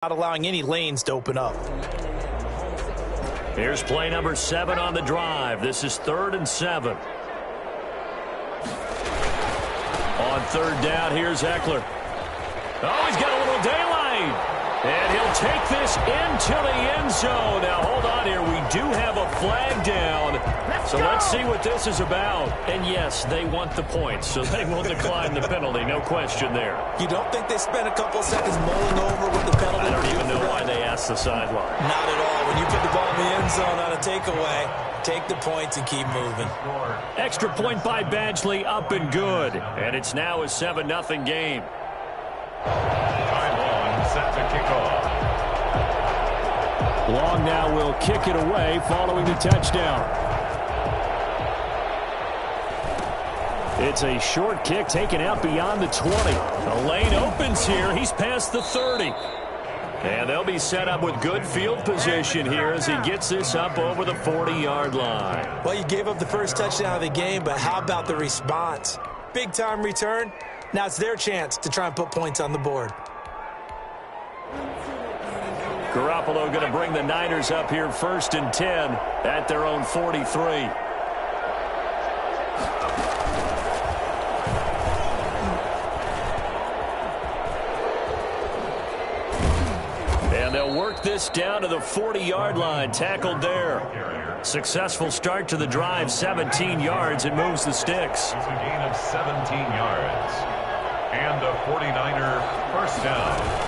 Not allowing any lanes to open up. Here's play number 7 on the drive. This is 3rd and 7. On 3rd down, here's Eckler. Oh, he's got a little daylight. And he'll take this into the end zone. Now, hold on here. We do have a flag down. So let's see what this is about. And, yes, they want the points, so they will decline the penalty. No question there. You don't think they spent a couple seconds mulling over what the penalty? I don't even know why they asked the sideline. Not at all. When you put the ball in the end zone on a takeaway, take the points and keep moving. Extra point by Badgley, up and good. And it's now a 7-0 game. Set to kick off. Long now will kick it away following the touchdown. It's a short kick taken out beyond the 20. The lane opens here. He's past the 30. And they'll be set up with good field position here as he gets this up over the 40-yard line. Well, you gave up the first touchdown of the game, but how about the response? Big-time return. Now it's their chance to try and put points on the board. Garoppolo going to bring the Niners up here 1st and 10 at their own 43. And they'll work this down to the 40-yard line, tackled there. Successful start to the drive, 17 yards, and moves the sticks. It's a gain of 17 yards. And a 49er first down.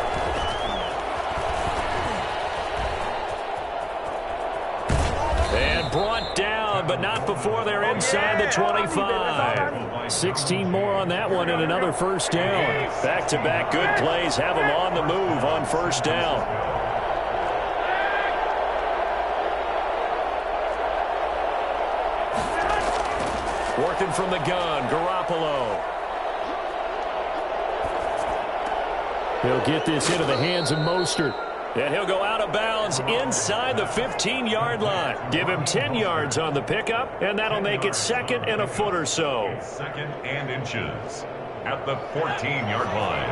And brought down, but not before they're inside the 25. 16 more on that one and another first down. Back-to-back good plays have them on the move on first down. Working from the gun, Garoppolo. He'll get this into the hands of Mostert. And he'll go out of bounds inside the 15-yard line. Give him 10 yards on the pickup, and that'll make it 2nd and a foot or so. 2nd and inches at the 14-yard line.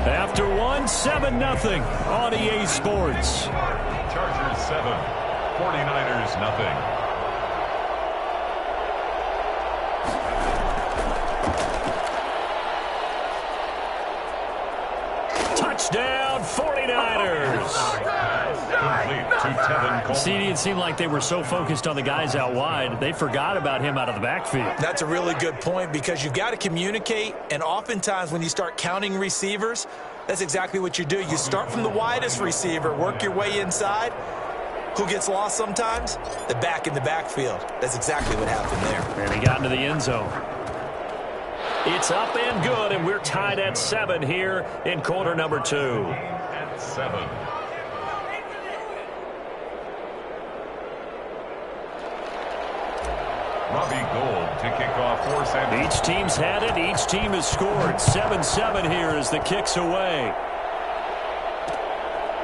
After one, 7-0 on EA Sports. Chargers 7, 49ers nothing. Touchdown, 49ers. Complete to Tevin Coleman. See, it seemed like they were so focused on the guys out wide, they forgot about him out of the backfield. That's a really good point because you've got to communicate, and oftentimes when you start counting receivers, that's exactly what you do. You start from the widest receiver, work your way inside. Who gets lost sometimes? The back in the backfield. That's exactly what happened there. And he got into the end zone. It's up and good, and we're tied at 7 here in quarter number 2. At 7. Robbie Gould to kick off for San. Each team's had it. Each team has scored. 7-7 here as the kick's away.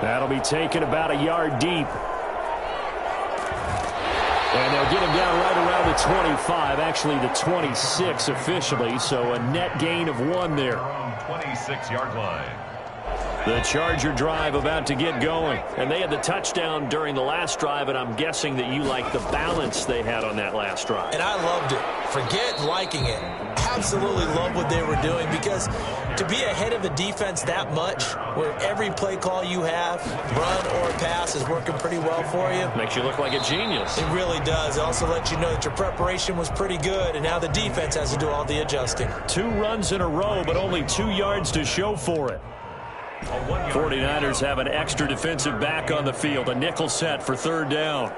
That'll be taken about a yard deep. And they'll get him down right around the 25, actually the 26 officially, so a net gain of 1 there. 26-yard line. The Charger drive about to get going. And they had the touchdown during the last drive, and I'm guessing that you like the balance they had on that last drive. And I loved it. Forget liking it. Absolutely love what they were doing because to be ahead of a defense that much, where every play call you have, run or pass, is working pretty well for you. Makes you look like a genius. It really does. It also lets you know that your preparation was pretty good, and now the defense has to do all the adjusting. 2 runs in a row, but only 2 yards to show for it. 49ers have an extra defensive back on the field. A nickel set for 3rd down.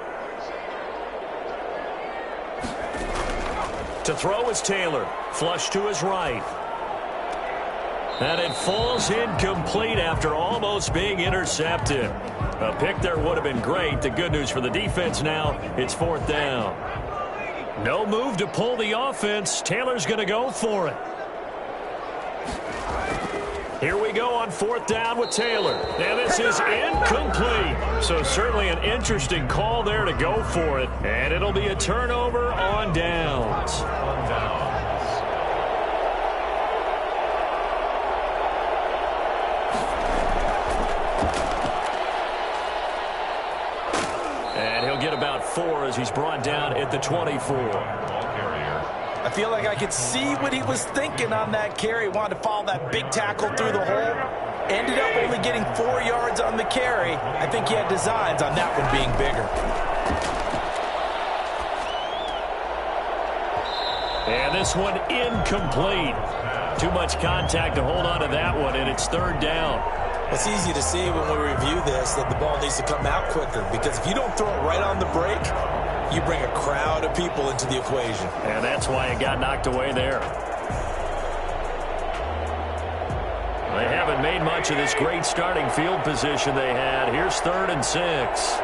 To throw is Taylor. Flush to his right. And it falls incomplete after almost being intercepted. A pick there would have been great. The good news for the defense now, it's 4th down. No move to pull the offense. Taylor's going to go for it. Here we go on 4th down with Taylor. And this is incomplete. So certainly an interesting call there to go for it. And it'll be a turnover on downs. 4 as he's brought down at the 24. I feel like I could see what he was thinking on that carry. Wanted to follow that big tackle through the hole. Ended up only getting 4 yards on the carry. I think he had designs on that one being bigger. And this one incomplete. Too much contact to hold on to that one, and it's 3rd down. It's easy to see when we review this that the ball needs to come out quicker, because if you don't throw it right on the break, you bring a crowd of people into the equation. And that's why it got knocked away there. They haven't made much of this great starting field position they had. Here's 3rd and 6.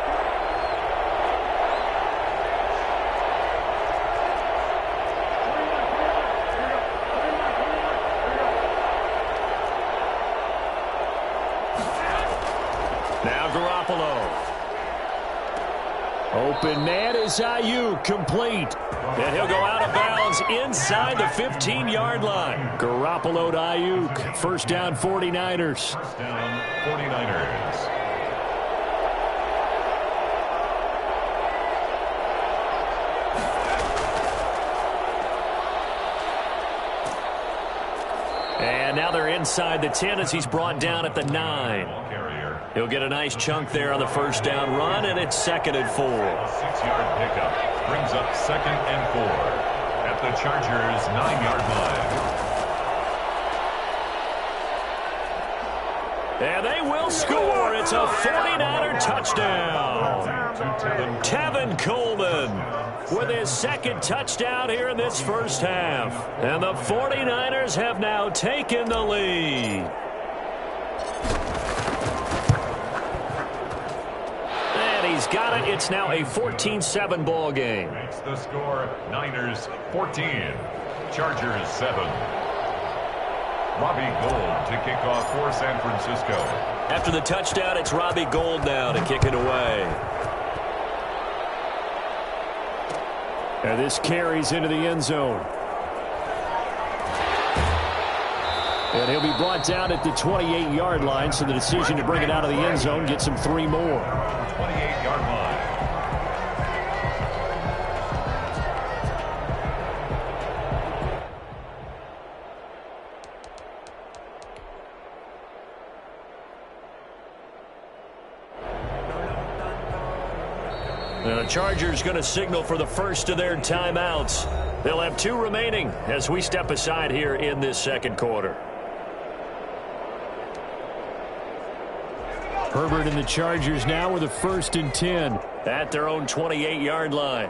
Now Garoppolo. Open man is Ayuk, complete. And he'll go out of bounds inside the 15-yard line. Garoppolo to Ayuk. 1st down, 49ers. 1st down, 49ers. And now they're inside the 10 as he's brought down at the 9. He'll get a nice chunk there on the 1st down run, and it's 2nd and 4. 6-yard pickup brings up 2nd and 4 at the Chargers' 9-yard line. And they will score. It's a 49er touchdown. Tevin Coleman with his 2nd touchdown here in this 1st half. And the 49ers have now taken the lead. He's got it. It's now a 14-7 ball game. Makes the score Niners 14, Chargers 7. Robbie Gould to kick off for San Francisco. After the touchdown, it's Robbie Gould now to kick it away. And this carries into the end zone. And he'll be brought down at the 28-yard line, so the decision to bring it out of the end zone gets him 3 more. 28-yard line. The Chargers going to signal for the first of their timeouts. They'll have 2 remaining as we step aside here in this 2nd quarter. Herbert and the Chargers now with a 1st and 10 at their own 28-yard line.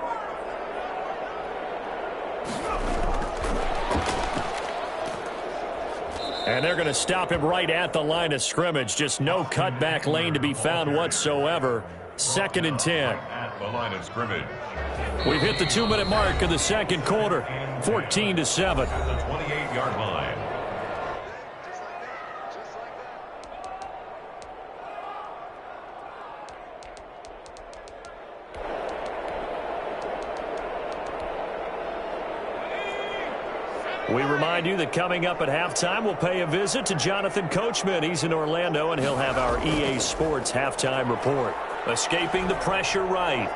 And they're going to stop him right at the line of scrimmage. Just no cutback lane to be found whatsoever. 2nd and 10. At the line of scrimmage. We've hit the 2-minute mark of the 2nd quarter. 14-7. At the 28-yard line. We remind you that coming up at halftime, we'll pay a visit to Jonathan Coachman. He's in Orlando, and he'll have our EA Sports halftime report. Escaping the pressure right.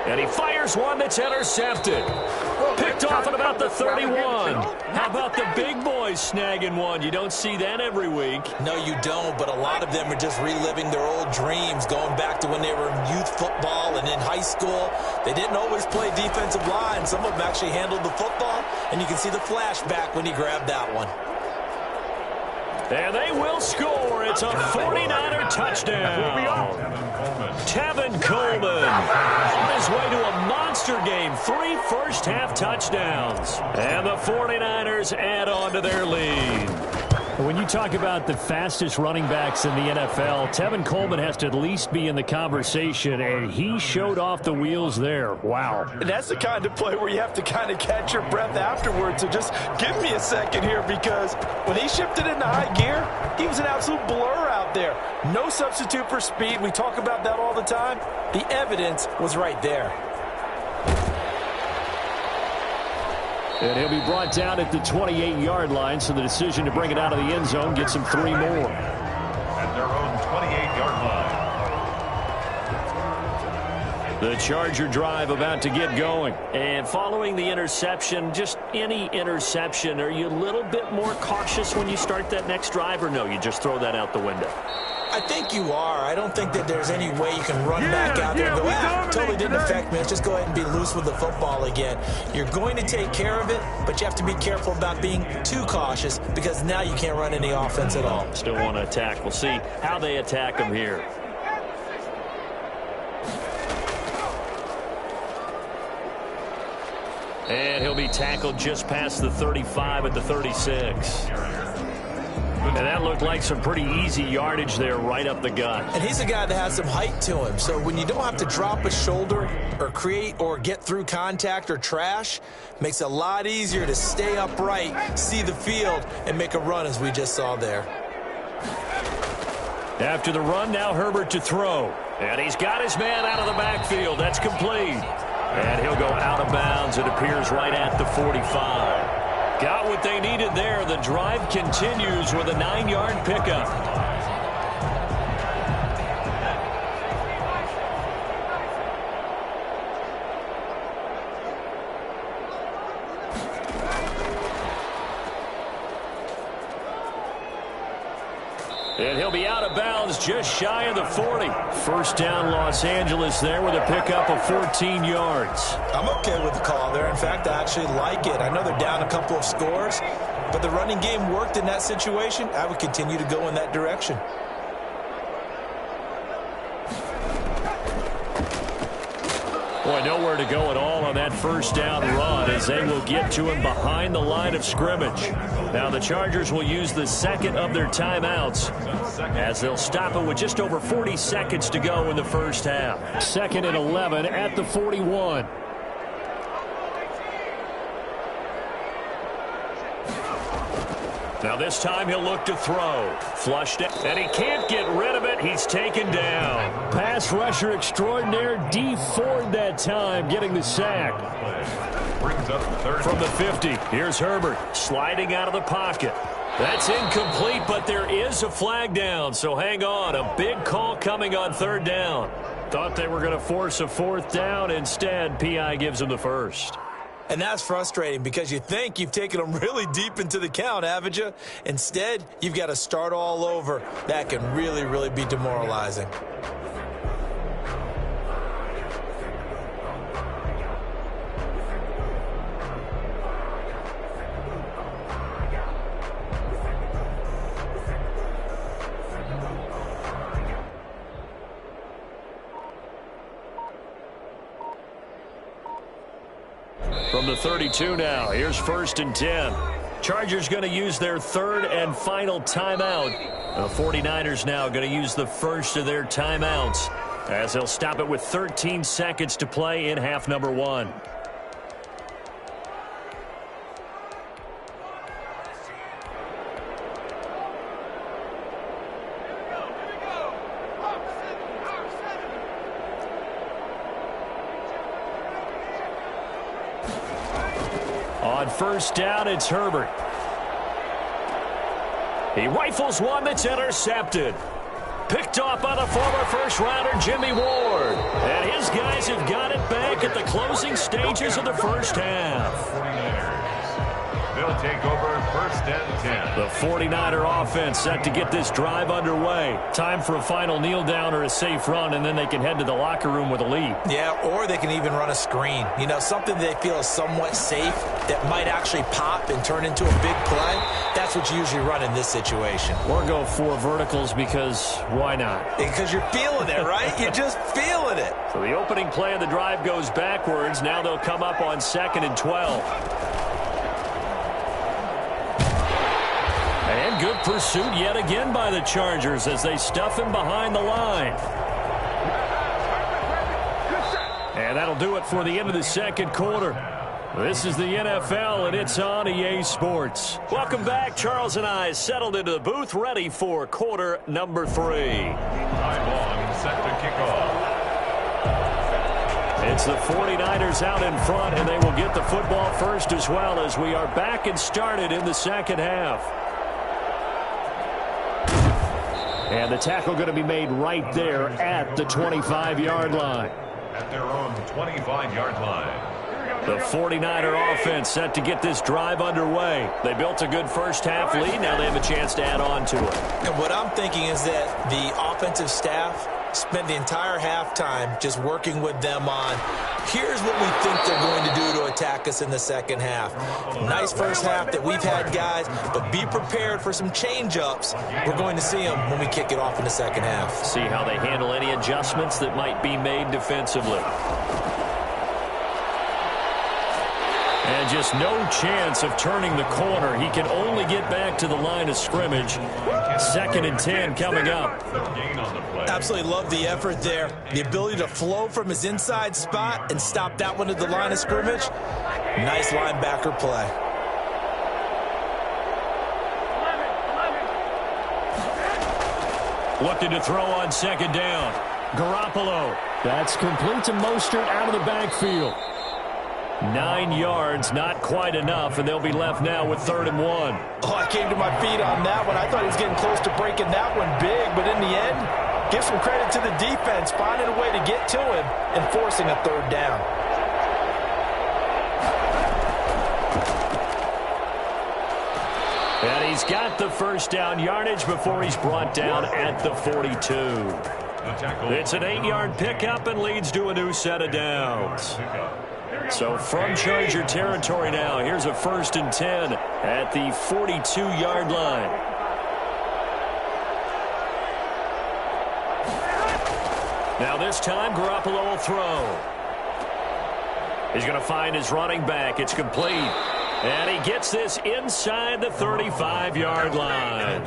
And he fires one that's intercepted. Picked off at about the 31. How about the big boys snagging one? You don't see that every week. No, you don't, but a lot of them are just reliving their old dreams, going back to when they were in youth football and in high school. They didn't always play defensive line. Some of them actually handled the football, and you can see the flashback when he grabbed that one. And they will score. It's a 49er touchdown. Tevin Coleman on his way to a monster game. 3 first-half touchdowns. And the 49ers add on to their lead. When you talk about the fastest running backs in the NFL, Tevin Coleman has to at least be in the conversation, and he showed off the wheels there. Wow. And that's the kind of play where you have to kind of catch your breath afterwards. So just give me a second here, because when he shifted into high gear, he was an absolute blur out there. No substitute for speed. We talk about that all the time. The evidence was right there. And he'll be brought down at the 28-yard line, so the decision to bring it out of the end zone gets him 3 more. At their own 28-yard The Charger drive about to get going. And following the interception, just any interception, are you a little bit more cautious when you start that next drive, or no, you just throw that out the window? I think you are. I don't think that there's any way you can run back out there and go, totally didn't affect me. Let's just go ahead and be loose with the football again. You're going to take care of it, but you have to be careful about being too cautious because now you can't run any offense at all. Still want to attack. We'll see how they attack them here. And he'll be tackled just past the 35 at the 36. And that looked like some pretty easy yardage there right up the gut. And he's a guy that has some height to him. So when you don't have to drop a shoulder or create or get through contact or trash, makes it a lot easier to stay upright, see the field, and make a run as we just saw there. After the run, now Herbert to throw. And he's got his man out of the backfield. That's complete. And he'll go out of bounds, it appears, right at the 45. Got what they needed there. The drive continues with a 9-yard pickup. And he'll be out of bounds just shy of the 40. First down, Los Angeles there with a pickup of 14 yards. I'm okay with the call there. In fact, I actually like it. I know they're down a couple of scores, but the running game worked in that situation. I would continue to go in that direction. Boy, nowhere to go at all on that first down run as they will get to him behind the line of scrimmage. Now the Chargers will use the second of their timeouts as they'll stop it with just over 40 seconds to go in the first half. 2nd and 11 at the 41. Now this time he'll look to throw. Flushed it, and he can't get rid of it. He's taken down. Pass rusher extraordinaire, D Ford that time, getting the sack. Brings up third. From the 50, here's Herbert sliding out of the pocket. That's incomplete, but there is a flag down, so hang on. A big call coming on 3rd down. Thought they were going to force a 4th down. Instead, P.I. gives them the first. And that's frustrating because you think you've taken them really deep into the count, haven't you? Instead, you've got to start all over. That can really, really be demoralizing. From the 32 now, here's 1st and 10. Chargers going to use their 3rd and final timeout. The 49ers now going to use the first of their timeouts as they'll stop it with 13 seconds to play in half number 1. On 1st down, it's Herbert. He rifles one that's intercepted. Picked off by the former first-rounder Jimmy Ward. And his guys have got it back at the closing stages of the first half. 49ers. They'll take over 1st and 10. The 49er offense set to get this drive underway. Time for a final kneel down or a safe run, and then they can head to the locker room with a lead. Yeah, or they can even run a screen. You know, something they feel is somewhat safe that might actually pop and turn into a big play. That's what you usually run in this situation. Or go 4 verticals because why not? Because you're feeling it, right? You're just feeling it. So the opening play of the drive goes backwards. Now they'll come up on 2nd and 12. And good pursuit yet again by the Chargers as they stuff him behind the line. And that'll do it for the end of the 2nd quarter. This is the NFL, and it's on EA Sports. Welcome back. Charles and I settled into the booth, ready for quarter number 3. Time long, set to kick off. It's the 49ers out in front, and they will get the football first as well as we are back and started in the 2nd half. And the tackle going to be made right there at the 25-yard line. at their own 25-yard line. The 49er offense set to get this drive underway. They built a good first-half lead. Now they have a chance to add on to it. And what I'm thinking is that the offensive staff spent the entire halftime just working with them on, here's what we think they're going to do to attack us in the second half. Nice first half that we've had, guys, but be prepared for some change-ups. We're going to see them when we kick it off in the second half. See how they handle any adjustments that might be made defensively. And just no chance of turning the corner. He can only get back to the line of scrimmage. 2nd and 10 coming up. Absolutely love the effort there. The ability to flow from his inside spot and stop that one at the line of scrimmage. Nice linebacker play. Looking to throw on 2nd down. Garoppolo. That's complete to Mostert out of the backfield. 9 yards, not quite enough, and they'll be left now with 3rd and 1. Oh, I came to my feet on that one. I thought he was getting close to breaking that one big, but in the end, give some credit to the defense, finding a way to get to him and forcing a 3rd down. And he's got the first down yardage before he's brought down at the 42. It's an 8-yard pickup and leads to a new set of downs. So from Charger territory now, here's a 1st and 10 at the 42-yard line. Now this time, Garoppolo will throw. He's going to find his running back. It's complete. And he gets this inside the 35-yard line.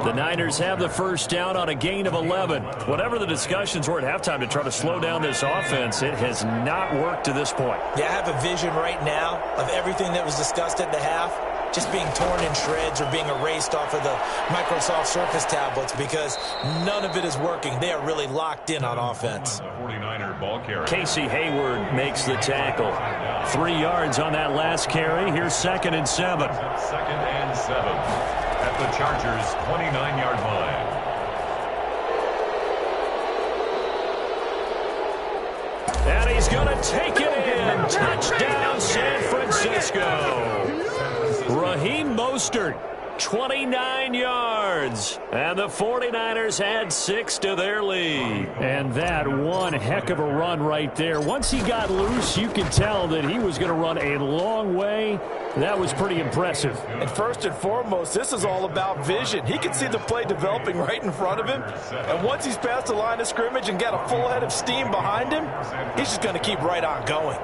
The Niners have the first down on a gain of 11. Whatever the discussions were at halftime to try to slow down this offense, it has not worked to this point. Yeah, I have a vision right now of everything that was discussed at the half just being torn in shreds or being erased off of the Microsoft Surface tablets because none of it is working. They are really locked in on offense. Casey Hayward makes the tackle. 3 yards on that last carry. Here's 2nd and 7. 2nd and 7 at the Chargers' 29-yard line. And he's going to take it in. Touchdown, San Francisco. Raheem Mostert, 29 yards. And the 49ers add 6 to their lead. And that one heck of a run right there. Once he got loose, you could tell that he was going to run a long way. That was pretty impressive. And first and foremost, this is all about vision. He can see the play developing right in front of him. And once he's past the line of scrimmage and got a full head of steam behind him, he's just going to keep right on going.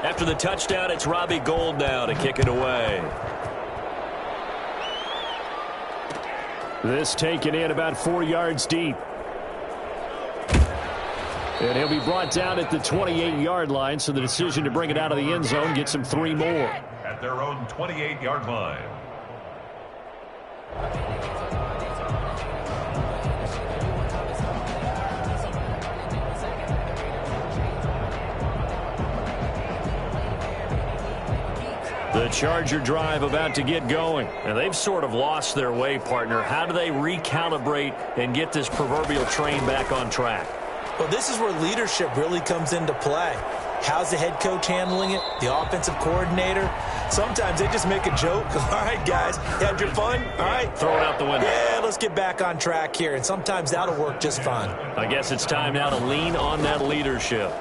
After the touchdown, it's Robbie Gould now to kick it away. This taken in about 4 yards deep. And he'll be brought down at the 28-yard line, so the decision to bring it out of the end zone gets him 3 more. At their own 28-yard line. The Charger drive about to get going. And they've sort of lost their way, partner. How do they recalibrate and get this proverbial train back on track? Well, this is where leadership really comes into play. How's the head coach handling it? The offensive coordinator? Sometimes they just make a joke. All right, guys, you had your fun? All right. Throw it out the window. Yeah, let's get back on track here. And sometimes that'll work just fine. I guess it's time now to lean on that leadership.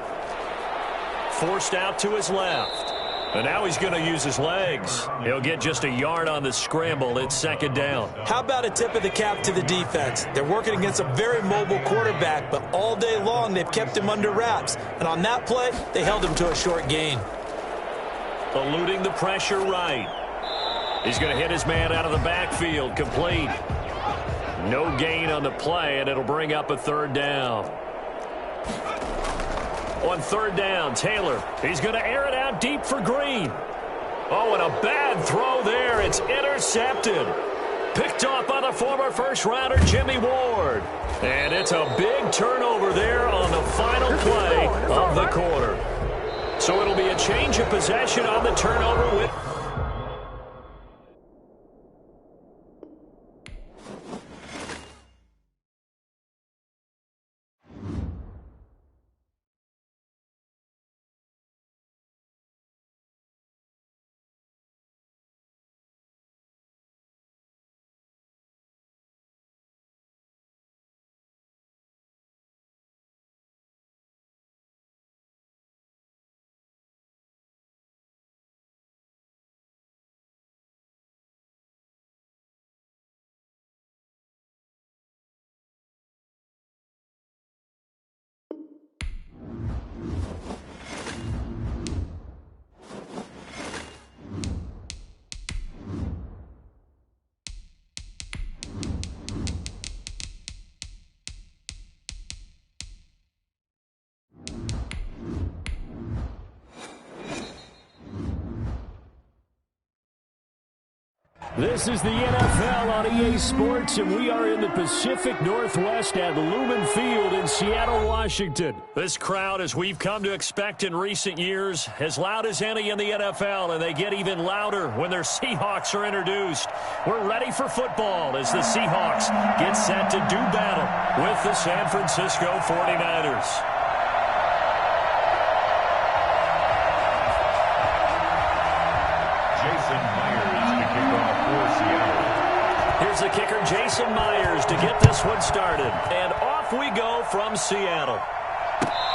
Forced out to his left. And now he's going to use his legs. He'll get just a yard on the scramble. It's 2nd down. How about a tip of the cap to the defense? They're working against a very mobile quarterback, but all day long they've kept him under wraps. And on that play, they held him to a short gain. Eluding the pressure right. He's going to hit his man out of the backfield. Complete. No gain on the play, and it'll bring up a 3rd down. On 3rd down, Taylor. He's going to air it out deep for Green. Oh, and a bad throw there. It's intercepted. Picked off by the former first-rounder, Jimmy Ward. And it's a big turnover there on the final play of the quarter. So it'll be a change of possession on the turnover with... This is the NFL on EA Sports, and we are in the Pacific Northwest at Lumen Field in Seattle, Washington. This crowd, as we've come to expect in recent years, as loud as any in the NFL, and they get even louder when their Seahawks are introduced. We're ready for football as the Seahawks get set to do battle with the San Francisco 49ers. Here's the kicker, Jason Myers, to get this one started. And off we go from Seattle.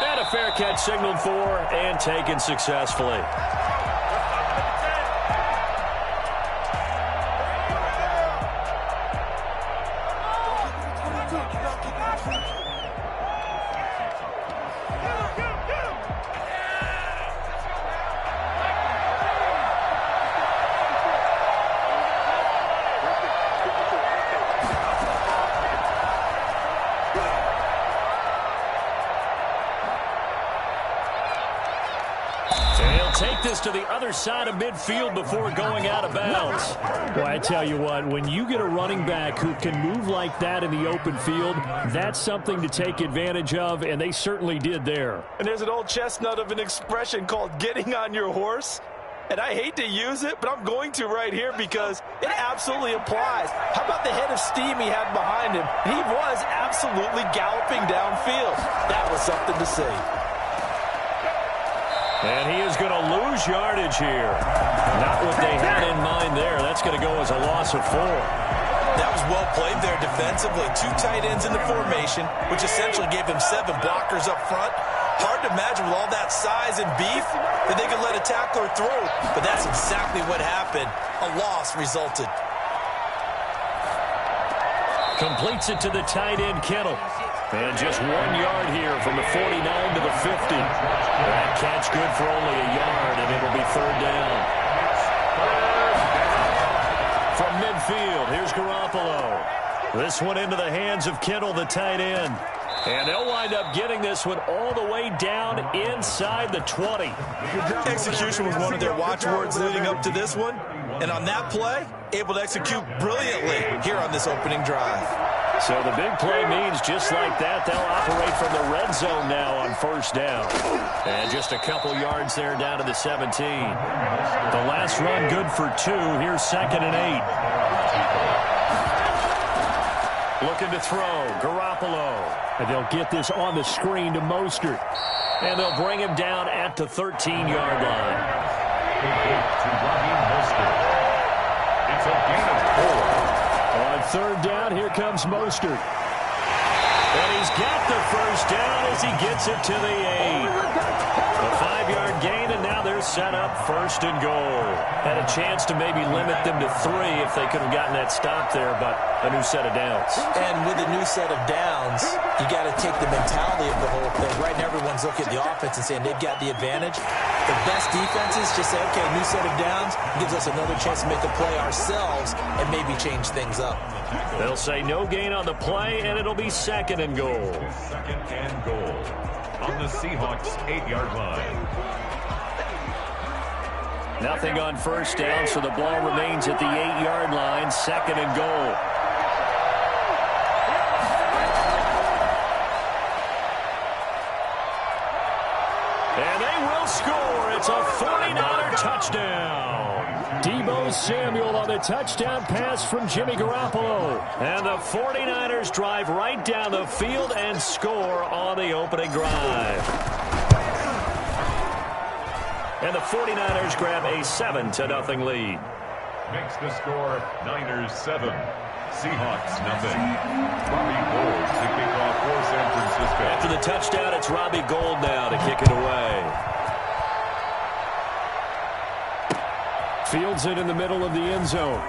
And a fair catch signaled for and taken successfully. Take this to the other side of midfield before going out of bounds. Well, I tell you what, when you get a running back who can move like that in the open field, that's something to take advantage of, and they certainly did there. And there's an old chestnut of an expression called getting on your horse. And I hate to use it, but I'm going to right here because it absolutely applies. How about the head of steam he had behind him? He was absolutely galloping downfield. That was something to see. And he is going to lose yardage here. Not what they had in mind there. That's going to go as a loss of 4. That was well played there defensively. 2 tight ends in the formation, which essentially gave him 7 blockers up front. Hard to imagine with all that size and beef that they could let a tackler through. But that's exactly what happened. A loss resulted. Completes it to the tight end, Kittle. And just 1 yard here from the 49 to the 50. That catch good for only a yard, and it'll be 3rd down. From midfield, here's Garoppolo. This one into the hands of Kittle, the tight end. And they'll wind up getting this one all the way down inside the 20. Execution was one of their watchwords leading up to this one. And on that play, able to execute brilliantly here on this opening drive. So the big play means just like that, they'll operate from the red zone now on 1st down. And just a couple yards there down to the 17. The last run good for 2. Here's 2nd and 8. Looking to throw, Garoppolo. And they'll get this on the screen to Mostert. And they'll bring him down at the 13-yard line. It's a gain of 4. On 3rd down, here comes Mostert. And he's got the 1st down as he gets it to the 8. A 5-yard gain, and now they're set up 1st and goal. Had a chance to maybe limit them to 3 if they could have gotten that stop there, but a new set of downs. And with a new set of downs, you got to take the mentality of the whole thing. Right now, everyone's looking at the offense and saying they've got the advantage. The best defenses just say, okay, new set of downs gives us another chance to make a play ourselves and maybe change things up. They'll say no gain on the play, and it'll be 2nd and goal. 2nd and goal on the Seahawks 8-yard line. Nothing on 1st down, so the ball remains at the 8-yard line. 2nd and goal. And they will score. It's a 49er touchdown. Deebo Samuel on the touchdown pass from Jimmy Garoppolo. And the 49ers drive right down the field and score on the opening drive. And the 49ers grab a 7-0 lead. Makes the score Niners 7, Seahawks nothing. Robbie Gould to kick off for San Francisco. After the touchdown, it's Robbie Gould now to kick it away. Fields it in the middle of the end zone.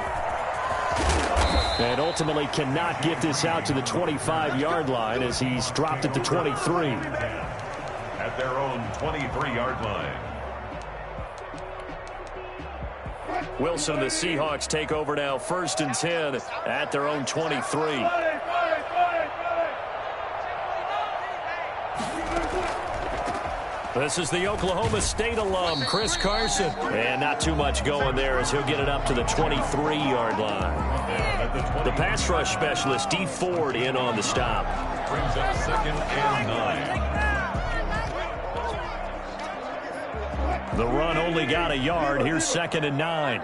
And ultimately cannot get this out to the 25-yard line as he's dropped at the 23. At their own 23-yard line. Wilson and the Seahawks take over now 1st and 10 at their own 23. This is the Oklahoma State alum, Chris Carson. And not too much going there as he'll get it up to the 23-yard line. The pass rush specialist, D. Ford, in on the stop. Brings up 2nd and 9. The run only got a yard. Here's 2nd and 9.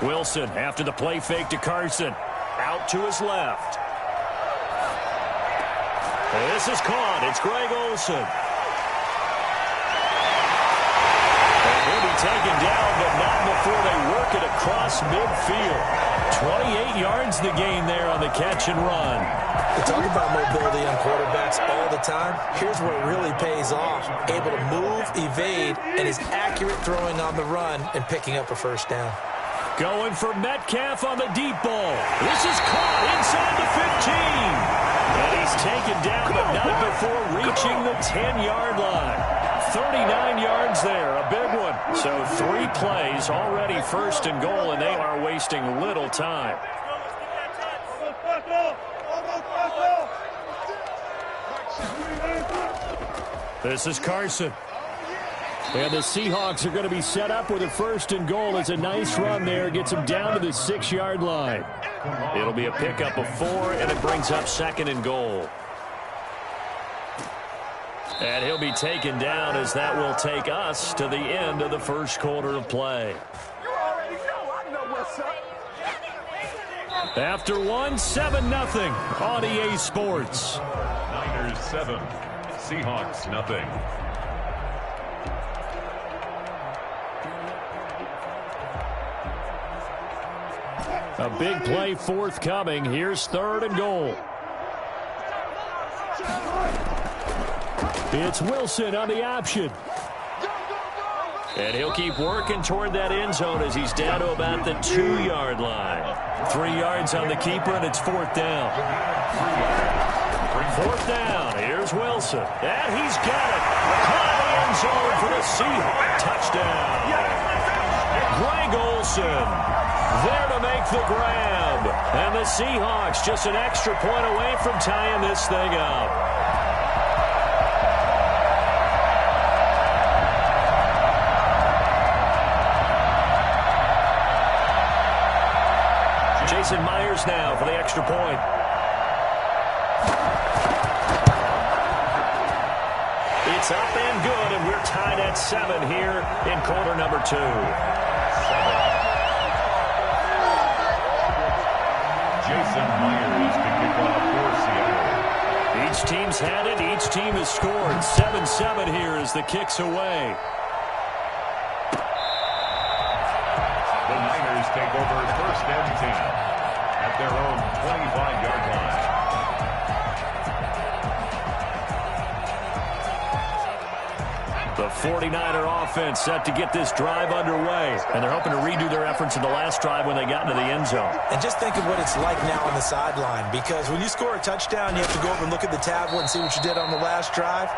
Wilson after the play fake to Carson. Out to his left. This is caught. It's Greg Olsen. And he'll be taken down, but not before they work it across midfield. 28 yards the gain there on the catch and run. We talk about mobility on quarterbacks all the time. Here's where it really pays off. Able to move, evade, and is accurate throwing on the run and picking up a first down. Going for Metcalf on the deep ball. This is caught inside the 15. And he's taken down, but not before reaching the 10-yard line. 39 yards there, a big one. So 3 plays, already 1st and goal, and they are wasting little time. This is Carson. And the Seahawks are going to be set up with a 1st and goal. It's a nice run there. Gets them down to the 6-yard line. It'll be a pickup of 4, and it brings up 2nd and goal. And he'll be taken down as that will take us to the end of the 1st quarter of play. After 1, 7-0 on EA Sports. Niners 7, Seahawks nothing. A big play forthcoming. Here's 3rd and goal. It's Wilson on the option. And he'll keep working toward that end zone as he's down to about the 2-yard line. 3 yards on the keeper, and it's 4th down. 4th down. Here's Wilson. And he's got it. Caught in the end zone for the Seahawks touchdown. Greg Olsen there to make the grab. And the Seahawks just an extra point away from tying this thing up. Jason Myers now for the extra point. It's up and good, and we're tied at 7 here in quarter number 2. Jason Myers to kick off for Seattle. Each team's had it. Each team has scored. 7-7 here as the kick's away. The Niners take over 1st and 10 at their own 25-yard line. The 49er offense set to get this drive underway. And they're hoping to redo their efforts in the last drive when they got into the end zone. And just think of what it's like now on the sideline, because when you score a touchdown, you have to go over and look at the tablet and see what you did on the last drive.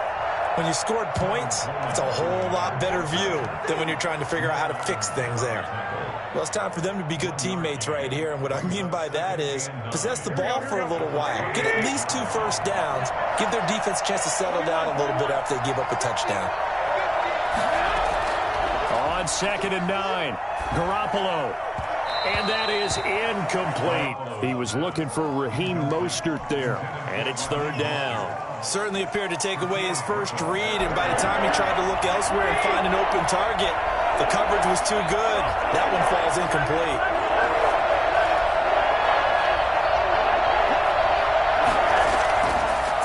When you scored points, it's a whole lot better view than when you're trying to figure out how to fix things there. Well, it's time for them to be good teammates right here, and what I mean by that is possess the ball for a little while. Get at least 2 first downs. Give their defense a chance to settle down a little bit after they give up a touchdown. On 2nd and 9, Garoppolo. And that is incomplete. He was looking for Raheem Mostert there. And it's 3rd down. Certainly appeared to take away his first read, and by the time he tried to look elsewhere and find an open target, the coverage was too good. That one falls incomplete.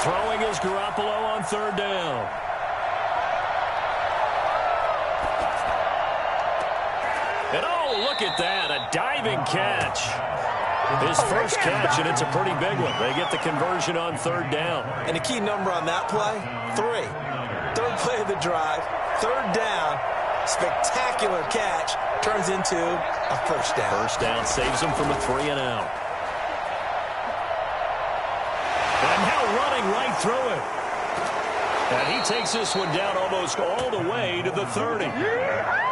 Throwing is Garoppolo on 3rd down. And oh, look at that, a diving catch. His first catch, and it's a pretty big one. They get the conversion on 3rd down. And the key number on that play, 3. 3rd play of the drive, 3rd down, spectacular catch, turns into a first down. First down saves him from a 3-and-out. And now running right through it. And he takes this one down almost all the way to the 30.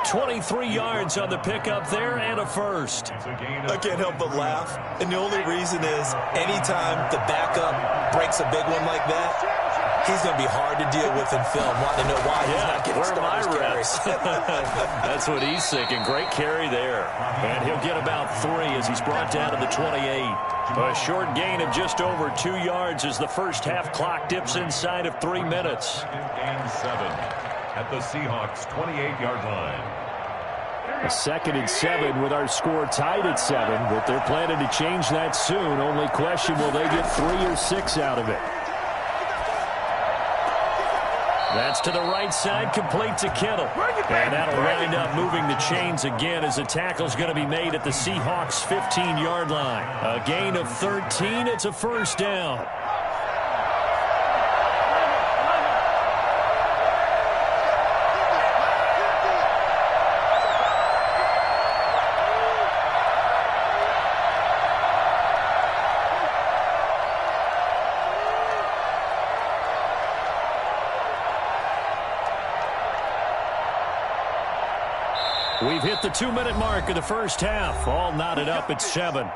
23 yards on the pickup there and a first. I can't help but laugh. And the only reason is anytime the backup breaks a big one like that, He's going to be hard to deal with in film. Want to know why he's not getting starters carries. That's what he's thinking. Great carry there. And he'll get about 3 as he's brought down to the 28. A short gain of just over 2 yards as the first half clock dips inside of 3 minutes. Gain 7 at the Seahawks' 28-yard line. A 2nd and 7 with our score tied at 7, but they're planning to change that soon. Only question, will they get 3 or 6 out of it? That's to the right side, complete to Kittle. And that'll wind up moving the chains again as the tackle's going to be made at the Seahawks' 15-yard line. A gain of 13, it's a first down. We've hit the 2-minute mark of the first half. All knotted up at 7.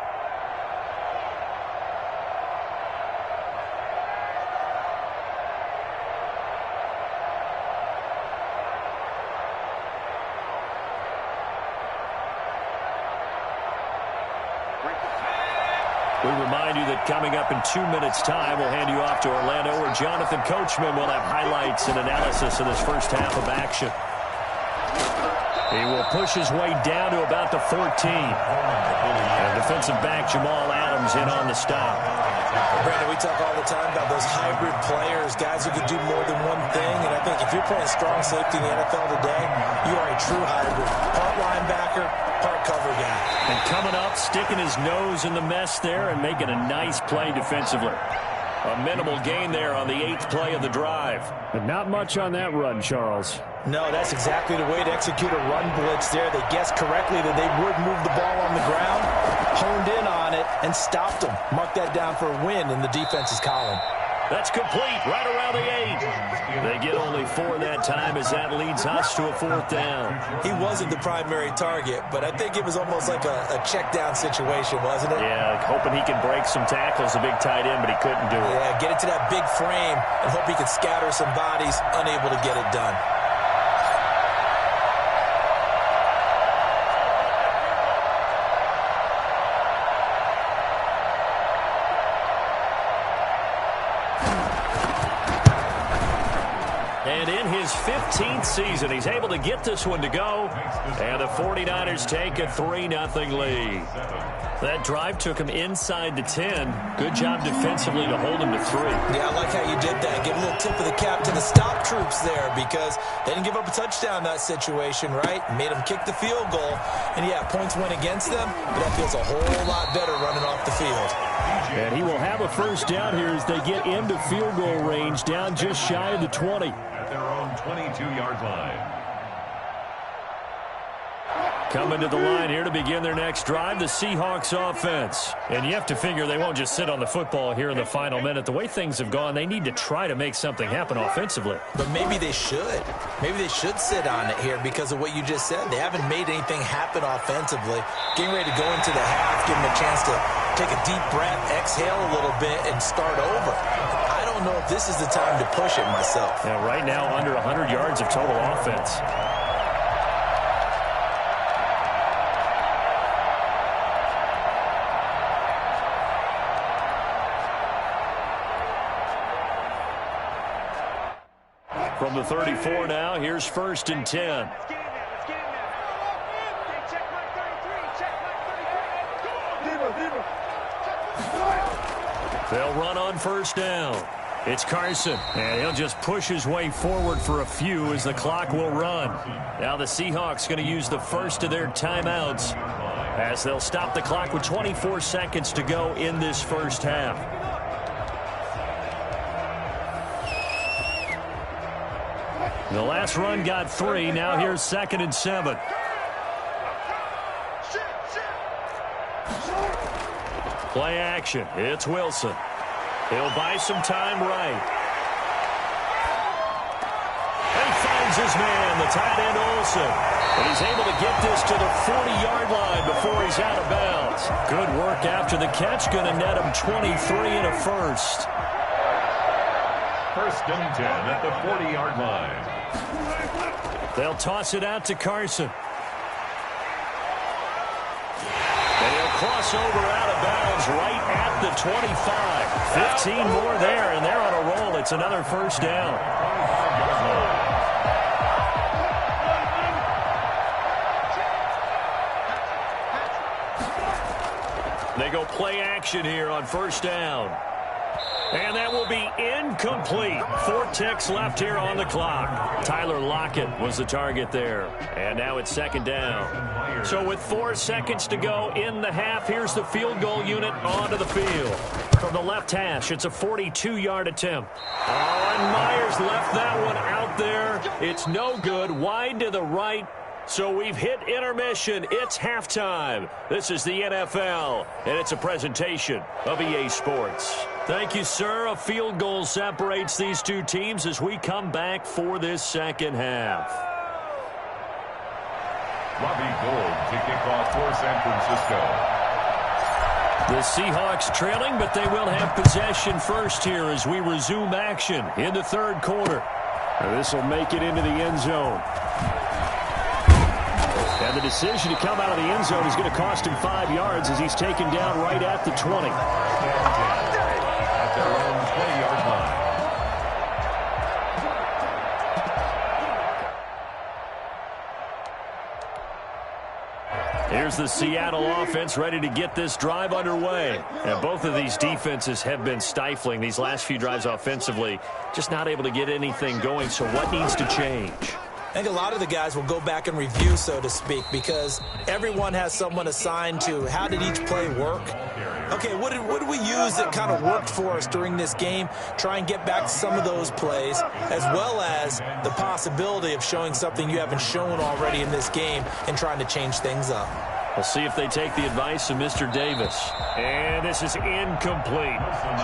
We remind you that coming up in 2 minutes' time, we'll hand you off to Orlando, where Jonathan Coachman will have highlights and analysis of this first half of action. He will push his way down to about the 14. And defensive back Jamal Adams in on the stop. Brandon, we talk all the time about those hybrid players, guys who can do more than one thing. And I think if you're playing strong safety in the NFL today, you are a true hybrid. Part linebacker, part cover guy. And coming up, sticking his nose in the mess there and making a nice play defensively. A minimal gain there on the 8th play of the drive. But not much on that run, Charles. No, that's exactly the way to execute a run blitz there. They guessed correctly that they would move the ball on the ground, honed in on it, and stopped them. Mark that down for a win in the defense's column. That's complete right around the 8. They get only 4 that time as that leads us to a 4th down. He wasn't the primary target, but I think it was almost like a check down situation, wasn't it? Yeah, hoping he can break some tackles, a big tight end, but he couldn't do it. Yeah, get it to that big frame and hope he can scatter some bodies, unable to get it done. And in his 15th season, he's able to get this one to go. And the 49ers take a 3-0 lead. That drive took him inside the 10. Good job defensively to hold him to 3. Yeah, I like how you did that. Give a little tip of the cap to the stop troops there because they didn't give up a touchdown in that situation, right? Made them kick the field goal. And, yeah, points went against them, but that feels a whole lot better running off the field. And he will have a first down here as they get into field goal range, down just shy of the 20. At their own 22-yard line. Coming to the line here to begin their next drive, the Seahawks offense. And you have to figure they won't just sit on the football here in the final minute. The way things have gone, they need to try to make something happen offensively. But maybe they should. Maybe they should sit on it here because of what you just said. They haven't made anything happen offensively. Getting ready to go into the half, give them a chance to take a deep breath, exhale a little bit, and start over. I don't know if this is the time to push it myself. Yeah, right now under 100 yards of total offense. From the 34 now, here's 1st and 10. They'll run on 1st down. It's Carson, and he'll just push his way forward for a few as the clock will run. Now the Seahawks going to use the first of their timeouts as they'll stop the clock with 24 seconds to go in this first half. The last run got 3. Now here's 2nd and 7. Play action. It's Wilson. He'll buy some time right. And he finds his man, the tight end Olsen. And he's able to get this to the 40-yard line before he's out of bounds. Good work after the catch. Going to net him 23 and a first. First and 10 at the 40-yard line. They'll toss it out to Carson. And he'll cross over out of bounds right at the 25. 15 more there, and they're on a roll. It's another first down. They go play action here on first down. And that will be incomplete. 4 ticks left here on the clock. Tyler Lockett was the target there. And now it's second down. So with 4 seconds to go in the half, here's the field goal unit onto the field. From the left hash, it's a 42-yard attempt. Oh, and Myers left that one out there. It's no good. Wide to the right. So we've hit intermission. It's halftime. This is the NFL, and it's a presentation of EA Sports. Thank you, sir. A field goal separates these two teams as we come back for this second half. Robbie Gould to kick off for San Francisco. The Seahawks trailing, but they will have possession first here as we resume action in the third quarter. This will make it into the end zone. And the decision to come out of the end zone is going to cost him 5 yards as he's taken down right at the 20. At their own 20-yard line. Here's the Seattle offense ready to get this drive underway. And both of these defenses have been stifling these last few drives offensively. Just not able to get anything going. So what needs to change? I think a lot of the guys will go back and review, so to speak, because everyone has someone assigned to how did each play work. Okay, what did we use that kind of worked for us during this game? Try and get back to some of those plays, as well as the possibility of showing something you haven't shown already in this game and trying to change things up. We'll see if they take the advice of Mr. Davis. And this is incomplete.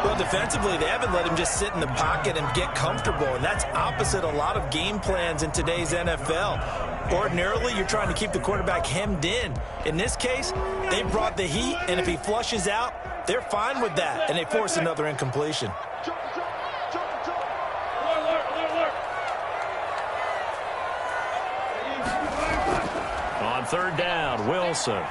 Well, defensively, they haven't let him just sit in the pocket and get comfortable, and that's opposite a lot of game plans in today's NFL. Ordinarily, you're trying to keep the quarterback hemmed in. In this case, they brought the heat, and if he flushes out, they're fine with that, and they force another incompletion. On third down, Wilson.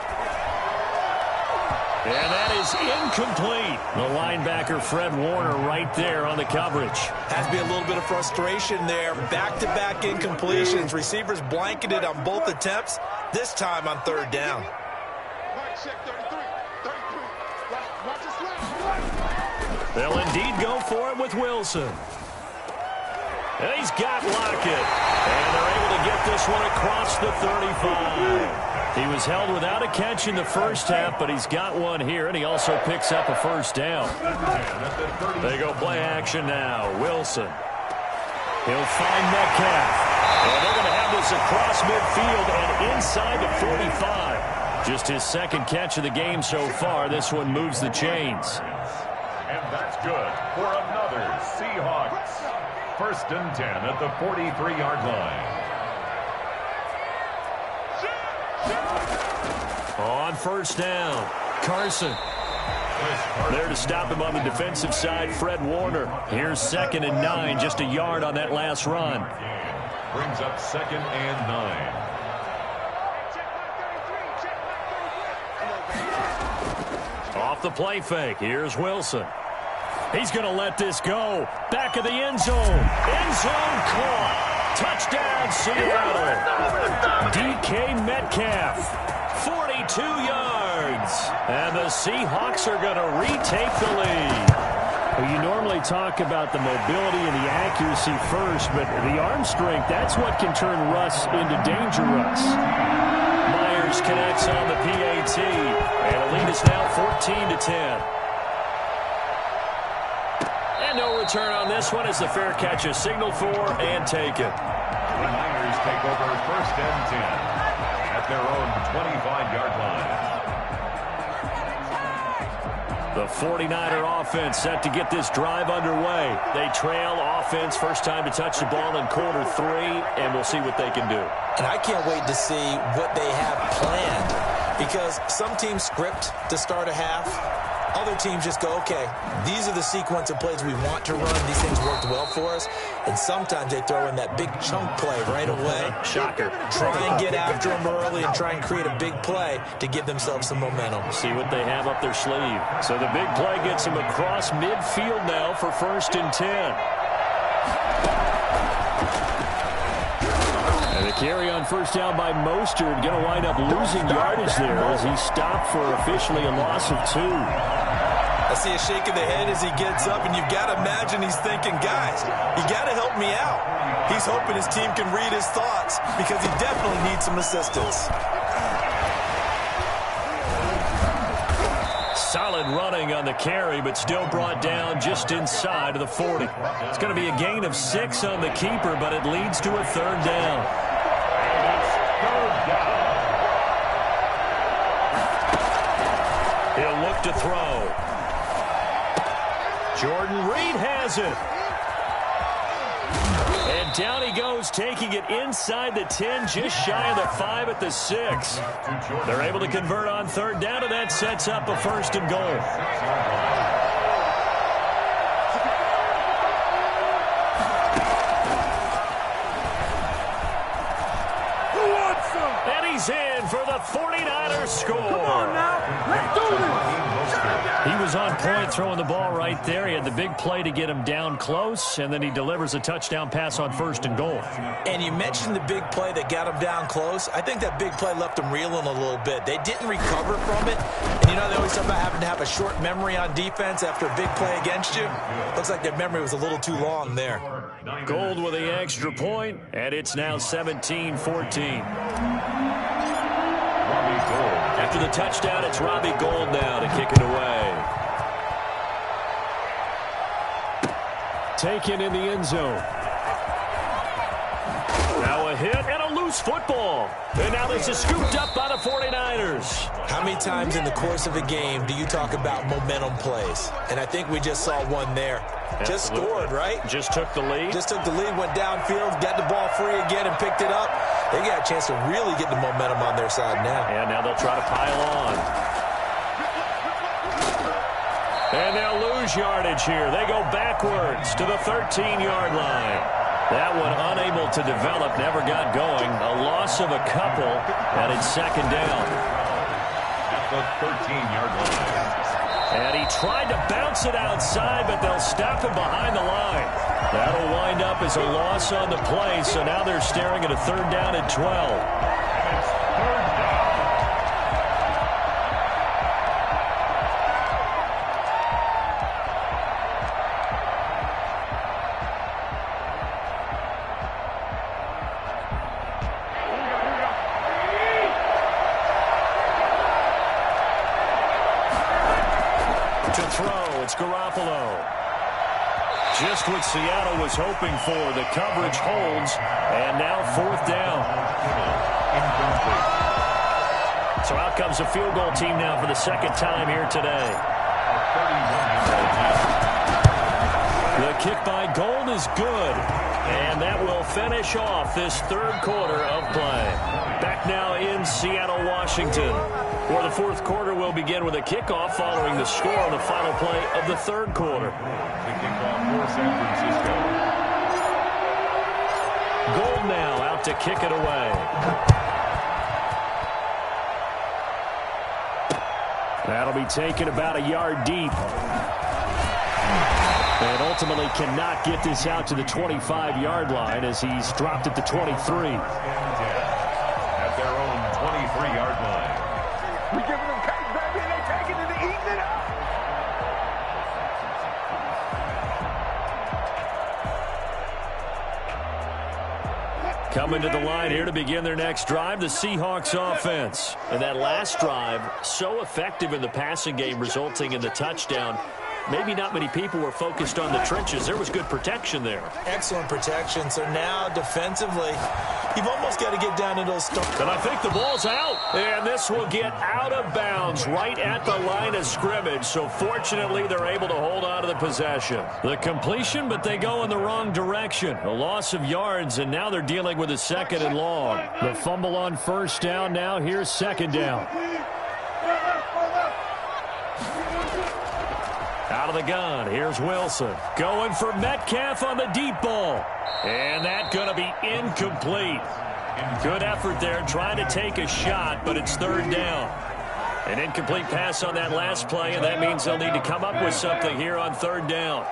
And that is incomplete. The linebacker, Fred Warner, right there on the coverage. Has to be a little bit of frustration there. Back-to-back incompletions. Receivers blanketed on both attempts, this time on third down. They'll indeed go for it with Wilson. And he's got Lockett. And they're able to get this one across the 35. He was held without a catch in the first half, but he's got one here, and he also picks up a first down. They go play action now. Wilson. He'll find Metcalf. And they're going to have this across midfield and inside the 45. Just his second catch of the game so far. This one moves the chains. And that's good for another Seahawks. First and 10 at the 43-yard line. On first down, Carson. There to stop him on the defensive side, Fred Warner. Here's 2nd and 9, just a yard on that last run. Brings up 2nd and 9. Off the play fake, here's Wilson. He's going to let this go. Back of the end zone. End zone caught. Touchdown, Seattle. DK Metcalf, 42 yards. And the Seahawks are going to retake the lead. Well, you normally talk about the mobility and the accuracy first, but the arm strength, that's what can turn Russ into danger Russ. Myers connects on the PAT, and the lead is now 14-10. And no return on this one as the fair catch is signaled for and taken. The Niners take over 1st and 10 at their own 25-yard line. The 49er offense set to get this drive underway. They trail offense, first time to touch the ball in quarter 3, and we'll see what they can do. And I can't wait to see what they have planned, because some teams script to start a half. other teams just go, okay, these are the sequence of plays we want to run. These things worked well for us. And sometimes they throw in that big chunk play right away. Shocker. Try and get after them early and try and create a big play to give themselves some momentum. See what they have up their sleeve. So the big play gets them across midfield now for 1st and 10. And the carry on 1st down by Mostert, going to wind up losing yardage there as he stopped for officially a loss of 2. I see a shake of the head as he gets up, and you've got to imagine he's thinking, guys, you got to help me out. He's hoping his team can read his thoughts because he definitely needs some assistance. Solid running on the carry, but still brought down just inside of the 40. It's going to be a gain of 6 on the keeper, but it leads to a 3rd down. He'll look to throw. Jordan Reed has it. And down he goes, taking it inside the 10, just shy of the 5 at the 6. They're able to convert on 3rd down, and that sets up a 1st and goal. And he's in for the 49ers score. Come on now, let's do this. He was on point throwing the ball right there. He had the big play to get him down close, and then he delivers a touchdown pass on 1st and goal. And you mentioned the big play that got him down close. I think that big play left him reeling a little bit. They didn't recover from it. And you know, they always talk about having to have a short memory on defense after a big play against you. Looks like their memory was a little too long there. Gold with the extra point, and it's now 17-14. After the touchdown, it's Robbie Gould now to kick it away. Taken in the end zone. Now a hit and a loose football. And now this is scooped up by the 49ers. How many times in the course of a game do you talk about momentum plays? And I think we just saw one there. Absolutely. Just scored, right? Just took the lead. Just took the lead, went downfield, got the ball free again, and picked it up. They got a chance to really get the momentum on their side now. And now they'll try to pile on. And they'll lose yardage here. They go backwards to the 13-yard line. That one unable to develop, never got going. A loss of a couple, and it's 2nd down. At the 13-yard line. And he tried to bounce it outside, but they'll stop him behind the line. That'll wind up as a loss on the play, so now they're staring at a 3rd down and 12. To throw, it's Garoppolo. Just what Seattle was hoping for. The coverage holds, and now 4th down. So out comes a field goal team now for the 2nd time here today. The kick by Gould is good, and that will finish off this 3rd quarter of play. Back now in Seattle, Washington, where the 4th quarter will begin with a kickoff following the score on the final play of the 3rd quarter. Kickoff for San Francisco. Gould now out to kick it away. That'll be taken about a yard deep. And ultimately cannot get this out to the 25-yard line as he's dropped at the 23. At their own 23-yard line. We're giving them cake, baby, and they're taking it and eating it up. Coming to the line here to begin their next drive, the Seahawks offense. And that last drive, so effective in the passing game, resulting in the touchdown. Maybe not many people were focused on the trenches. There was good protection there. Excellent protection. So now defensively, you've almost got to get down to those stumps. And I think the ball's out. And this will get out of bounds right at the line of scrimmage. So fortunately, they're able to hold on to the possession. The completion, but they go in the wrong direction. A loss of yards, and now they're dealing with a 2nd and long. The fumble on 1st down. Now here's 2nd down. Out of the gun, here's Wilson. Going for Metcalf on the deep ball. And that's going to be incomplete. Good effort there trying to take a shot, but it's third down. An incomplete pass on that last play, and that means they'll need to come up with something here on third down.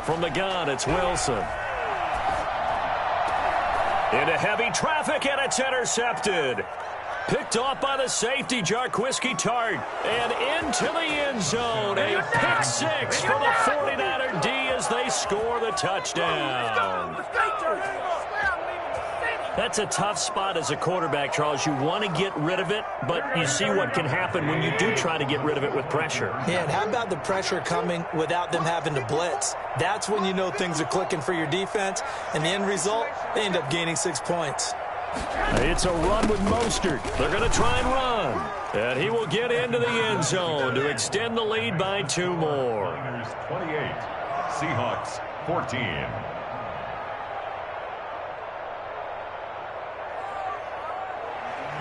From the gun, it's Wilson. Into heavy traffic, and it's intercepted. Picked off by the safety, Jarquiski Tart. And into the end zone. A pick six for the 49er D as they score the touchdown. That's a tough spot as a quarterback, Charles. You want to get rid of it, but you see what can happen when you do try to get rid of it with pressure. Yeah, and how about the pressure coming without them having to blitz? That's when you know things are clicking for your defense, and the end result, they end up gaining 6 points. It's a run with Mostert. They're going to try and run. And he will get into the end zone to extend the lead by 2 more. 28, Seahawks 14.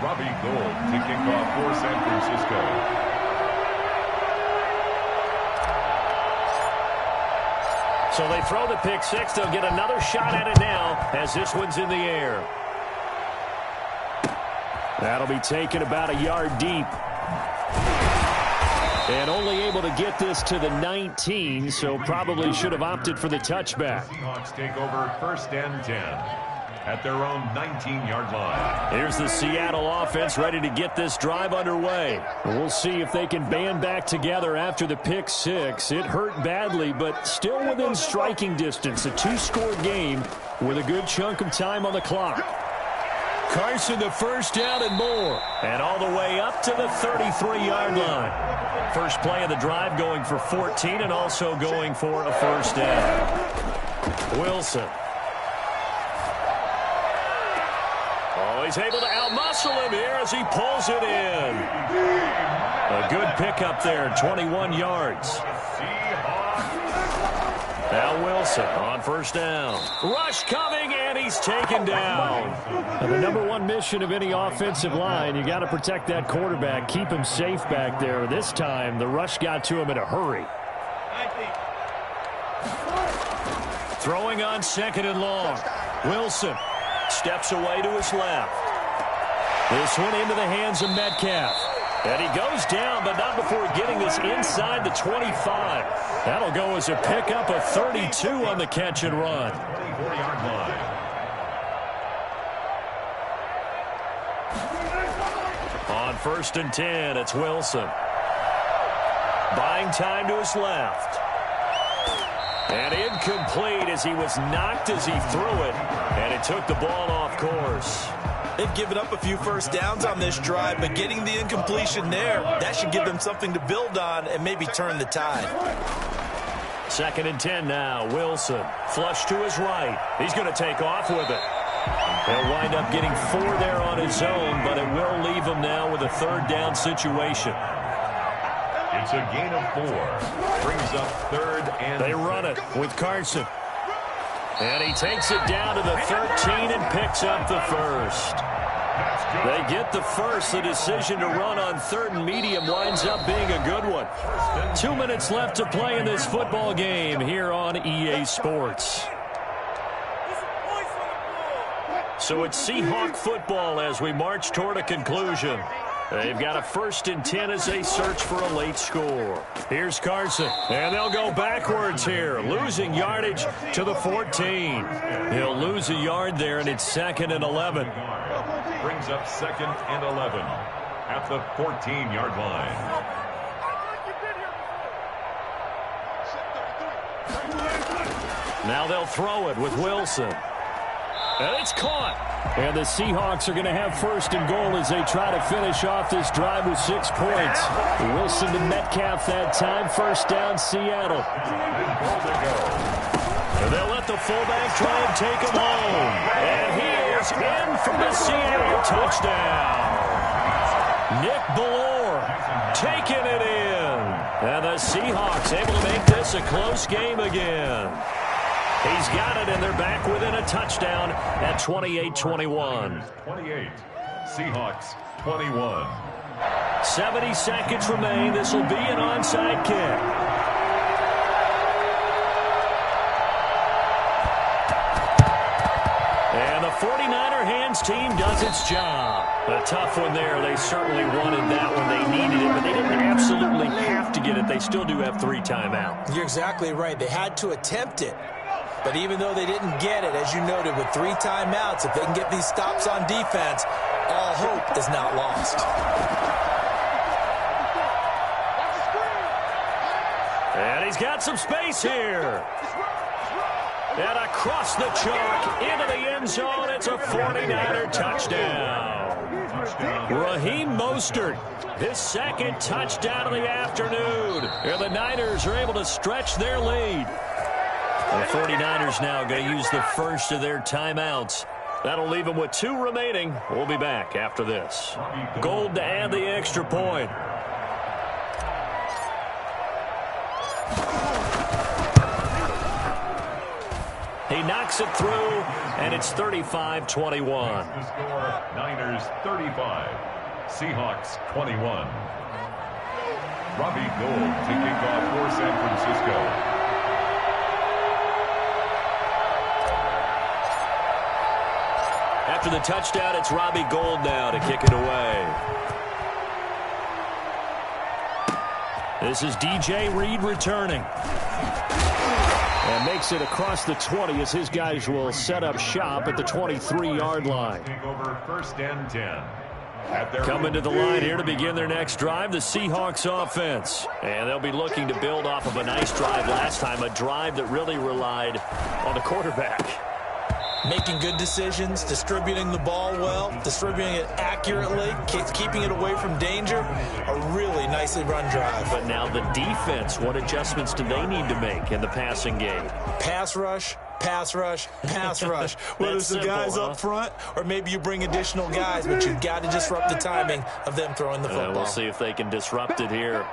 Robbie Gould to kick off for San Francisco. So they throw the pick six. They'll get another shot at it now as this one's in the air. That'll be taken about a yard deep. And only able to get this to the 19, so probably should have opted for the touchback. Seahawks take over first and 10 at their own 19-yard line. Here's the Seattle offense ready to get this drive underway. We'll see if they can band back together after the pick six. It hurt badly, but still within striking distance. A 2-score game with a good chunk of time on the clock. Carson, the first down and more. And all the way up to the 33-yard line. First play of the drive going for 14 and also going for a first down. Wilson. Oh, he's able to outmuscle him here as he pulls it in. A good pickup there, 21 yards. Now Wilson on first down. Rush coming, and he's taken down. And the number one mission of any offensive line, you got to protect that quarterback, keep him safe back there. This time, the rush got to him in a hurry. Throwing on second and long. Wilson steps away to his left. This one into the hands of Metcalf. And he goes down, but not before getting this inside the 25. That'll go as a pickup of 32 on the catch and run. 24-yard line. On first and 10, it's Wilson. Buying time to his left. And incomplete as he was knocked as he threw it. And it took the ball off course. They've given up a few first downs on this drive, but getting the incompletion there, that should give them something to build on and maybe turn the tide. Second and 10 now. Wilson flush to his right. He's going to take off with it. He'll wind up getting 4 there on his own, but it will leave him now with a third down situation. It's a gain of 4. Brings up third and they run it with Carson. And he takes it down to the 13 and picks up the first. They get the first. The decision to run on third and medium winds up being a good one. 2 minutes left to play in this football game here on EA Sports. So it's Seahawk football as we march toward a conclusion. They've got a first and 10 as they search for a late score. Here's Carson, and they'll go backwards here, losing yardage to the 14. He'll lose a yard there, and it's second and 11. Brings up second and 11 at the 14-yard line. Now they'll throw it with Wilson. And it's caught. And the Seahawks are going to have first and goal as they try to finish off this drive with 6 points. Wilson to Metcalf that time. First down, Seattle. And they'll let the fullback try and take him home. And he is in for the Seattle touchdown. Nick Ballore taking it in. And the Seahawks able to make this a close game again. He's got it, and they're back within a touchdown at 28-21. 28. Seahawks 21. 70 seconds remain. This will be an onside kick. And the 49er hands team does its job. A tough one there. They certainly wanted that when they needed it, but they didn't absolutely have to get it. They still do have 3 timeouts. You're exactly right. They had to attempt it. But even though they didn't get it, as you noted, with 3 timeouts, if they can get these stops on defense, all hope is not lost. And he's got some space here. And across the chalk into the end zone, it's a 49er touchdown. Raheem Mostert, his second touchdown of the afternoon. And the Niners are able to stretch their lead. The 49ers now going to use the first of their timeouts. That'll leave them with 2 remaining. We'll be back after this. Gold to add the extra point. He knocks it through, and it's 35-21. The score, Niners 35, Seahawks 21. Robbie Gould to kick off for San Francisco. After the touchdown, it's Robbie Gould now to kick it away. This is DJ Reed returning. And makes it across the 20 as his guys will set up shop at the 23-yard line. Take over 1st and 10. Coming to the line here to begin their next drive, the Seahawks offense. And they'll be looking to build off of a nice drive last time, a drive that really relied on the quarterback. Making good decisions, distributing the ball well, distributing it accurately, keeping it away from danger. A really nicely run drive. But now the defense, what adjustments do they need to make in the passing game? Pass rush, pass rush, pass rush. Whether it's the guys up front or maybe you bring additional guys, but you've got to disrupt the timing of them throwing the football. We'll see if they can disrupt it here.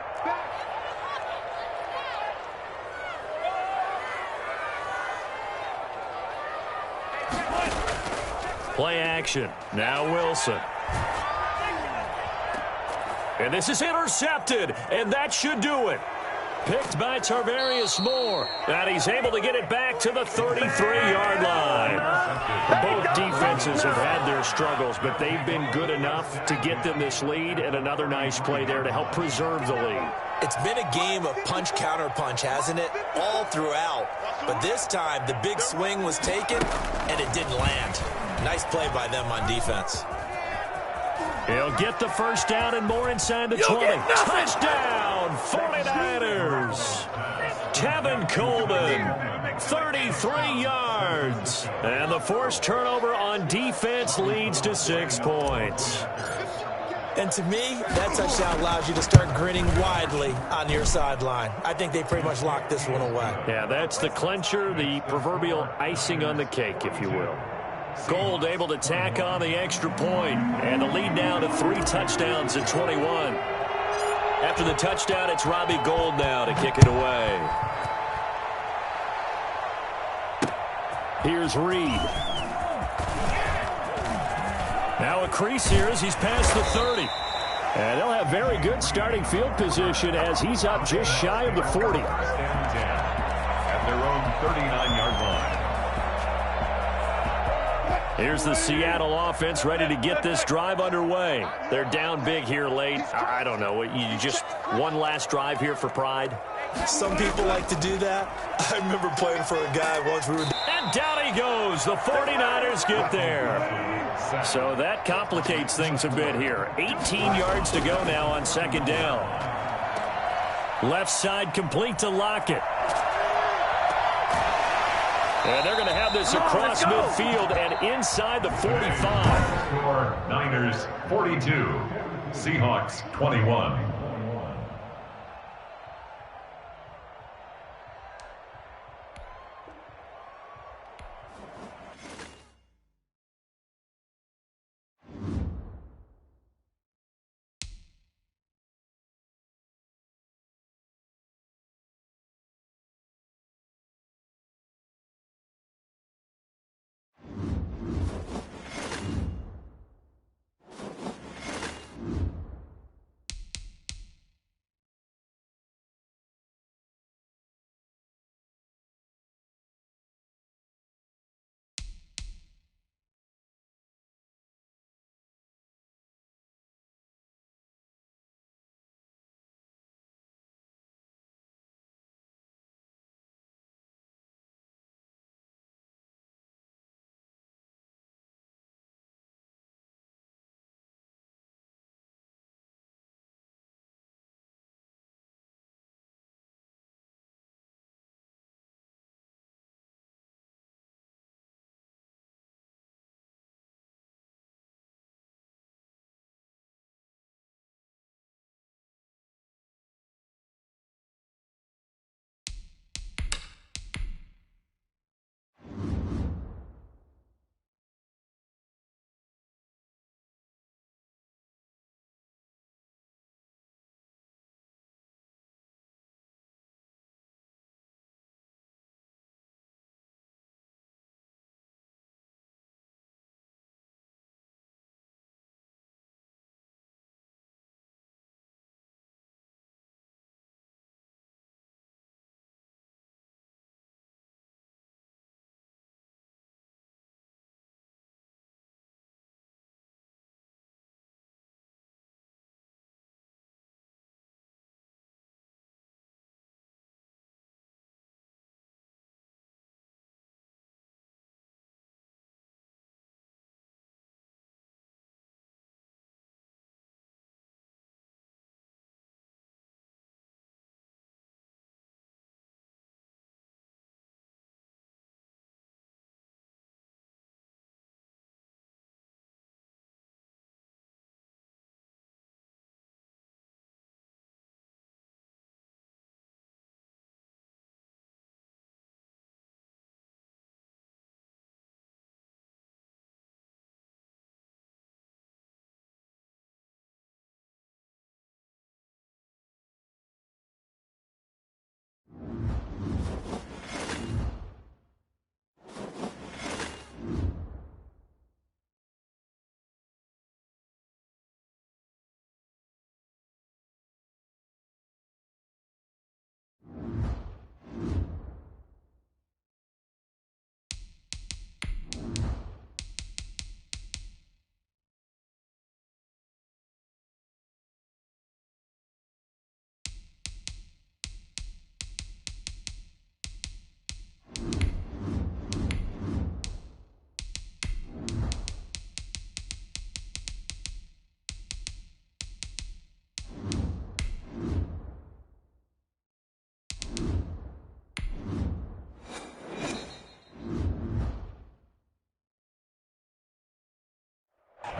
Play action. Now Wilson. And this is intercepted, and that should do it. Picked by Tarvarius Moore. And he's able to get it back to the 33-yard line. Both defenses have had their struggles, but they've been good enough to get them this lead, and another nice play there to help preserve the lead. It's been a game of punch-counter-punch, hasn't it? All throughout. But this time, the big swing was taken, and it didn't land. Nice play by them on defense. He'll get the first down and more inside the 20. Touchdown, 49ers. Tevin Coleman, 33 yards. And the forced turnover on defense leads to 6 points. And to me, that touchdown allows you to start grinning widely on your sideline. I think they pretty much locked this one away. Yeah, that's the clincher, the proverbial icing on the cake, if you will. Gould able to tack on the extra point, and the lead now to 3 touchdowns at 21. After the touchdown, it's Robbie Gould now to kick it away. Here's Reed. Now a crease here as he's past the 30. And they'll have very good starting field position as he's up just shy of the 40. At their own 39-yard line. Here's the Seattle offense ready to get this drive underway. They're down big here late. I don't know. You just one last drive here for pride? Some people like to do that. I remember playing for a guy once. And down he goes. The 49ers get there. So that complicates things a bit here. 18 yards to go now on 2nd down. Left side complete to Lockett. And they're going to have this across midfield and inside the 45. Score, Niners 42, Seahawks 21.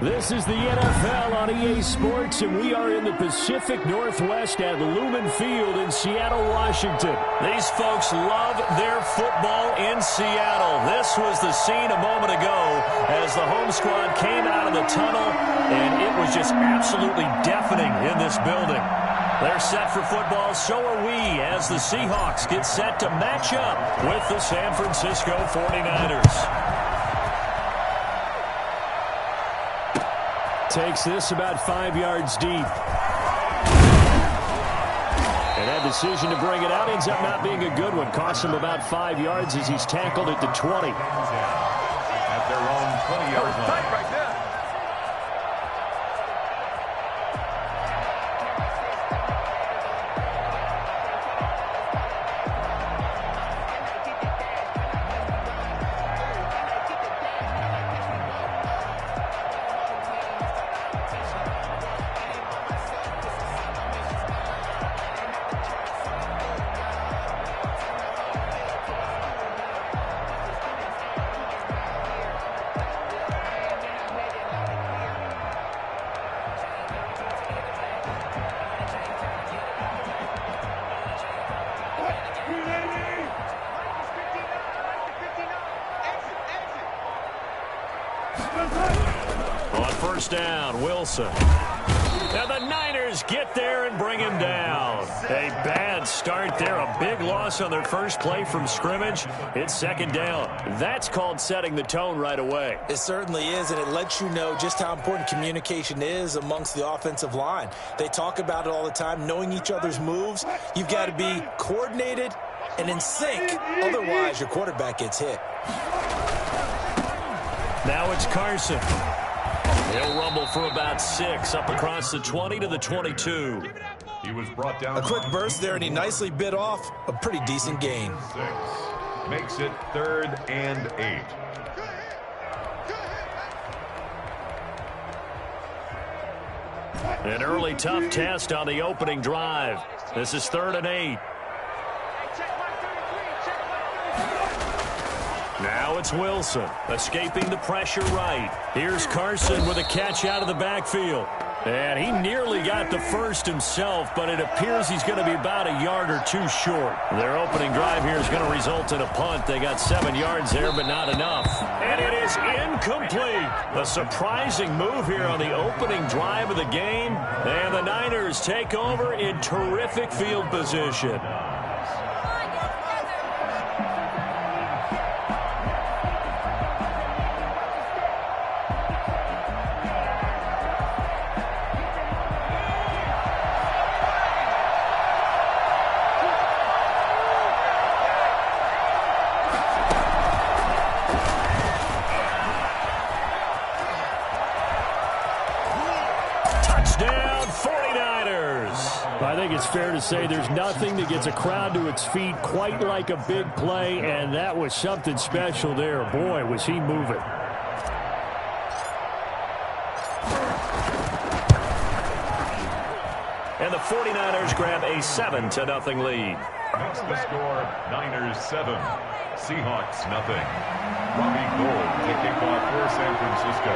This is the NFL on EA Sports, and we are in the Pacific Northwest at Lumen Field in Seattle, Washington. These folks love their football in Seattle. This was the scene a moment ago as the home squad came out of the tunnel, and it was just absolutely deafening in this building. They're set for football, so are we, as the Seahawks get set to match up with the San Francisco 49ers. Takes this about 5 yards deep. And that decision to bring it out ends up not being a good one. Costs him about 5 yards as he's tackled at the 20. At their own 20-yard line. Right there. On first down, Wilson. And the Niners get there and bring him down. A bad start there. A big loss on their first play from scrimmage. It's second down. That's called setting the tone right away. It certainly is, and it lets you know just how important communication is amongst the offensive line. They talk about it all the time, knowing each other's moves. You've got to be coordinated and in sync. Otherwise, your quarterback gets hit. Now it's Carson. He'll rumble for about 6 up across the 20 to the 22. He was brought down. A quick burst there, and he nicely bit off a pretty decent gain. 6. Makes it 3rd and 8. An early tough test on the opening drive. This is 3rd and 8. Now it's Wilson, escaping the pressure right. Here's Carson with a catch out of the backfield. And he nearly got the first himself, but it appears he's going to be about a yard or 2 short. Their opening drive here is going to result in a punt. They got 7 yards there, but not enough. And it is incomplete. A surprising move here on the opening drive of the game. And the Niners take over in terrific field position. Touchdown, 49ers. I think it's fair to say there's nothing that gets a crowd to its feet quite like a big play, and that was something special there. Boy, was he moving. And the 49ers grab a 7-0 lead. Makes the score Niners 7, Seahawks nothing. Robbie Gould to kick off for San Francisco.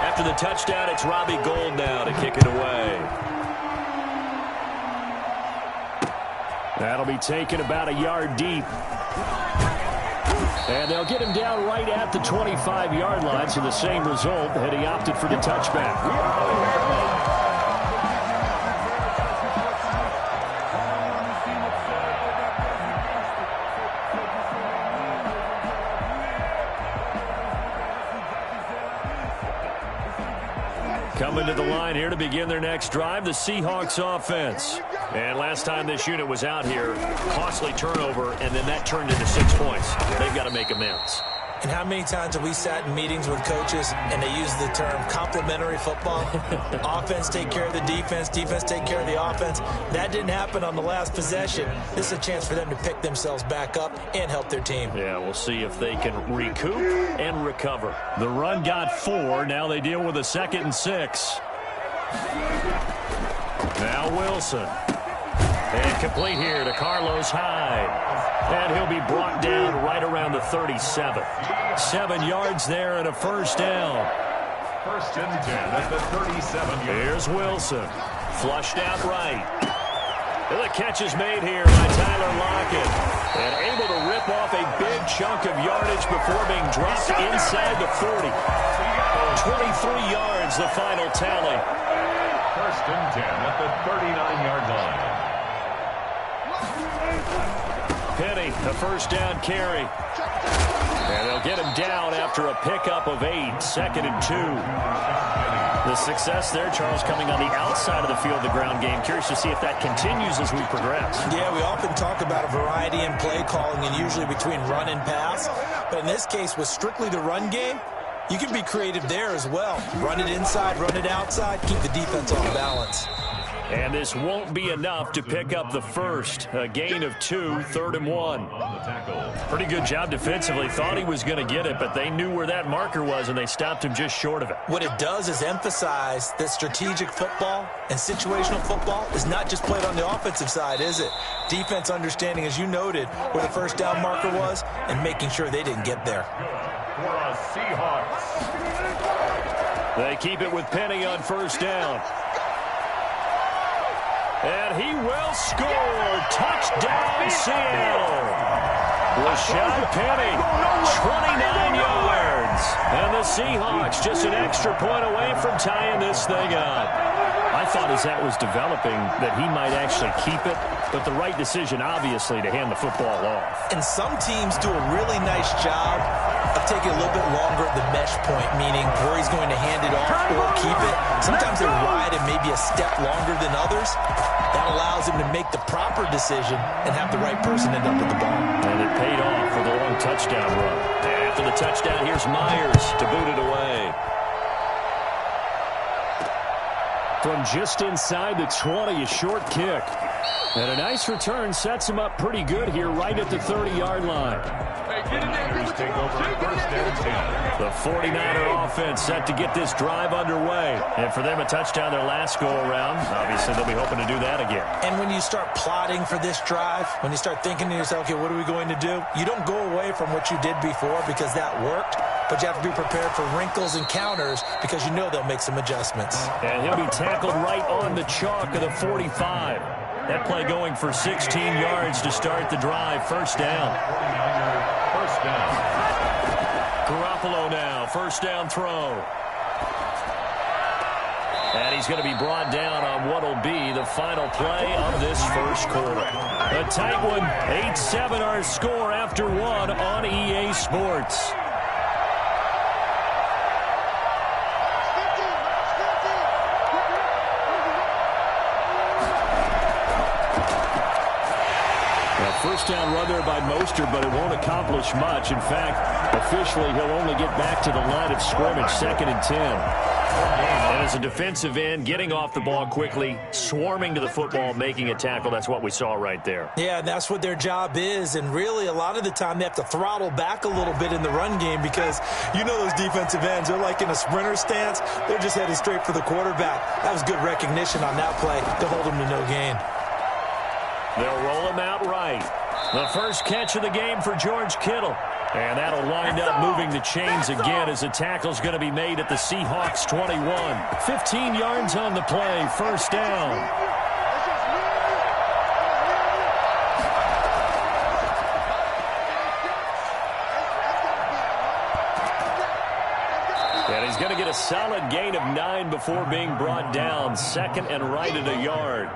After the touchdown, it's Robbie Gould now to kick it away. That'll be taken about a yard deep. And they'll get him down right at the 25-yard line, so the same result had he opted for the touchback. Coming to the line here to begin their next drive, the Seahawks offense. And last time this unit was out here, costly turnover, and then that turned into 6 points. They've got to make amends. And how many times have we sat in meetings with coaches and they use the term complementary football? Offense take care of the defense, defense take care of the offense. That didn't happen on the last possession. This is a chance for them to pick themselves back up and help their team. Yeah, we'll see if they can recoup and recover. The run got 4. Now they deal with a 2nd and 6. Now Wilson. And complete here to Carlos Hyde. And he'll be brought down right around the 37. 7 yards there and a first down. First and 10 at the 37. Here's Wilson. Flushed out right. And the catch is made here by Tyler Lockett. And able to rip off a big chunk of yardage before being dropped inside the 40. 23 yards, the final tally. First and 10 at the 39-yard line. Penny, a first down carry. And they'll get him down after a pickup of 8. Second and 2. The success there, Charles, coming on the outside of the field, the ground game. Curious to see if that continues as we progress. Yeah, we often talk about a variety in play calling and usually between run and pass. But in this case, with strictly the run game, you can be creative there as well. Run it inside, run it outside, keep the defense off balance. And this won't be enough to pick up the first. A gain of 2, 3rd and 1. Pretty good job defensively. Thought he was going to get it, but they knew where that marker was, and they stopped him just short of it. What it does is emphasize that strategic football and situational football is not just played on the offensive side, is it? Defense understanding, as you noted, where the first down marker was and making sure they didn't get there. For the Seahawks. They keep it with Penny on first down. And he will score. Touchdown, Seattle. Rashad Penny, 29 yards. And the Seahawks just an extra point away from tying this thing up. I thought as that was developing that he might actually keep it, but the right decision, obviously, to hand the football off. And some teams do a really nice job of taking a little bit longer at the mesh point, meaning where he's going to hand it off or keep it. Sometimes they ride it maybe a step longer than others. That allows him to make the proper decision and have the right person end up with the ball. And it paid off with a long touchdown run. After the touchdown, here's Myers to boot it away. From just inside the 20, a short kick. And a nice return sets him up pretty good here right at the 30-yard line. Niners take over first and 10. The 49er offense set to get this drive underway. And for them, a touchdown their last go-around. Obviously, they'll be hoping to do that again. And when you start plotting for this drive, when you start thinking to yourself, okay, what are we going to do? You don't go away from what you did before because that worked. But you have to be prepared for wrinkles and counters because you know they'll make some adjustments. And he'll be tackled right on the chalk of the 45. That play going for 16 yards to start the drive. First down. First down. Garoppolo now. First down throw. And he's going to be brought down on what will be the final play of this first quarter. A tight one. 8-7 our score after 1 on EA Sports. First down run there by Mostert, but it won't accomplish much. In fact, officially, he'll only get back to the line of scrimmage, 2nd and 10. And as a defensive end, getting off the ball quickly, swarming to the football, making a tackle, that's what we saw right there. Yeah, and that's what their job is. And really, a lot of the time, they have to throttle back a little bit in the run game because you know those defensive ends, they're like in a sprinter stance. They're just headed straight for the quarterback. That was good recognition on that play to hold him to no gain. They'll roll him out right. The first catch of the game for George Kittle. And that'll wind up moving the chains again as the tackle's going to be made at the Seahawks 21. 15 yards on the play. First down. And he's going to get a solid gain of 9 before being brought down. Second and right at a yard.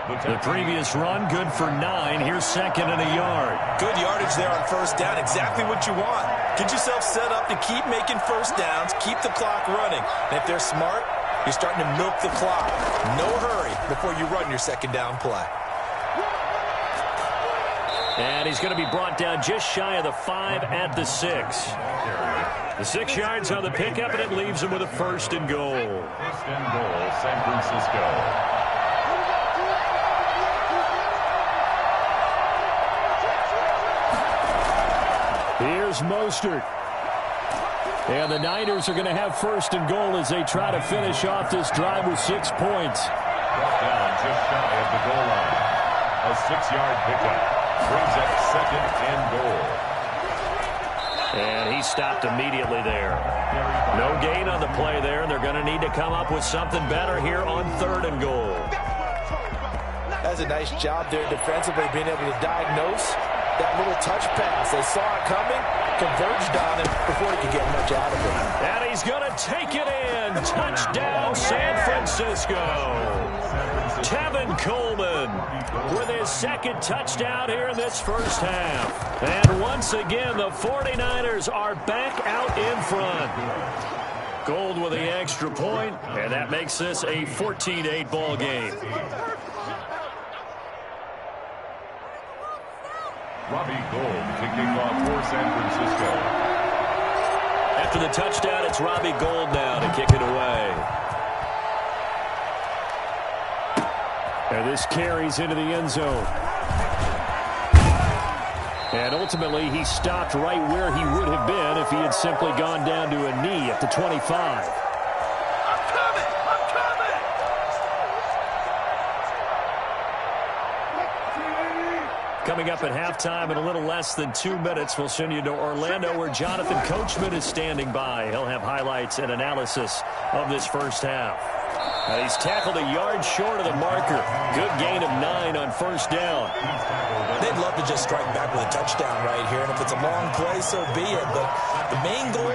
The previous run, good for 9. Here's 2nd and a yard. Good yardage there on first down. Exactly what you want. Get yourself set up to keep making first downs, keep the clock running. And if they're smart, you're starting to milk the clock. No hurry before you run your second down play. And he's going to be brought down just shy of the 5 at the 6. The 6 yards on the pickup, and it leaves him with a first and goal. First and goal, San Francisco. Here's Mostert. And the Niners are going to have first and goal as they try to finish off this drive with 6 points. Brought down just shy of the goal line. A 6-yard pickup. Brings up 2nd and goal. And he stopped immediately there. No gain on the play there, and they're going to need to come up with something better here on 3rd and goal. That's a nice job there defensively, being able to diagnose that little touch pass. They saw it coming, converged on him before he could get much out of it. And he's going to take it in. Touchdown, San Francisco. Tevin Coleman with his 2nd touchdown here in this first half. And once again, the 49ers are back out in front. Gold with the extra point, and that makes this a 14-8 ball game. Robbie Gould to kick off for San Francisco. After the touchdown, it's Robbie Gould now to kick it away. And this carries into the end zone. And ultimately, he stopped right where he would have been if he had simply gone down to a knee at the 25. Coming up at halftime in a little less than 2 minutes, we'll send you to Orlando where Jonathan Coachman is standing by. He'll have highlights and analysis of this first half. And he's tackled a yard short of the marker. Good gain of 9 on first down. They'd love to just strike back with a touchdown right here, and if it's a long play, so be it. But the main goal,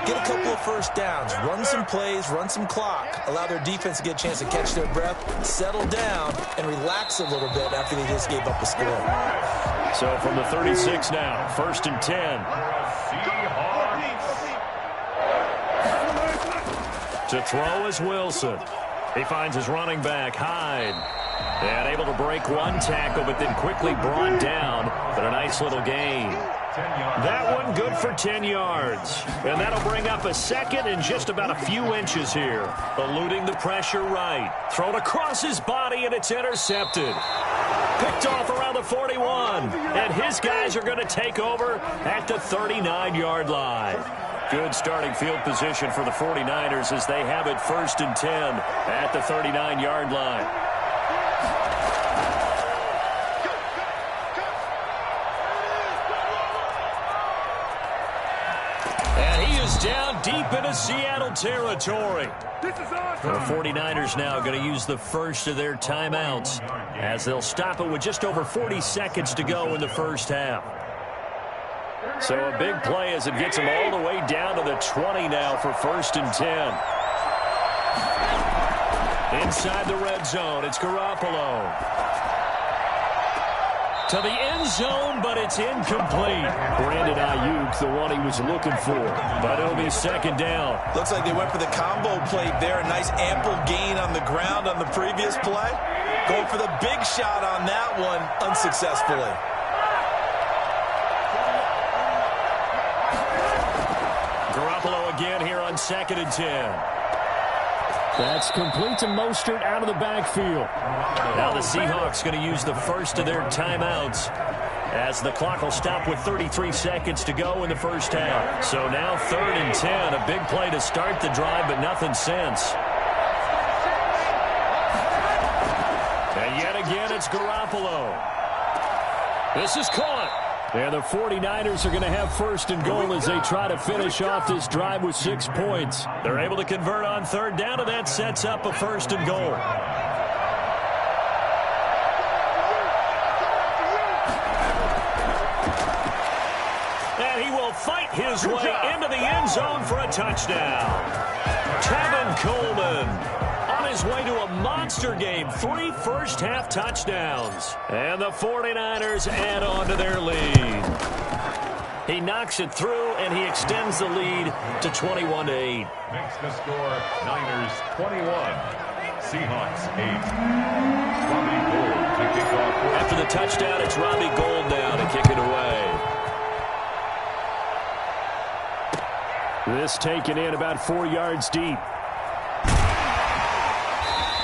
get a couple of first downs, run some plays, run some clock, allow their defense to get a chance to catch their breath, settle down, and relax a little bit after they just gave up a score. So from the 36 now, 1st and 10. To throw is Wilson. He finds his running back, Hyde. And able to break one tackle, but then quickly brought down. But a nice little gain. That one good for 10 yards. And that'll bring up a 2nd and just about a few inches here. Eluding the pressure right. Thrown across his body, and it's intercepted. Picked off around the 41. And his guys are going to take over at the 39-yard line. Good starting field position for the 49ers as they have it 1st and 10 at the 39-yard line. And he is down deep into Seattle territory. The 49ers now going to use the first of their timeouts as they'll stop it with just over 40 seconds to go in the first half. So a big play as it gets him all the way down to the 20 now for 1st and 10. Inside the red zone, it's Garoppolo. To the end zone, but it's incomplete. Brandon Ayuk, the one he was looking for. But it'll be 2nd down. Looks like they went for the combo play there. A nice ample gain on the ground on the previous play. Going for the big shot on that one unsuccessfully. Garoppolo again here on 2nd and 10. That's complete to Mostert out of the backfield. Now the Seahawks going to use the first of their timeouts as the clock will stop with 33 seconds to go in the first half. So now 3rd and 10, a big play to start the drive, but nothing since. And yet again, it's Garoppolo. This is caught. And the 49ers are going to have 1st and goal as they try to finish off this drive with 6 points. They're able to convert on 3rd down, and that sets up a 1st and goal. And he will fight his way into the end zone for a touchdown. Tevin Coleman on his way to a monster game. 3 first-half touchdowns. And the 49ers add on to their lead. He knocks it through, and he extends the lead to 21-8. Makes the score Niners 21, Seahawks 8. Robbie Gould to kick off. After the touchdown, it's Robbie Gould now to kick it away. This taken in about 4 yards deep.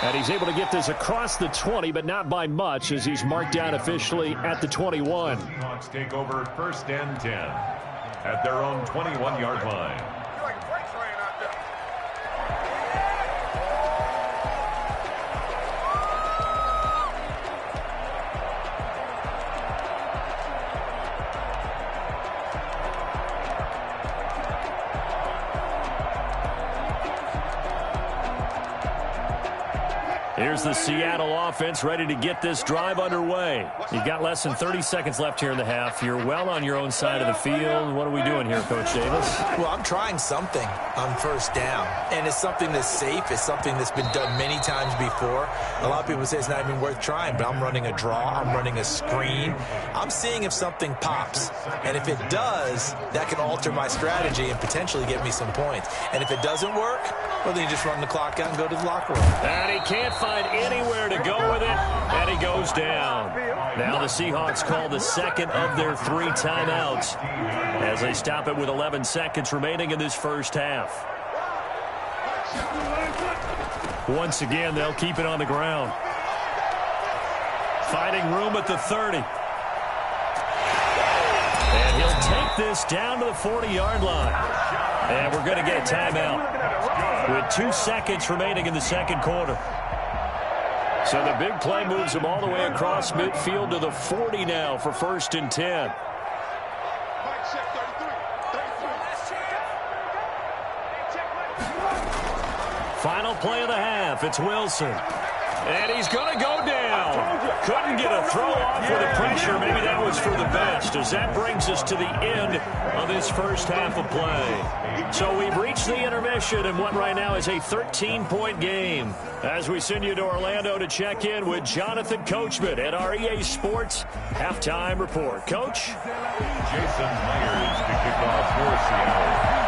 And he's able to get this across the 20, but not by much as he's marked down officially at the 21. Seahawks take over 1st and 10 at their own 21-yard line. Here's the Seattle offense ready to get this drive underway. You've got less than 30 seconds left here in the half. You're well on your own side of the field. What are we doing here, Coach Davis? Well, I'm trying something on first down, and it's something that's safe. It's something that's been done many times before. A lot of people say it's not even worth trying, but I'm running a draw. I'm running a screen. I'm seeing if something pops, and if it does, that can alter my strategy and potentially get me some points. And if it doesn't work, well, then you just run the clock out and go to the locker room. And he can't find anywhere to go with it, and he goes down. Now the Seahawks call the second of their 3 timeouts as they stop it with 11 seconds remaining in this first half. Once again, they'll keep it on the ground. Finding room at the 30. And he'll take this down to the 40-yard line. And we're going to get a timeout with 2 seconds remaining in the second quarter. So the big play moves him all the way across midfield to the 40 now for 1st and 10. Final play of the half. It's Wilson. And he's going to go down. Couldn't get a throw off with the pressure. Maybe that was for the best, as that brings us to the end of this first half of play. So we've reached the intermission in what right now is a 13-point game. As we send you to Orlando to check in with Jonathan Coachman at our EA Sports Halftime Report. Coach? Jason Myers to kick off for Seattle.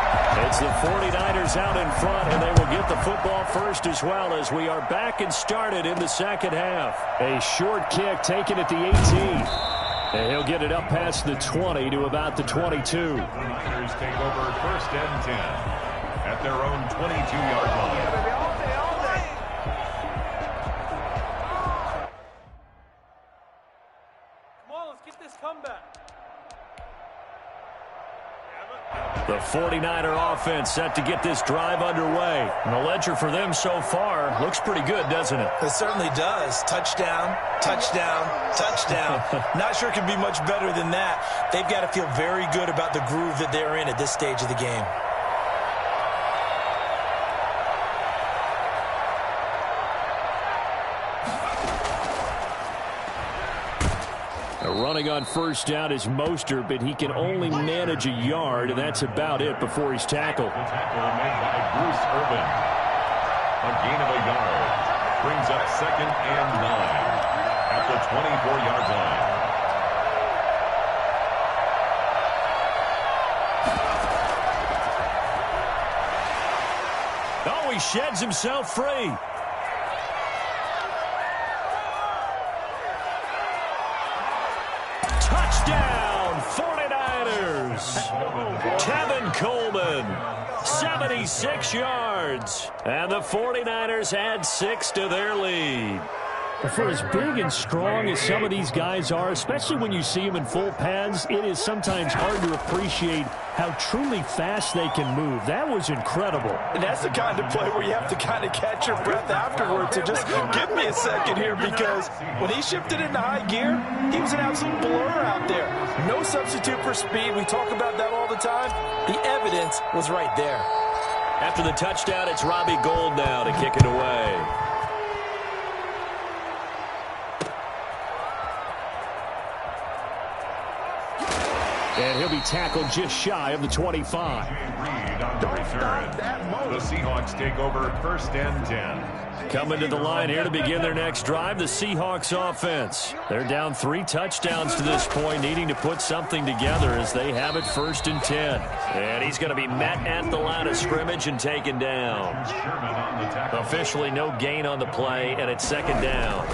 It's the 49ers out in front, and they will get the football first as well as we are back and started in the second half. A short kick taken at the 18. And he'll get it up past the 20 to about the 22. The Niners take over 1st and 10 at their own 22-yard line. Come on, let's get this comeback. The 49er offense set to get this drive underway. And the ledger for them so far looks pretty good, doesn't it? It certainly does. Touchdown, touchdown, touchdown. Not sure it can be much better than that. They've got to feel very good about the groove that they're in at this stage of the game. Running on first down is Mostert, but he can only manage a yard, and that's about it before he's tackled. The tackle made by Bruce Irvin. A gain of a yard. Brings up 2nd and 9 at the 24-yard line. Oh, he sheds himself free. Touchdown, 49ers. Tevin Coleman, 76 yards. And the 49ers add 6 to their lead. For as big and strong as some of these guys are, especially when you see them in full pads, it is sometimes hard to appreciate how truly fast they can move. That was incredible. And that's the kind of play where you have to kind of catch your breath afterwards. So just give me a second here, because when he shifted into high gear, he was an absolute blur out there. No substitute for speed. We talk about that all the time. The evidence was right there. After the touchdown, it's Robbie Gould now to kick it away. And he'll be tackled just shy of the 25. Reed on the return. The Seahawks take over 1st and 10. Coming to the line here to begin their next drive, the Seahawks offense. They're down 3 touchdowns to this point, needing to put something together as they have it 1st and 10. And he's going to be met at the line of scrimmage and taken down. Sherman on the tackle. Officially no gain on the play, and it's 2nd down.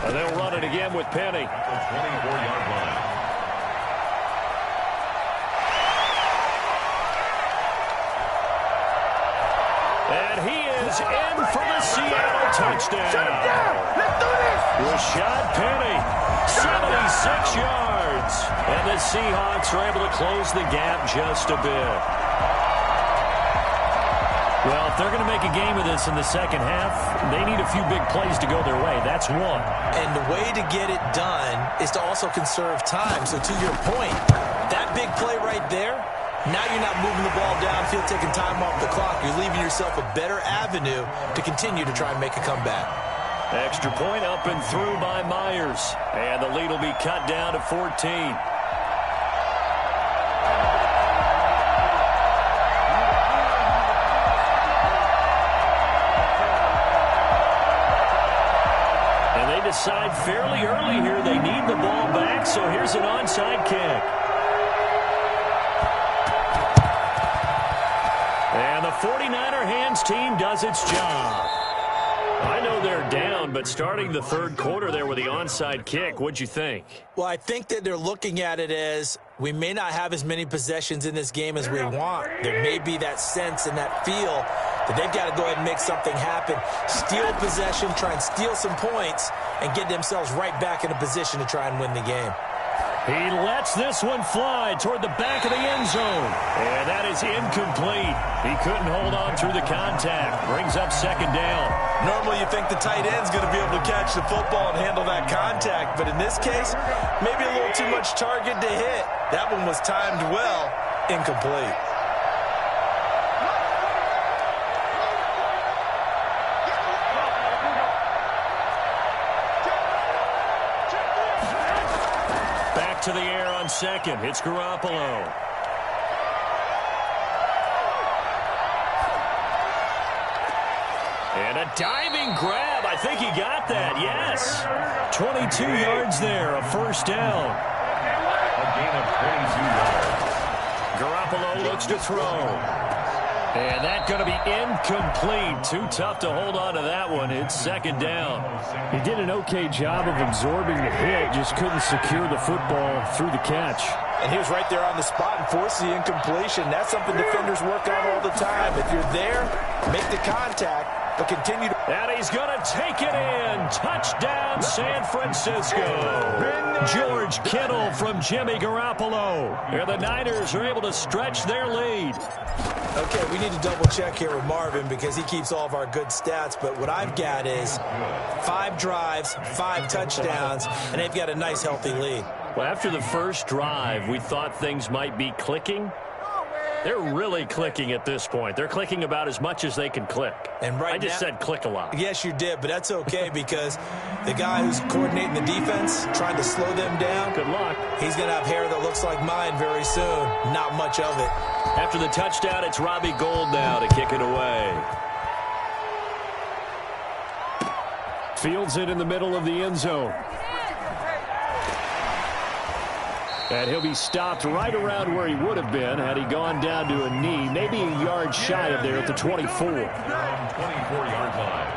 And they'll run it again with Penny. At the 24-yard line. And he is in for the Seattle touchdown. Shut him down. Let's do this. Rashad Penny, 76 yards. And the Seahawks are able to close the gap just a bit. Well, if they're going to make a game of this in the second half, they need a few big plays to go their way. That's one. And the way to get it done is to also conserve time. So to your point, that big play right there, now you're not moving the ball downfield, taking time off the clock. You're leaving yourself a better avenue to continue to try and make a comeback. Extra point up and through by Myers. And the lead will be cut down to 14. Decide fairly early here they need the ball back, so here's an onside kick. And the 49er hands team does its job. I know they're down, but starting the third quarter there with the onside kick, what'd you think? Well, I think that they're looking at it as we may not have as many possessions in this game as we want. There may be that sense and that feel that they've got to go ahead and make something happen. Steal possession, try and steal some points, and get themselves right back in a position to try and win the game. He lets this one fly toward the back of the end zone. And that is incomplete. He couldn't hold on through the contact. Brings up second down. Normally you think the tight end's going to be able to catch the football and handle that contact. But in this case, maybe a little too much target to hit. That one was timed well. Incomplete. To the air on second. It's Garoppolo. And a diving grab. I think he got that. Yes. 22 yards there. A first down. A gain of 22 yards. Garoppolo looks to throw. And that's going to be incomplete. Too tough to hold on to that one. It's second down. He did an okay job of absorbing the hit, just couldn't secure the football through the catch. And he was right there on the spot and forced the incompletion. That's something defenders work on all the time. If you're there, make the contact, but continue to... And he's going to take it in. Touchdown, San Francisco. George Kittle from Jimmy Garoppolo. And the Niners are able to stretch their lead. Okay, we need to double-check here with Marvin because he keeps all of our good stats. But what I've got is 5 drives, 5 touchdowns, and they've got a nice, healthy lead. Well, after the first drive, we thought things might be clicking. They're really clicking at this point. They're clicking about as much as they can click. And right I just said click a lot. Yes, you did, but that's okay because the guy who's coordinating the defense, trying to slow them down, good luck. He's going to have hair that looks like mine very soon. Not much of it. After the touchdown, it's Robbie Gould now to kick it away. Fields it in the middle of the end zone. And he'll be stopped right around where he would have been had he gone down to a knee, maybe a yard shy of there at the 24. 24-yard line.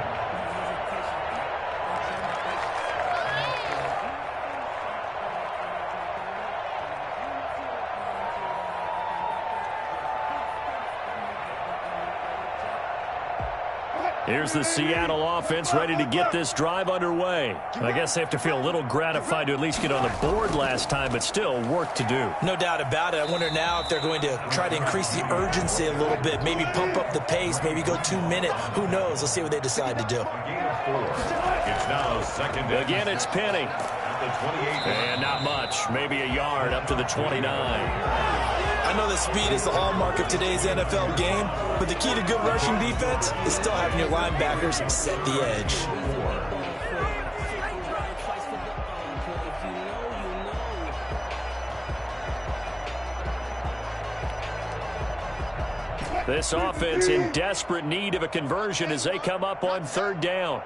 Here's the Seattle offense ready to get this drive underway. I guess they have to feel a little gratified to at least get on the board last time, but still work to do. No doubt about it. I wonder now if they're going to try to increase the urgency a little bit, maybe pump up the pace, maybe go 2-minute. Who knows? Let's see what they decide to do. It's now second down. Again, it's Penny. And not much. Maybe a yard up to the 29. I know that speed is the hallmark of today's NFL game, but the key to good rushing defense is still having your linebackers set the edge. This offense in desperate need of a conversion as they come up on third down.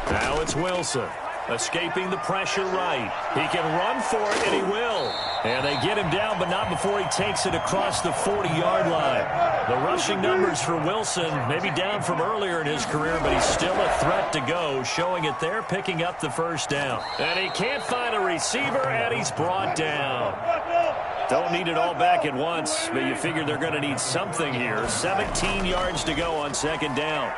Now it's Wilson. Escaping the pressure right. He can run for it, and he will. And they get him down, but not before he takes it across the 40-yard line. The rushing numbers for Wilson, maybe down from earlier in his career, but he's still a threat to go, showing it there, picking up the first down. And he can't find a receiver, and he's brought down. Don't need it all back at once, but you figure they're going to need something here. 17 yards to go on second down.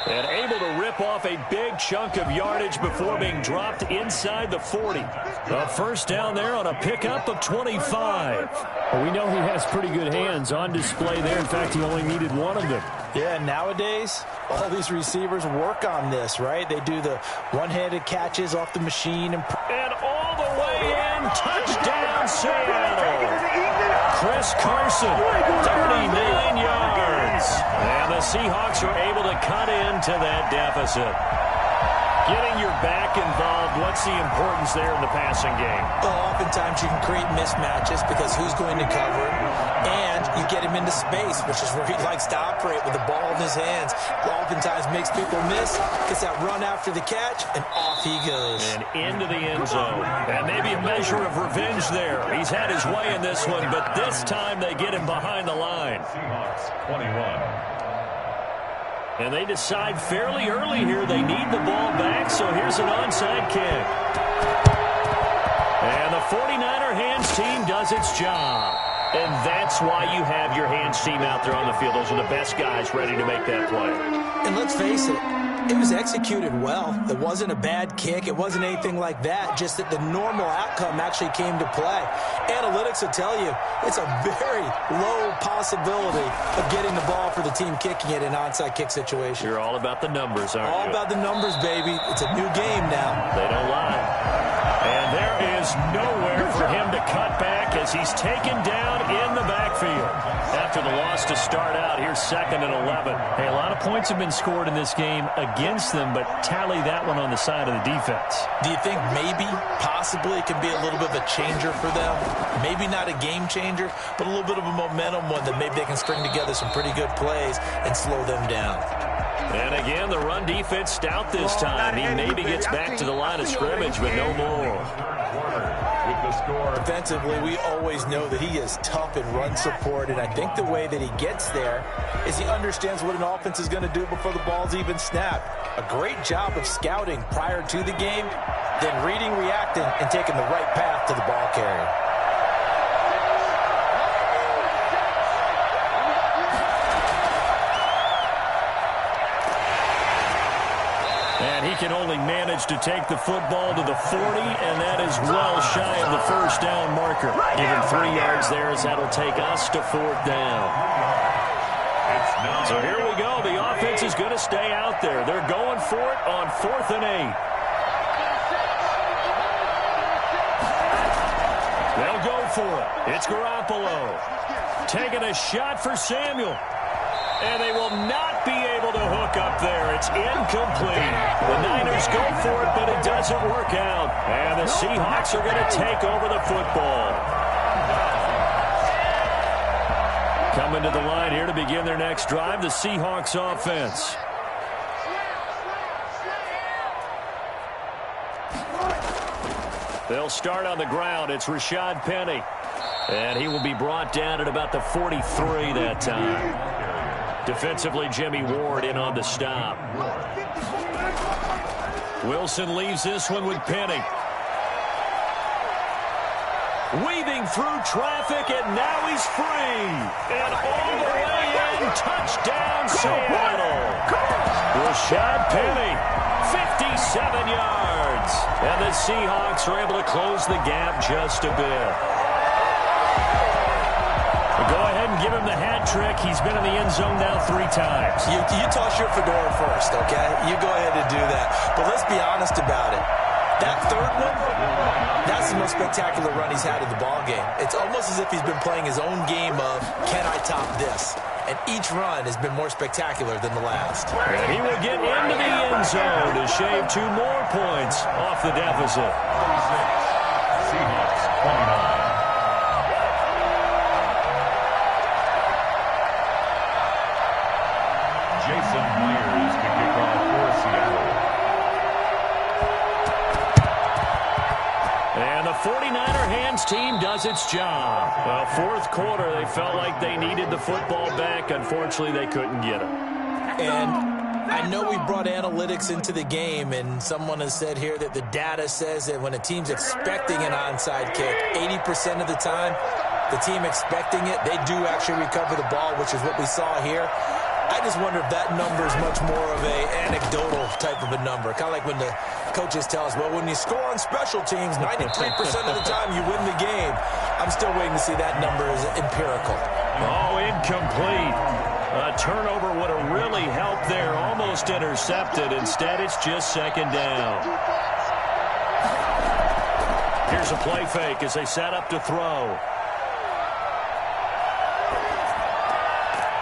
And able to rip off a big chunk of yardage before being dropped inside the 40. A first down there on a pickup of 25. Well, we know he has pretty good hands on display there. In fact, he only needed one of them. Yeah, nowadays, all these receivers work on this, right? They do the one-handed catches off the machine. And all the way in, touchdown Seattle. Chris Carson, 39 yards. And the Seahawks are able to cut into that deficit. Getting your back involved, what's the importance there in the passing game? Well, oftentimes you can create mismatches because who's going to cover him, and you get him into space, which is where he likes to operate with the ball in his hands. Oftentimes makes people miss, gets that run after the catch, and off he goes. And into the end zone. And maybe a measure of revenge there. He's had his way in this one, but this time they get him behind the line. Seahawks 21. And they decide fairly early here they need the ball back, so here's an onside kick. And the 49er hands team does its job. And that's why you have your hands team out there on the field. Those are the best guys ready to make that play. And let's face it, it was executed well. It wasn't a bad kick. It wasn't anything like that, just that the normal outcome actually came to play. Analytics will tell you it's a very low possibility of getting the ball for the team kicking it in an onside kick situation. You're all about the numbers, aren't you? All about the numbers, baby. It's a new game now. They don't lie. And there is nowhere for him to cut back as he's taken down in the backfield. After the loss to start out, here's 2nd and 11. Hey, a lot of points have been scored in this game against them, but tally that one on the side of the defense. Do you think maybe, possibly, it can be a little bit of a changer for them? Maybe not a game changer, but a little bit of a momentum one that maybe they can string together some pretty good plays and slow them down. And again, the run defense stout this time. He maybe gets back to the line of scrimmage, but no more. Defensively, we always know that he is tough in run support, and I think the way that he gets there is he understands what an offense is going to do before the ball's even snapped. A great job of scouting prior to the game, then reading, reacting, and taking the right path to the ball carrier. And he can only manage to take the football to the 40, and that is well shy of the first down marker. Give him 3 yards there as that'll take us to 4th down. So here we go. The offense is going to stay out there. They're going for it on 4th and 8. They'll go for it. It's Garoppolo. Taking a shot for Samuel. And they will not be able to hook up there. It's incomplete. The Niners go for it, but it doesn't work out. And the Seahawks are going to take over the football. Coming to the line here to begin their next drive, the Seahawks offense. They'll start on the ground. It's Rashad Penny. And he will be brought down at about the 43 that time. Defensively, Jimmy Ward in on the stop. Wilson leaves this one with Penny. Weaving through traffic, and now he's free. And all the way in, touchdown Seattle. Rashad Penny, 57 yards. And the Seahawks are able to close the gap just a bit. Go ahead and give him the hat trick. He's been in the end zone now 3 times. You toss your fedora first, okay? You go ahead and do that. But let's be honest about it. That third one, that's the most spectacular run he's had in the ballgame. It's almost as if he's been playing his own game of, can I top this? And each run has been more spectacular than the last. And he will get into the end zone to shave 2 more points off the deficit. Seahawks 29. Jason Myers to kick off for Seattle. And the 49er hands team does its job. Well, 4th quarter, they felt like they needed the football back. Unfortunately, they couldn't get it. And I know we brought analytics into the game, and someone has said here that the data says that when a team's expecting an onside kick, 80% of the time, the team expecting it, they do actually recover the ball, which is what we saw here. I just wonder if that number is much more of a anecdotal type of a number. Kind of like when the coaches tell us, well, when you score on special teams, 93% of the time you win the game. I'm still waiting to see that number as empirical. Oh, incomplete. A turnover would have really helped there. Almost intercepted. Instead, it's just 2nd down. Here's a play fake as they set up to throw.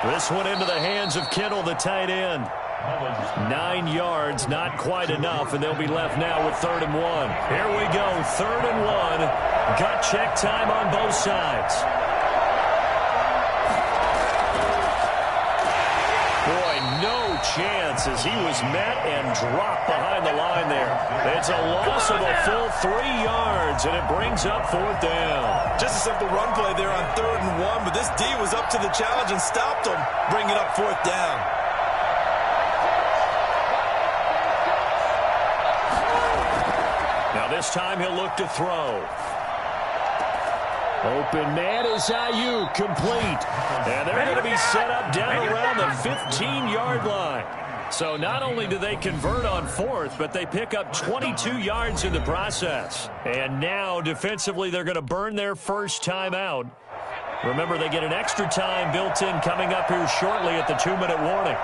This one into the hands of Kittle, the tight end. 9 yards, not quite enough, and they'll be left now with 3rd and 1. Here we go, 3rd and 1. Gut check time on both sides. Boy, no chance as he was met and dropped behind the line there. It's a loss of a full 3 yards, and it brings up 4th down. Just a simple run play there on 3rd and 1, but this D was up to the challenge and stopped him, bringing up 4th down. Now this time he'll look to throw. Open man is Ayuk, complete. And they're going to be set up down around the 15-yard line. So not only do they convert on 4th, but they pick up 22 yards in the process. And now defensively they're going to burn their first timeout. Remember, they get an extra time built in coming up here shortly at the 2-minute warning.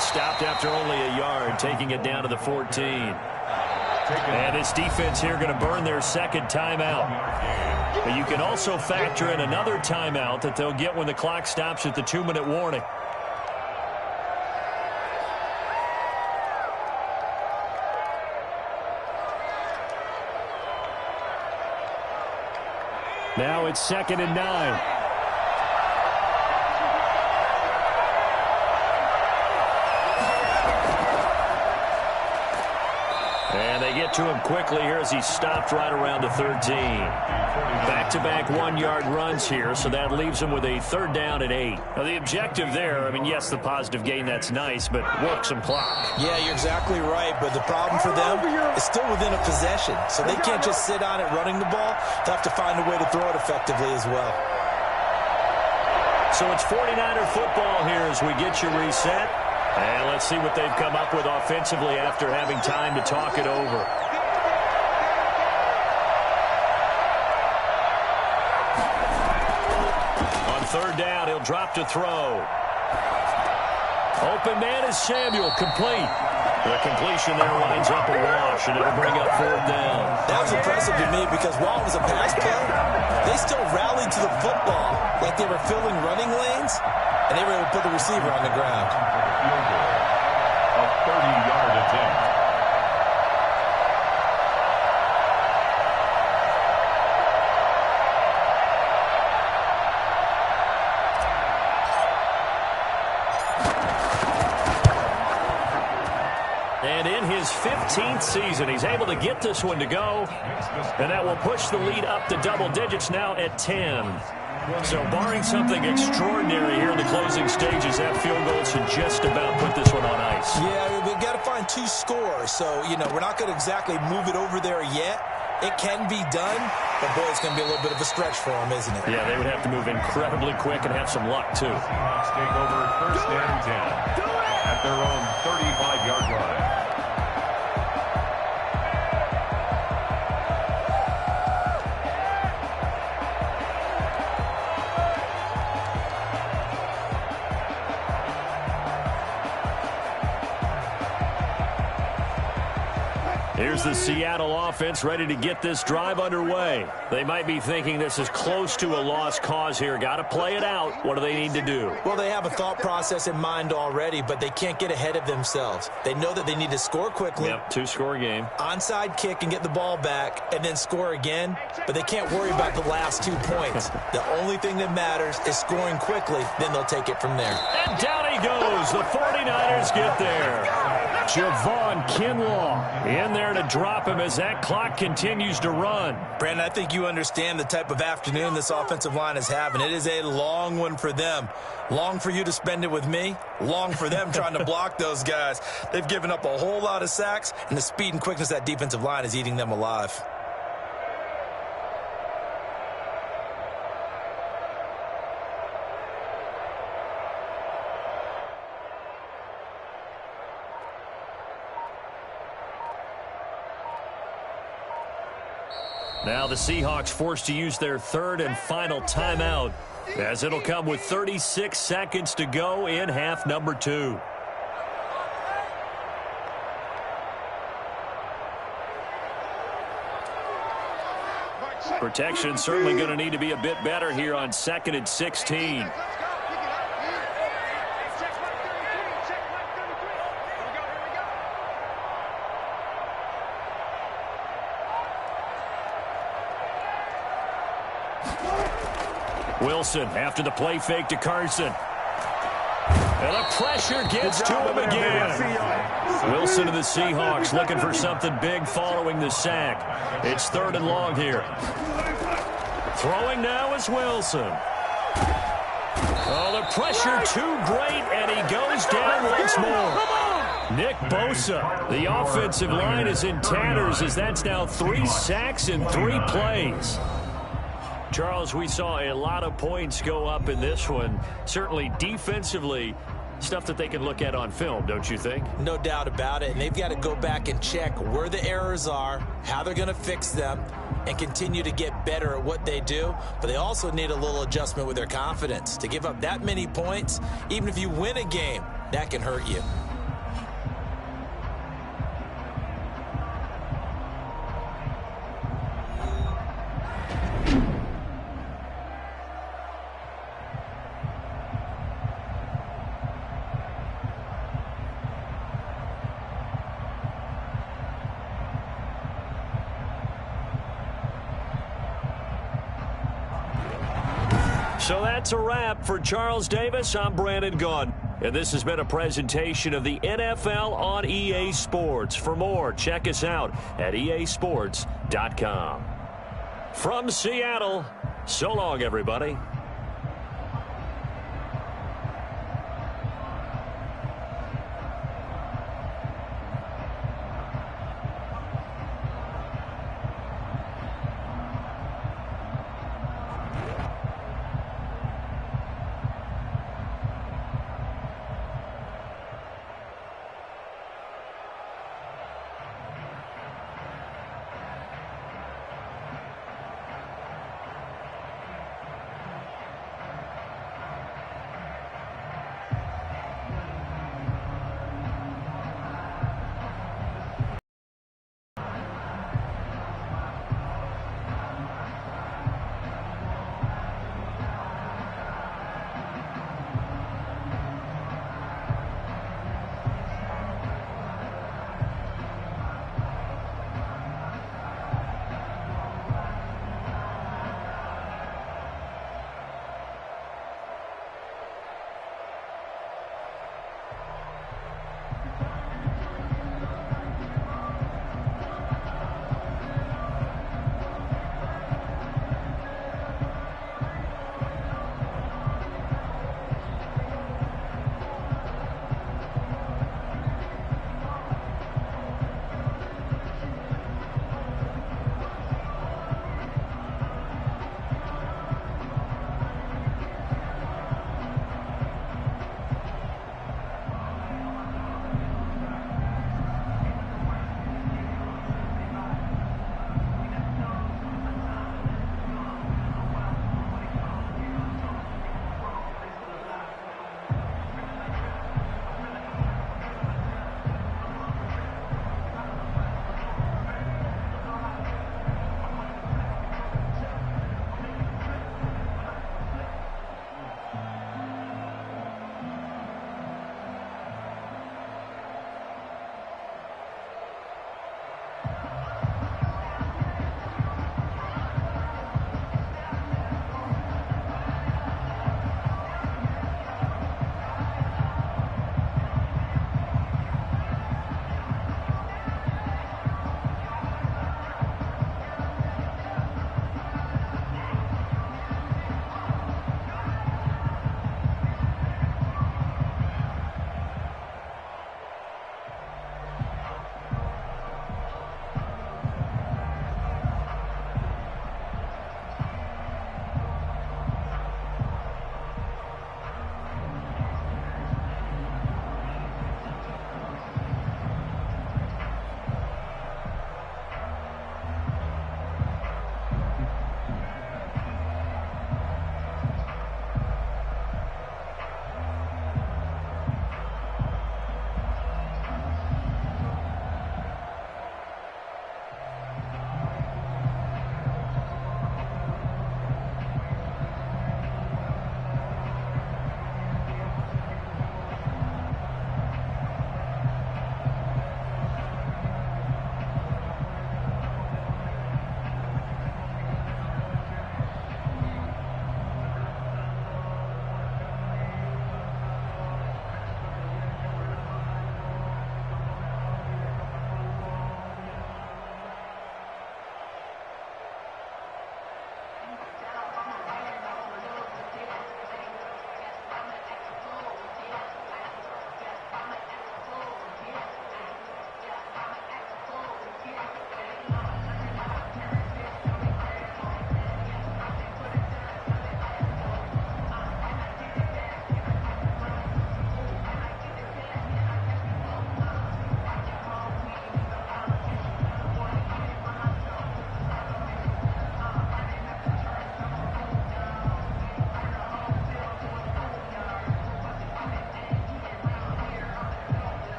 Stopped after only a yard, taking it down to the 14. And this defense here going to burn their second timeout. But you can also factor in another timeout that they'll get when the clock stops at the 2-minute warning. Now it's 2nd and 9. And they get to him quickly here as he stopped right around the 13. Back-to-back 1-yard runs here, so that leaves him with a 3rd down and 8. Now, the objective there, I mean, yes, the positive gain, that's nice, but work some clock. Yeah, you're exactly right, but the problem for them is still within a possession, so they can't just sit on it running the ball. They'll have to find a way to throw it effectively as well. So it's 49er football here as we get you reset. And let's see what they've come up with offensively after having time to talk it over. On 3rd down, he'll drop to throw. Open man is Samuel, complete. The completion there winds up a wash, and it'll bring up 4th down. That was impressive to me because while it was a pass play, they still rallied to the football like they were filling running lanes, and they were able to put the receiver on the ground. A 30-yard attempt. And in his 15th season, he's able to get this one to go, and that will push the lead up to double digits now at 10. So barring something extraordinary here in the closing stages, that field goal should just about put this one on ice. Yeah, we've got to find 2 scores. So, you know, we're not going to exactly move it over there yet. It can be done, but, boy, it's going to be a little bit of a stretch for them, isn't it? Yeah, they would have to move incredibly quick and have some luck, too. Let's take over 1st and 10 at their own 35-yard line. Here's the Seattle offense ready to get this drive underway. They might be thinking this is close to a lost cause here. Got to play it out. What do they need to do? Well, they have a thought process in mind already, but they can't get ahead of themselves. They know that they need to score quickly. Yep, 2-score game. Onside kick and get the ball back and then score again, but they can't worry about the last 2 points. The only thing that matters is scoring quickly, then they'll take it from there. And down he goes. The 49ers get there. Javon Kinlaw in there to drop him as that clock continues to run. Brandon, I think you understand the type of afternoon this offensive line is having. It is a long one for them. Long for you to spend it with me. Long for them trying to block those guys. They've given up a whole lot of sacks, and the speed and quickness of that defensive line is eating them alive. Now the Seahawks forced to use their 3rd and final timeout, as it'll come with 36 seconds to go in half number 2. Protection certainly going to need to be a bit better here on 2nd and 16. Wilson after the play fake to Carson. And the pressure gets to him again. Wilson of the Seahawks looking for something big following the sack. It's 3rd and long here. Throwing now is Wilson. Oh, the pressure too great, and he goes down once more. Nick Bosa, the offensive line is in tatters as that's now 3 sacks in 3 plays. Charles, we saw a lot of points go up in this one. Certainly defensively, stuff that they can look at on film, don't you think? No doubt about it. And they've got to go back and check where the errors are, how they're going to fix them, and continue to get better at what they do. But they also need a little adjustment with their confidence. To give up that many points, even if you win a game, that can hurt you. So that's a wrap for Charles Davis. I'm Brandon Gaudin. And this has been a presentation of the NFL on EA Sports. For more, check us out at easports.com. From Seattle, so long, everybody.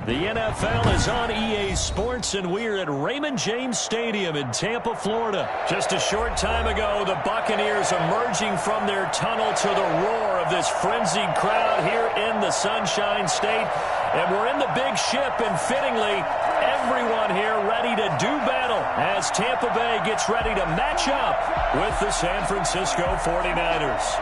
The NFL is on EA Sports, and we're at Raymond James Stadium in Tampa, Florida. Just a short time ago, the Buccaneers emerging from their tunnel to the roar of this frenzied crowd here in the Sunshine State. And we're in the big ship, and fittingly, everyone here ready to do battle as Tampa Bay gets ready to match up with the San Francisco 49ers.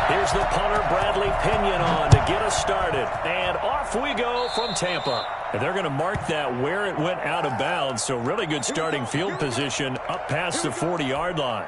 Here's the punter, Bradley Pinion, on to get us started. And off we go from Tampa. And they're going to mark that where it went out of bounds. So really good starting field position up past the 40-yard line.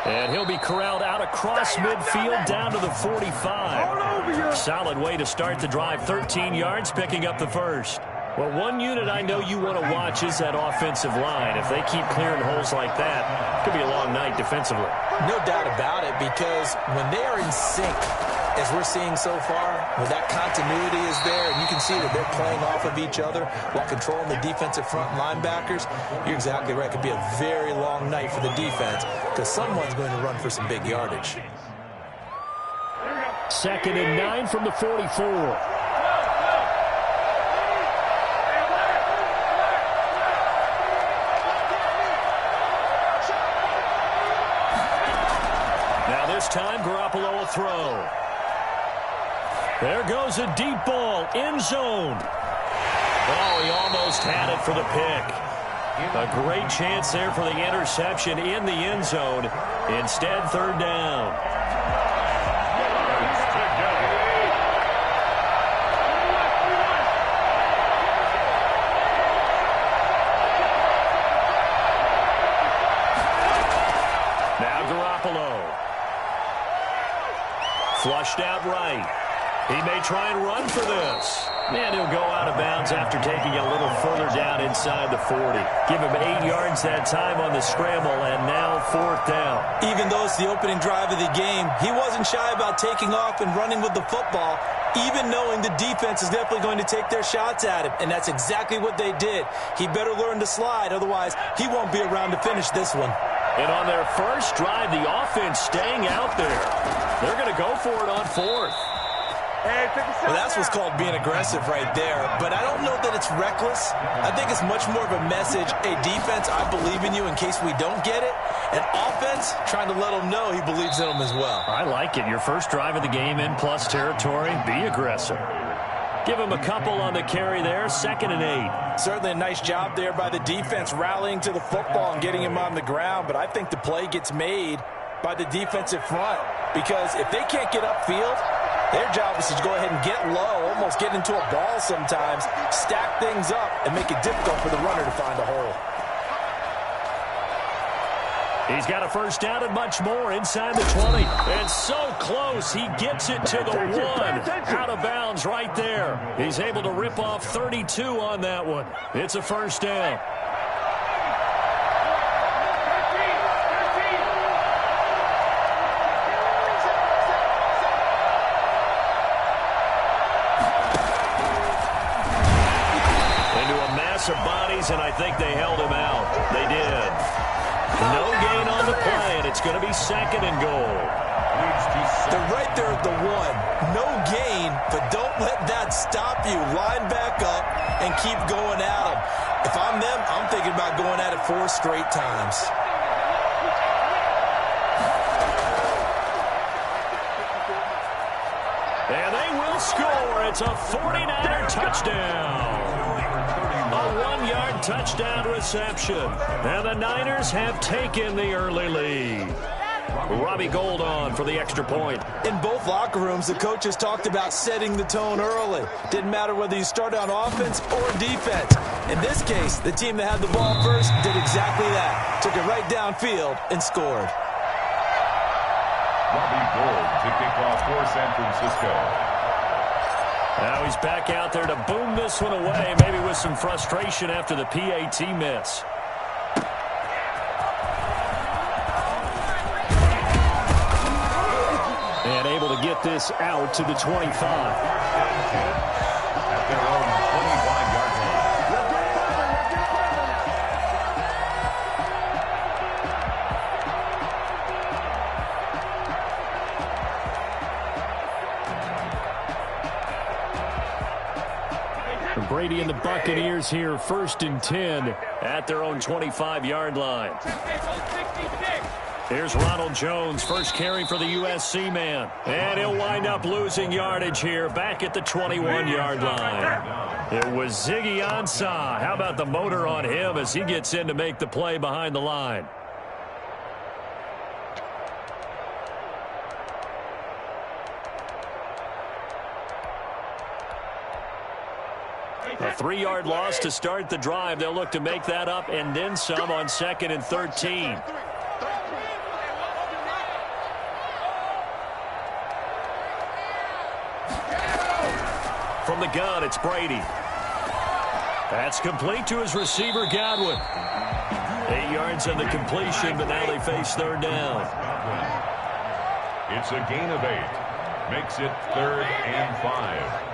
And he'll be corralled out across midfield down to the 45. Solid way to start the drive. 13 yards, picking up the first. Well, one unit I know you want to watch is that offensive line. If they keep clearing holes like that, it could be a long night defensively. No doubt about it, because when they are in sync, as we're seeing so far, when that continuity is there, and you can see that they're playing off of each other while controlling the defensive front linebackers, you're exactly right. It could be a very long night for the defense because someone's going to run for some big yardage. 2nd and 9 from the 44. This time, Garoppolo will throw. There goes a deep ball, end zone. Oh, he almost had it for the pick. A great chance there for the interception in the end zone. Instead, 3rd down. Now Garoppolo. Flushed out right. He may try and run for this. And he'll go out of bounds after taking a little further down inside the 40. Give him 8 yards that time on the scramble, and now 4th down. Even though it's the opening drive of the game, he wasn't shy about taking off and running with the football, even knowing the defense is definitely going to take their shots at him. And that's exactly what they did. He better learn to slide, otherwise he won't be around to finish this one. And on their first drive, the offense staying out there. They're going to go for it on 4th. Well, that's what's called being aggressive right there. But I don't know that it's reckless. I think it's much more of a message. Hey, defense, I believe in you in case we don't get it. And offense, trying to let them know he believes in them as well. I like it. Your first drive of the game in plus territory. Be aggressive. Give him a couple on the carry there. 2nd and 8. Certainly a nice job there by the defense rallying to the football and getting him on the ground. But I think the play gets made by the defensive front. Because if they can't get upfield, their job is to go ahead and get low, almost get into a ball sometimes, stack things up, and make it difficult for the runner to find a hole. He's got a first down and much more inside the 20. And so close, he gets it to the 1. Out of bounds right there. He's able to rip off 32 on that one. It's a first down. Of bodies, and I think they held him out. They did. No gain on the play, and it's going to be 2nd and goal. They're right there at the 1. No gain, but don't let that stop you. Line back up and keep going at them. If I'm them, I'm thinking about going at it 4 straight times. And they will score. It's a 49er touchdown. A 1-yard touchdown reception. And the Niners have taken the early lead. Robbie Gould on for the extra point. In both locker rooms, the coaches talked about setting the tone early. Didn't matter whether you started on offense or defense. In this case, the team that had the ball first did exactly that. Took it right downfield and scored. Robbie Gould to kick off for San Francisco. Now he's back out there to boom this one away, maybe with some frustration after the PAT miss. And able to get this out to the 25. At their own 25-yard line. Brady and the Buccaneers here, 1st and 10 at their own 25-yard line. Here's Ronald Jones, first carry for the USC man. And he'll wind up losing yardage here, back at the 21-yard line. It was Ziggy Ansah. How about the motor on him as he gets in to make the play behind the line? A 3-yard loss to start the drive. They'll look to make that up and then some on 2nd and 13. From the gun, it's Brady. That's complete to his receiver, Godwin. 8 yards on the completion, but now they face 3rd down. It's a gain of 8. Makes it 3rd and 5.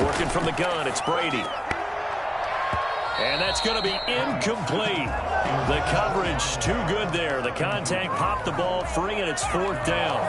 Working from the gun, it's Brady. And that's going to be incomplete. The coverage too good there. The contact popped the ball free, and it's 4th down.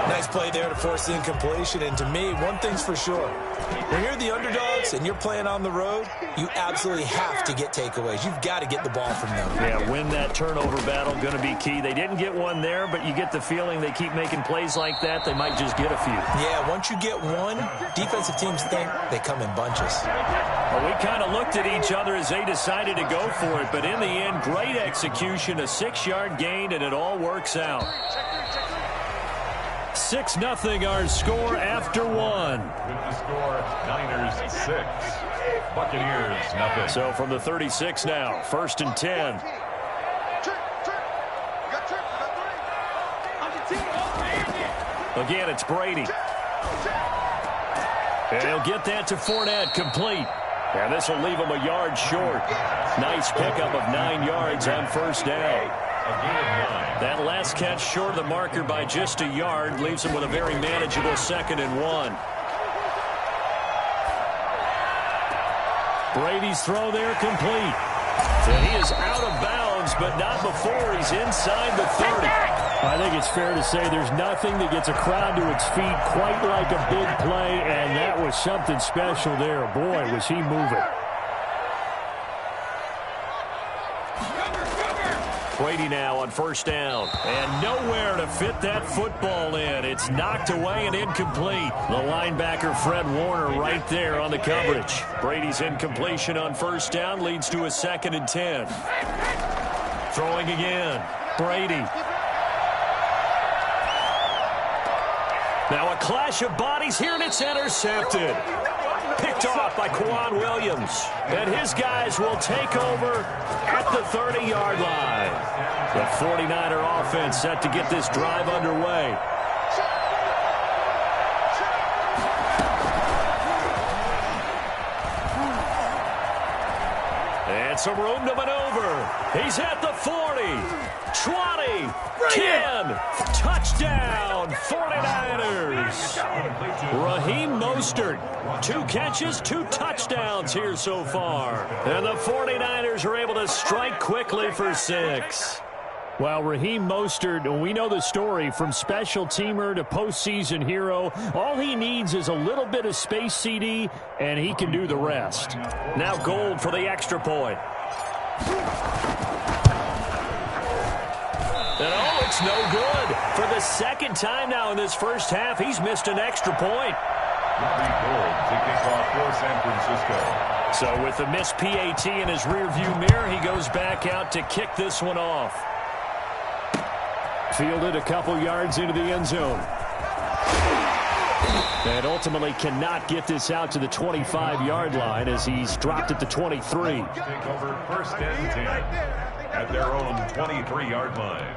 Nice play there to force the incompletion. And to me, one thing's for sure. When you're the underdogs and you're playing on the road, you absolutely have to get takeaways. You've got to get the ball from them. Yeah, win that turnover battle, going to be key. They didn't get one there, but you get the feeling they keep making plays like that, they might just get a few. Yeah, once you get one, defensive teams think they come in bunches. Well, we kind of looked at each other as they decided to go for it, but in the end, great execution, a 6-yard gain, and it all works out. 6-0 our score after 1. With the score, Niners 6, Buccaneers nothing. So from the 36 now, 1st and 10. Again, it's Brady. And he'll get that to Fournette, complete. And this will leave him a yard short. Nice pickup of 9 yards on 1st down. That last catch short of the marker by just a yard leaves him with a very manageable 2nd and 1. Brady's throw there complete. And he is out of bounds, but not before he's inside the 30. I think it's fair to say there's nothing that gets a crowd to its feet quite like a big play, and that was something special there. Boy, was he moving. Brady now on 1st down, and nowhere to fit that football in. It's knocked away and incomplete. The linebacker, Fred Warner, right there on the coverage. Brady's incompletion on 1st down leads to a 2nd and 10. Throwing again, Brady. Now a clash of bodies here, and it's intercepted. Picked off by Quan Williams. And his guys will take over at the 30-yard line. The 49er offense set to get this drive underway. And some room to maneuver. He's at the 40, 20, 10. Touchdown, 49ers. Raheem Mostert, 2 catches, 2 touchdowns here so far. And the 49ers are able to strike quickly for 6. Well, Raheem Mostert, we know the story, from special teamer to postseason hero. All he needs is a little bit of space, CD, and he can do the rest. Now Gold for the extra point. And oh, it's no good. For the second time now in this first half, he's missed an extra point. Robbie Gold to kick off for San Francisco. So with the missed PAT in his rearview mirror, he goes back out to kick this one off. Fielded a couple yards into the end zone. And ultimately cannot get this out to the 25-yard line as he's dropped at the 23. Take over first and 10 at their own 23-yard line.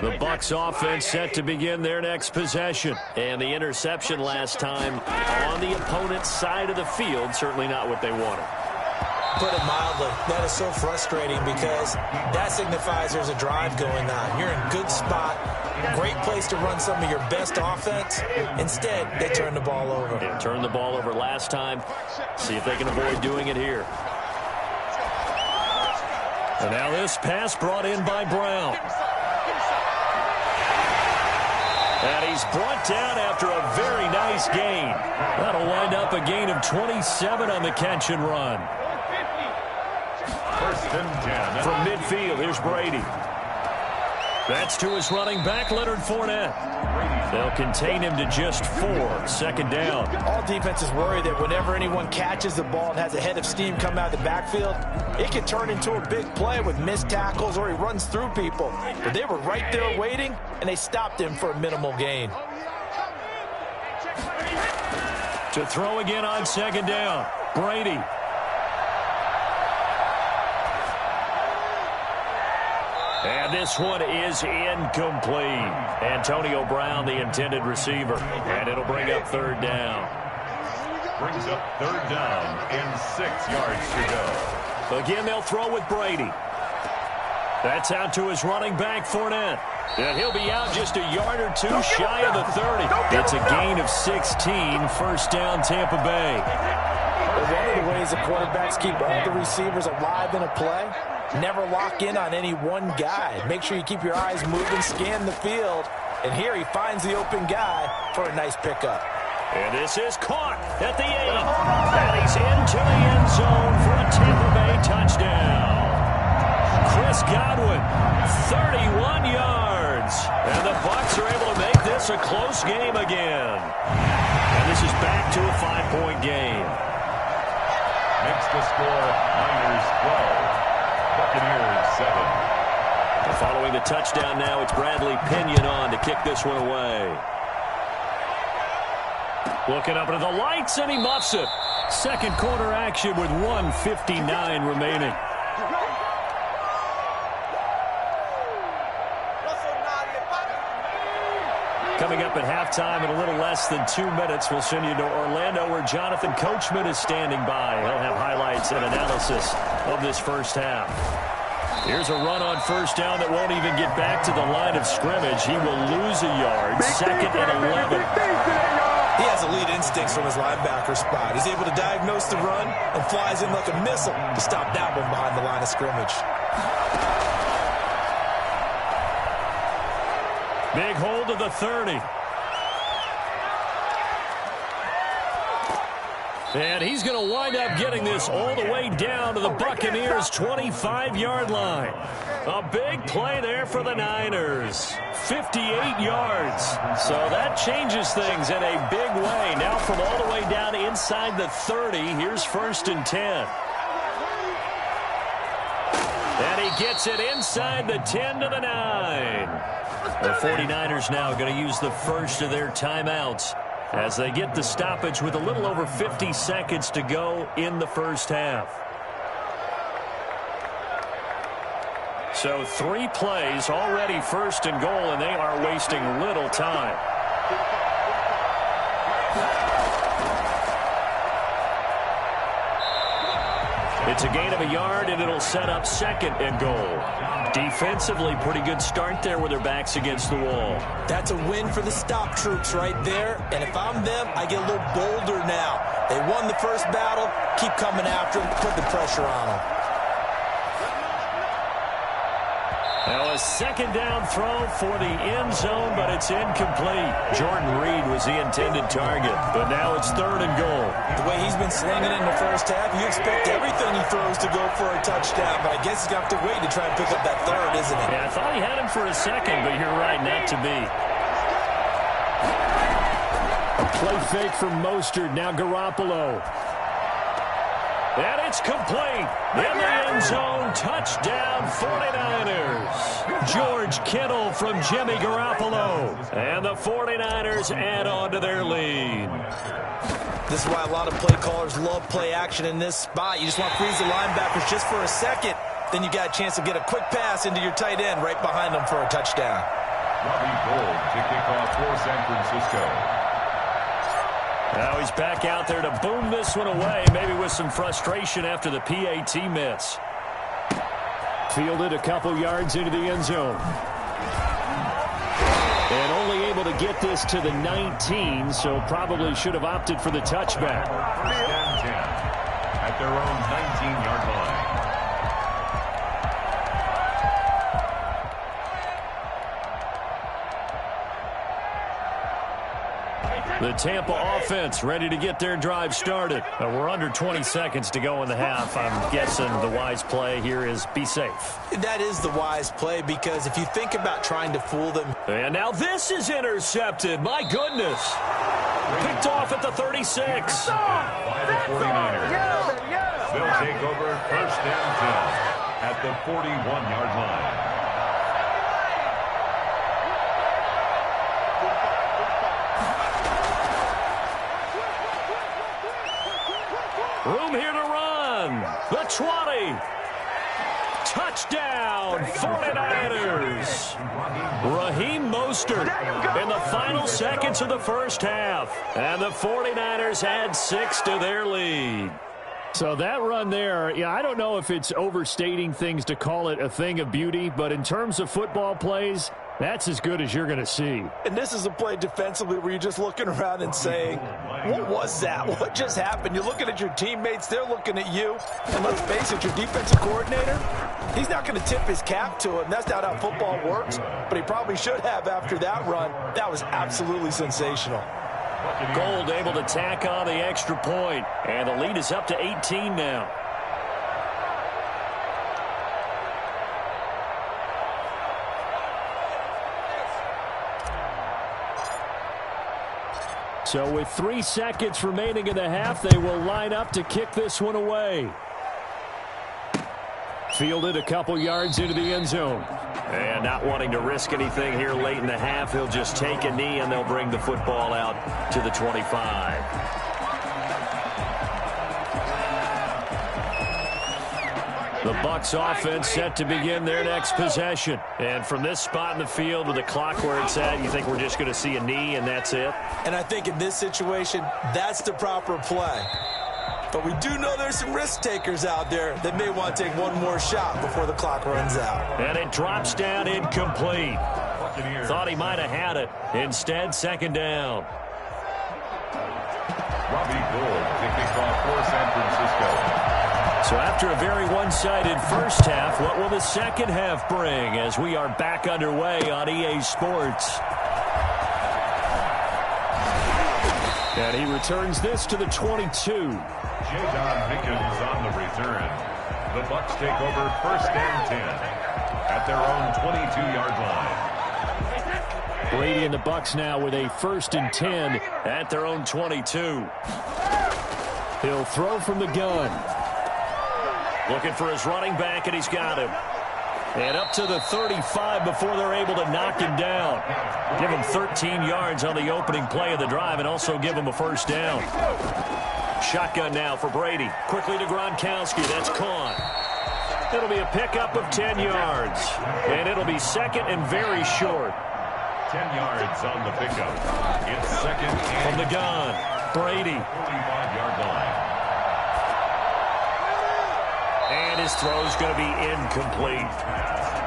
The Bucs offense set to begin their next possession. And the interception last time on the opponent's side of the field, certainly not what they wanted. Put it mildly, that is so frustrating because that signifies there's a drive going on. You're in a good spot, great place to run some of your best offense. Instead, they turn the ball over. They turned the ball over last time. See if they can avoid doing it here. And now this pass brought in by Brown. And he's brought down after a very nice gain. That'll wind up a gain of 27 on the catch and run. First and 10. From midfield, here's Brady. That's to his running back, Leonard Fournette. They'll contain him to just 4. Second down. All defenses worry that whenever anyone catches the ball and has a head of steam come out of the backfield, it can turn into a big play with missed tackles or he runs through people. But they were right there waiting, and they stopped him for a minimal gain. To throw again on second down, Brady. And this one is incomplete. Antonio Brown, the intended receiver. And it'll bring up third down. Brings up third down and 6 yards to go. Again, they'll throw with Brady. That's out to his running back, Fournette. And he'll be out just a yard or two shy of the 30. It's a gain of 16. First down, Tampa Bay. Well, one of the ways the quarterbacks keep all the receivers alive in a play, never lock in on any one guy. Make sure you keep your eyes moving, scan the field. And here he finds the open guy for a nice pickup. And this is caught at the 8. And he's into the end zone for a Tampa Bay touchdown. Chris Godwin, 31 yards. And the Bucs are able to make this a close game again. And this is back to a 5-point game. Next to score, Niners 12, Buccaneers 7. And following the touchdown now, it's Bradley Pinion on to kick this one away. Looking up into the lights, and he muffs it. Second quarter action with 1:59 remaining. Coming up at halftime in a little less than 2 minutes, we'll send you to Orlando where Jonathan Coachman is standing by. He'll have highlights and analysis of this first half. Here's a run on first down that won't even get back to the line of scrimmage. He will lose a yard. Second and 11. He has elite instincts from his linebacker spot. He's able to diagnose the run and flies in like a missile to stop that one behind the line of scrimmage. Big hold of the 30. And he's going to wind up getting this all the way down to the Buccaneers' 25-yard line. A big play there for the Niners. 58 yards. So that changes things in a big way. Now from all the way down inside the 30, here's first and 10. And he gets it inside the 10 to the 9. The 49ers now going to use the first of their timeouts as they get the stoppage with a little over 50 seconds to go in the first half. So 3 plays already first and goal, and they are wasting little time. It's a gain of a yard, and it'll set up second and goal. Defensively, pretty good start there with their backs against the wall. That's a win for the stop troops right there. And if I'm them, I get a little bolder now. They won the first battle. Keep coming after them. Put the pressure on them. Now a second down throw for the end zone, but it's incomplete. Jordan Reed was the intended target, but now it's 3rd and goal. The way he's been slinging in the first half, you expect everything he throws to go for a touchdown, but I guess he's going to have to wait to try and pick up that 3rd, isn't he? Yeah, I thought he had him for a second, but you're right, not to be. A play fake from Mostert, now Garoppolo. And it's complete. In the end zone, touchdown 49ers. George Kittle from Jimmy Garoppolo. And the 49ers add on to their lead. This is why a lot of play callers love play action in this spot. You just want to freeze the linebackers just for a second. Then you got a chance to get a quick pass into your tight end right behind them for a touchdown. Robbie Gould to kick off for San Francisco. Now he's back out there to boom this one away, maybe with some frustration after the PAT miss. Fielded a couple yards into the end zone. And only able to get this to the 19, so probably should have opted for the touchback. 1st and 10 at their own 19-yard line. The Tampa offense ready to get their drive started. We're under 20 seconds to go in the half. I'm guessing the wise play here is be safe. That is the wise play, because if you think about trying to fool them. And now this is intercepted. My goodness. Picked off at the 36. By the 49ers. They'll take over 1st and 10 at the 41-yard line. Room here to run. The 20. Touchdown, 49ers. Raheem Mostert in the final seconds of the first half. And the 49ers add 6 to their lead. So that run there, yeah, I don't know if it's overstating things to call it a thing of beauty, but in terms of football plays, that's as good as you're going to see. And this is a play defensively where you're just looking around and saying, what was that? What just happened? You're looking at your teammates. They're looking at you. And let's face it, your defensive coordinator, he's not going to tip his cap to him. That's not how football works. But he probably should have after that run. That was absolutely sensational. Gould able to tack on the extra point. And the lead is up to 18 now. So with 3 seconds remaining in the half, they will line up to kick this one away. Fielded a couple yards into the end zone. And not wanting to risk anything here late in the half, he'll just take a knee and they'll bring the football out to the 25. The Bucs offense set to begin their next possession. And from this spot in the field with the clock where it's at, you think we're just going to see a knee and that's it? And I think in this situation, that's the proper play. But we do know there's some risk takers out there that may want to take one more shot before the clock runs out. And it drops down incomplete. Thought he might have had it. Instead, 2nd down. Robbie Gould to kick off for San Francisco. So after a very one-sided first half, what will the second half bring as we are back underway on EA Sports? And he returns this to the 22. Jadon Mickens on the return. The Bucs take over 1st and 10 at their own 22-yard line. Brady and the Bucs now with a 1st and 10 at their own 22. He'll throw from the gun. Looking for his running back, and he's got him. And up to the 35 before they're able to knock him down. Give him 13 yards on the opening play of the drive and also give him a 1st down. Shotgun now for Brady. Quickly to Gronkowski. That's caught. It'll be a pickup of 10 yards. And it'll be 2nd and very short. 10 yards on the pickup. It's 2nd and from the gun. Brady. 45-yard line. And his throw's going to be incomplete.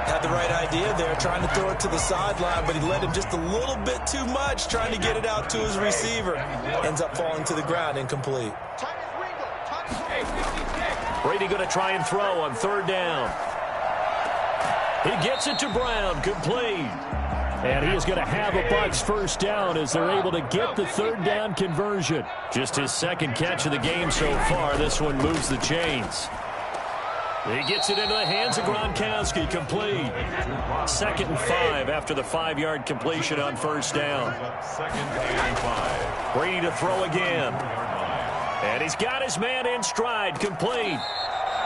Had the right idea there, trying to throw it to the sideline, but he led him just a little bit too much, trying to get it out to his receiver. Ends up falling to the ground, incomplete. Brady going to try and throw on 3rd down. He gets it to Brown, complete. And he is going to have a Bucs first down as they're able to get the third down conversion. Just his second catch of the game so far. This one moves the chains. He gets it into the hands of Gronkowski, complete. 2nd and 5 after the 5-yard completion on first down. 2nd and 5. Brady to throw again. And he's got his man in stride, complete.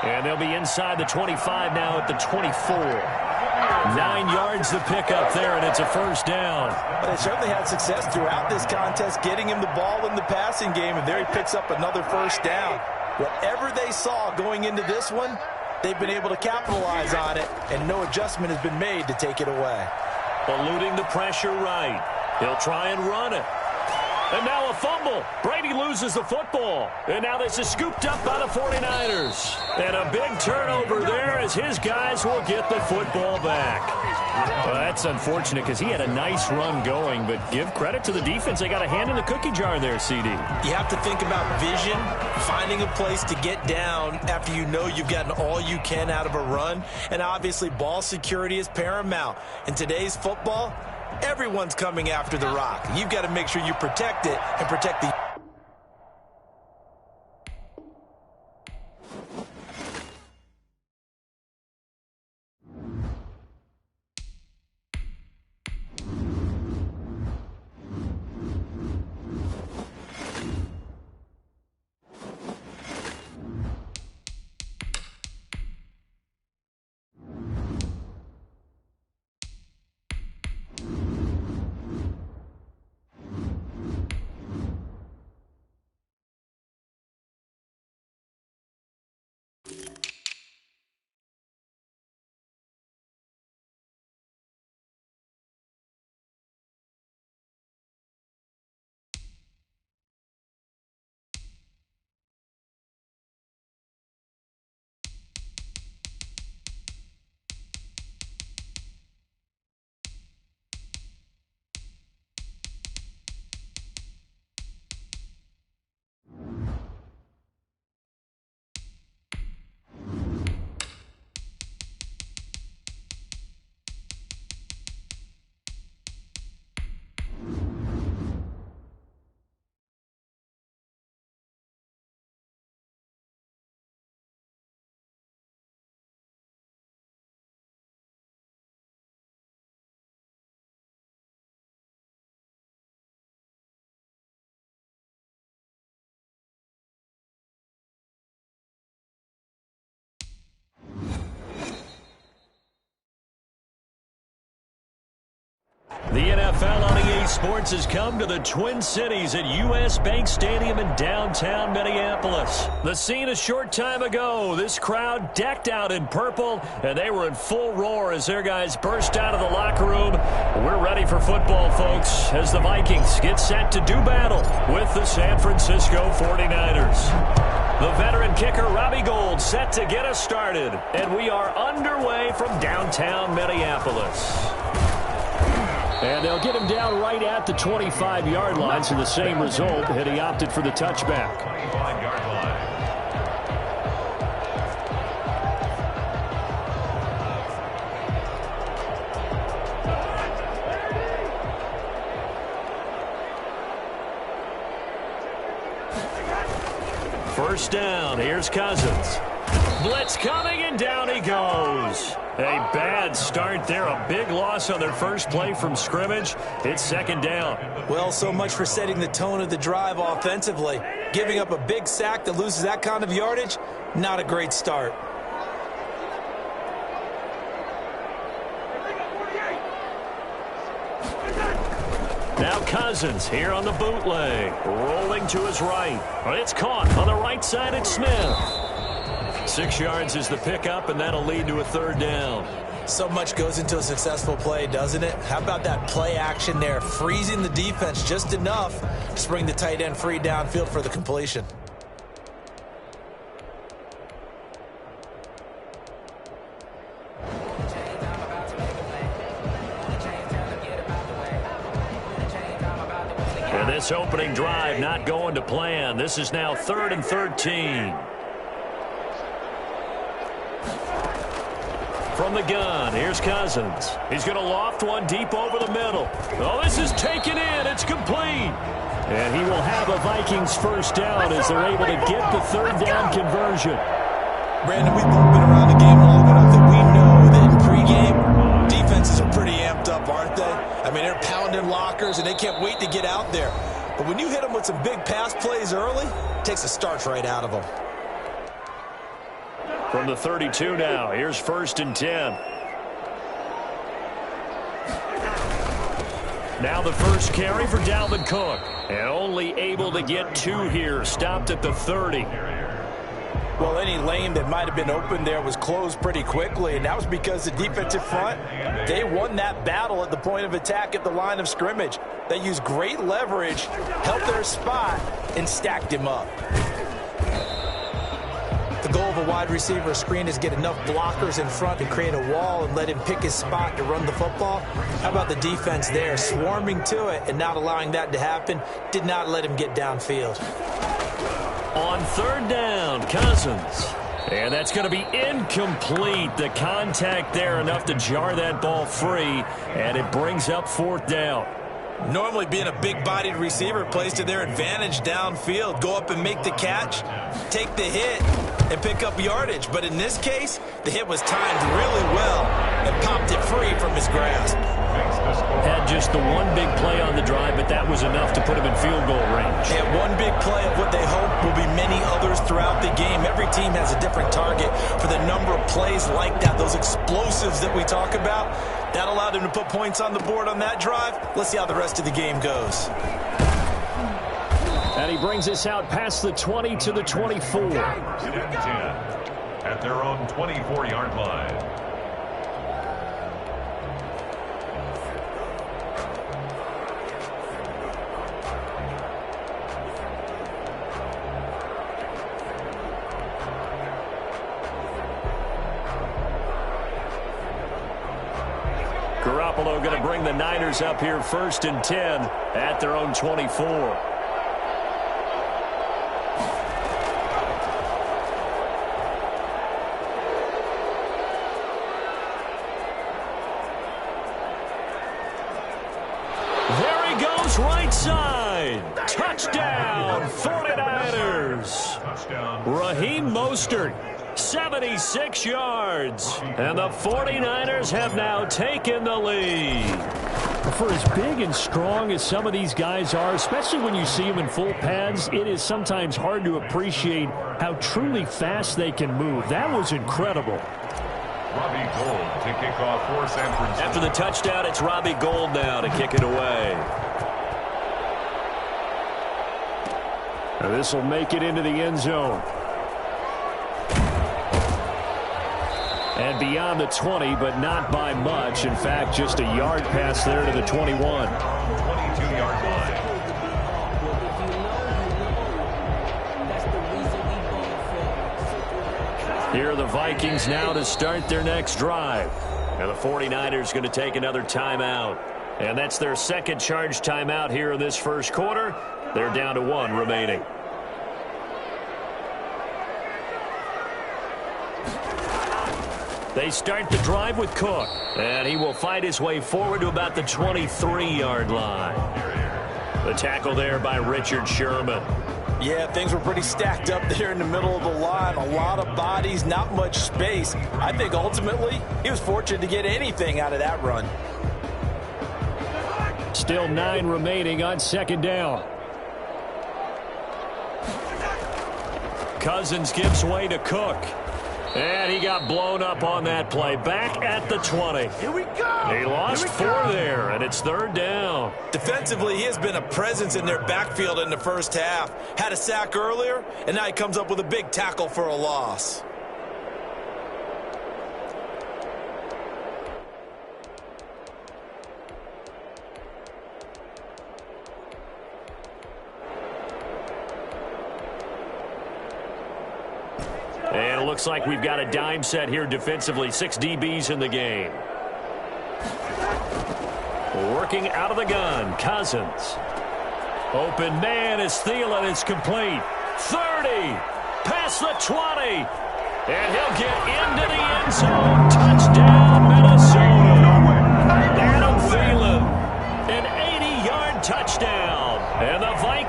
And they'll be inside the 25 now at the 24. 9 yards to pick up there, and it's a first down. But they certainly had success throughout this contest, getting him the ball in the passing game, and there he picks up another first down. Whatever they saw going into this one, they've been able to capitalize on it, and no adjustment has been made to take it away. Eluding the pressure right. He'll try and run it. And now a fumble. Brady loses the football. And now this is scooped up by the 49ers. And a big turnover there as his guys will get the football back. Well, that's unfortunate because he had a nice run going, but give credit to the defense. They got a hand in the cookie jar there, CD. You have to think about vision, finding a place to get down after you know you've gotten all you can out of a run. And obviously ball security is paramount. In today's football, everyone's coming after the rock. You've got to make sure you protect it and protect the... The NFL on EA Sports has come to the Twin Cities at U.S. Bank Stadium in downtown Minneapolis. The scene a short time ago, this crowd decked out in purple, and they were in full roar as their guys burst out of the locker room. We're ready for football, folks, as the Vikings get set to do battle with the San Francisco 49ers. The veteran kicker, Robbie Gould, set to get us started, and we are underway from downtown Minneapolis. And they'll get him down right at the 25-yard line, so the same result, and he opted for the touchback. 25-yard line. First down, here's Cousins. Blitz coming, and down he goes. A bad start there, a big loss on their first play from scrimmage. It's second down. Well, so much for setting the tone of the drive offensively. Giving up a big sack that loses that kind of yardage, not a great start. Now Cousins here on the bootleg. Rolling to his right. It's caught on the right side at Smith. 6 yards is the pickup, and that'll lead to a third down. So much goes into a successful play, doesn't it? How about that play action there, freezing the defense just enough to bring the tight end free downfield for the completion. And this opening drive not going to plan. This is now 3rd and 13. from the gun. Here's Cousins. He's going to loft one deep over the middle. Oh, this is taken in. It's complete. And he will have a Vikings first down as they're able to get the third down conversion. Brandon, we've both been around the game long enough that we know that in pregame, defenses are pretty amped up, aren't they? I mean, they're pounding lockers, and they can't wait to get out there. But when you hit them with some big pass plays early, it takes the starch right out of them. From the 32 now, here's 1st and 10. Now the first carry for Dalvin Cook. And only able to get 2 here. Stopped at the 30. Well, any lane that might have been open there was closed pretty quickly, and that was because the defensive front, they won that battle at the point of attack at the line of scrimmage. They used great leverage, held their spot, and stacked him up. The goal of a wide receiver screen is get enough blockers in front to create a wall and let him pick his spot to run the football. How about the defense there, swarming to it and not allowing that to happen? Did not let him get downfield. On 3rd down, Cousins. And that's going to be incomplete. The contact there enough to jar that ball free, and it brings up 4th down. Normally being a big-bodied receiver plays to their advantage downfield. Go up and make the catch, take the hit, and pick up yardage. But in this case, the hit was timed really well and popped it free from his grasp. Had just the one big play on the drive, but that was enough to put him in field goal range. And one big play of what they hope will be many others throughout the game. Every team has a different target for the number of plays like that, those explosives that we talk about. That allowed him to put points on the board on that drive. Let's see how the rest of the game goes. And he brings us out past the 20 to the 24. 10 at their own 24-yard line. Garoppolo going to bring the Niners up here 1st and 10 at their own 24. Right side. Touchdown, 49ers. Raheem Mostert, 76 yards. And the 49ers have now taken the lead. For as big and strong as some of these guys are, especially when you see them in full pads, it is sometimes hard to appreciate how truly fast they can move. That was incredible. Robbie Gould to kick off for San Francisco. After the touchdown, it's Robbie Gould now to kick it away. This will make it into the end zone. And beyond the 20, but not by much. In fact, just a yard pass there to the 21. 22-yard line. Here are the Vikings now to start their next drive. And the 49ers going to take another timeout. And that's their second charge timeout here in this first quarter. They're down to 1 remaining. They start the drive with Cook. And he will fight his way forward to about the 23-yard line. The tackle there by Richard Sherman. Yeah, things were pretty stacked up there in the middle of the line. A lot of bodies, not much space. I think ultimately he was fortunate to get anything out of that run. Still 9 remaining on 2nd down. Cousins gives way to Cook. And he got blown up on that play. Back at the 20. Here we go. He lost 4 there, and it's 3rd down. Defensively, he has been a presence in their backfield in the first half. Had a sack earlier, and now he comes up with a big tackle for a loss. And it looks like we've got a dime set here defensively. 6 DBs in the game. Working out of the gun, Cousins. Open man is Thielen. It's complete. 30. Past the 20. And he'll get into the end zone. Touchdown.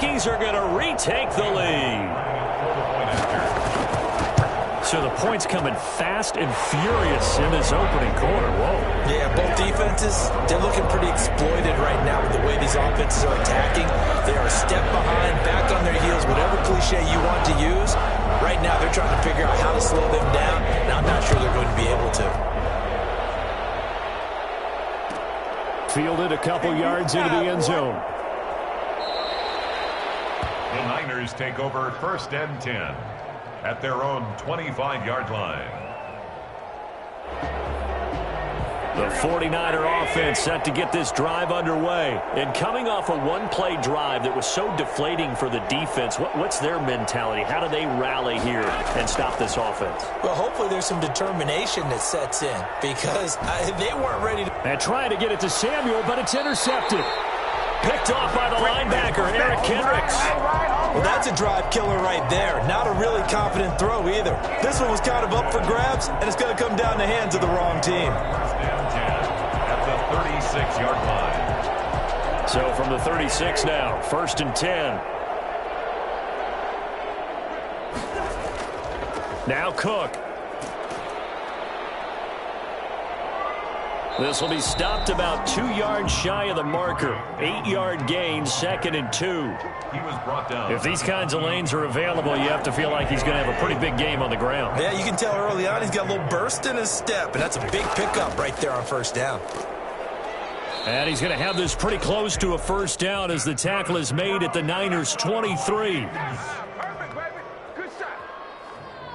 Vikings are going to retake the lead. So the points coming fast and furious in this opening quarter. Whoa. Yeah, both defenses, they're looking pretty exploited right now with the way these offenses are attacking. They are a step behind, back on their heels, whatever cliche you want to use. Right now, they're trying to figure out how to slow them down, and I'm not sure they're going to be able to. Fielded a couple yards into the end zone. The Niners take over 1st and 10 at their own 25-yard line. The 49er offense set to get this drive underway. And coming off a one-play drive that was so deflating for the defense, what's their mentality? How do they rally here and stop this offense? Well, hopefully there's some determination that sets in because they weren't ready to. And trying to get it to Samuel, but it's intercepted. Picked off by the linebacker, Eric Kendricks. Well, that's a drive killer right there. Not a really confident throw either. This one was kind of up for grabs, and it's going to come down the hands of the wrong team. 1st and 10 at the 36-yard line. So from the 36 now, 1st and 10. Now Cook. This will be stopped about 2 yards shy of the marker. 8-yard gain, 2nd and 2. He was brought down. If these kinds of lanes are available, you have to feel like he's going to have a pretty big game on the ground. Yeah, you can tell early on he's got a little burst in his step, and that's a big pickup right there on 1st down. And he's going to have this pretty close to a 1st down as the tackle is made at the Niners' 23. Perfect, baby. Good shot.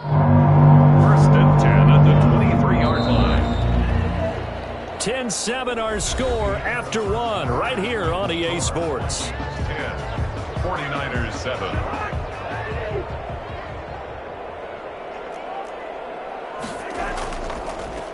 1st and 10 at the 23-yard line. 10-7 our score after one right here on EA Sports. 10, 49ers 7.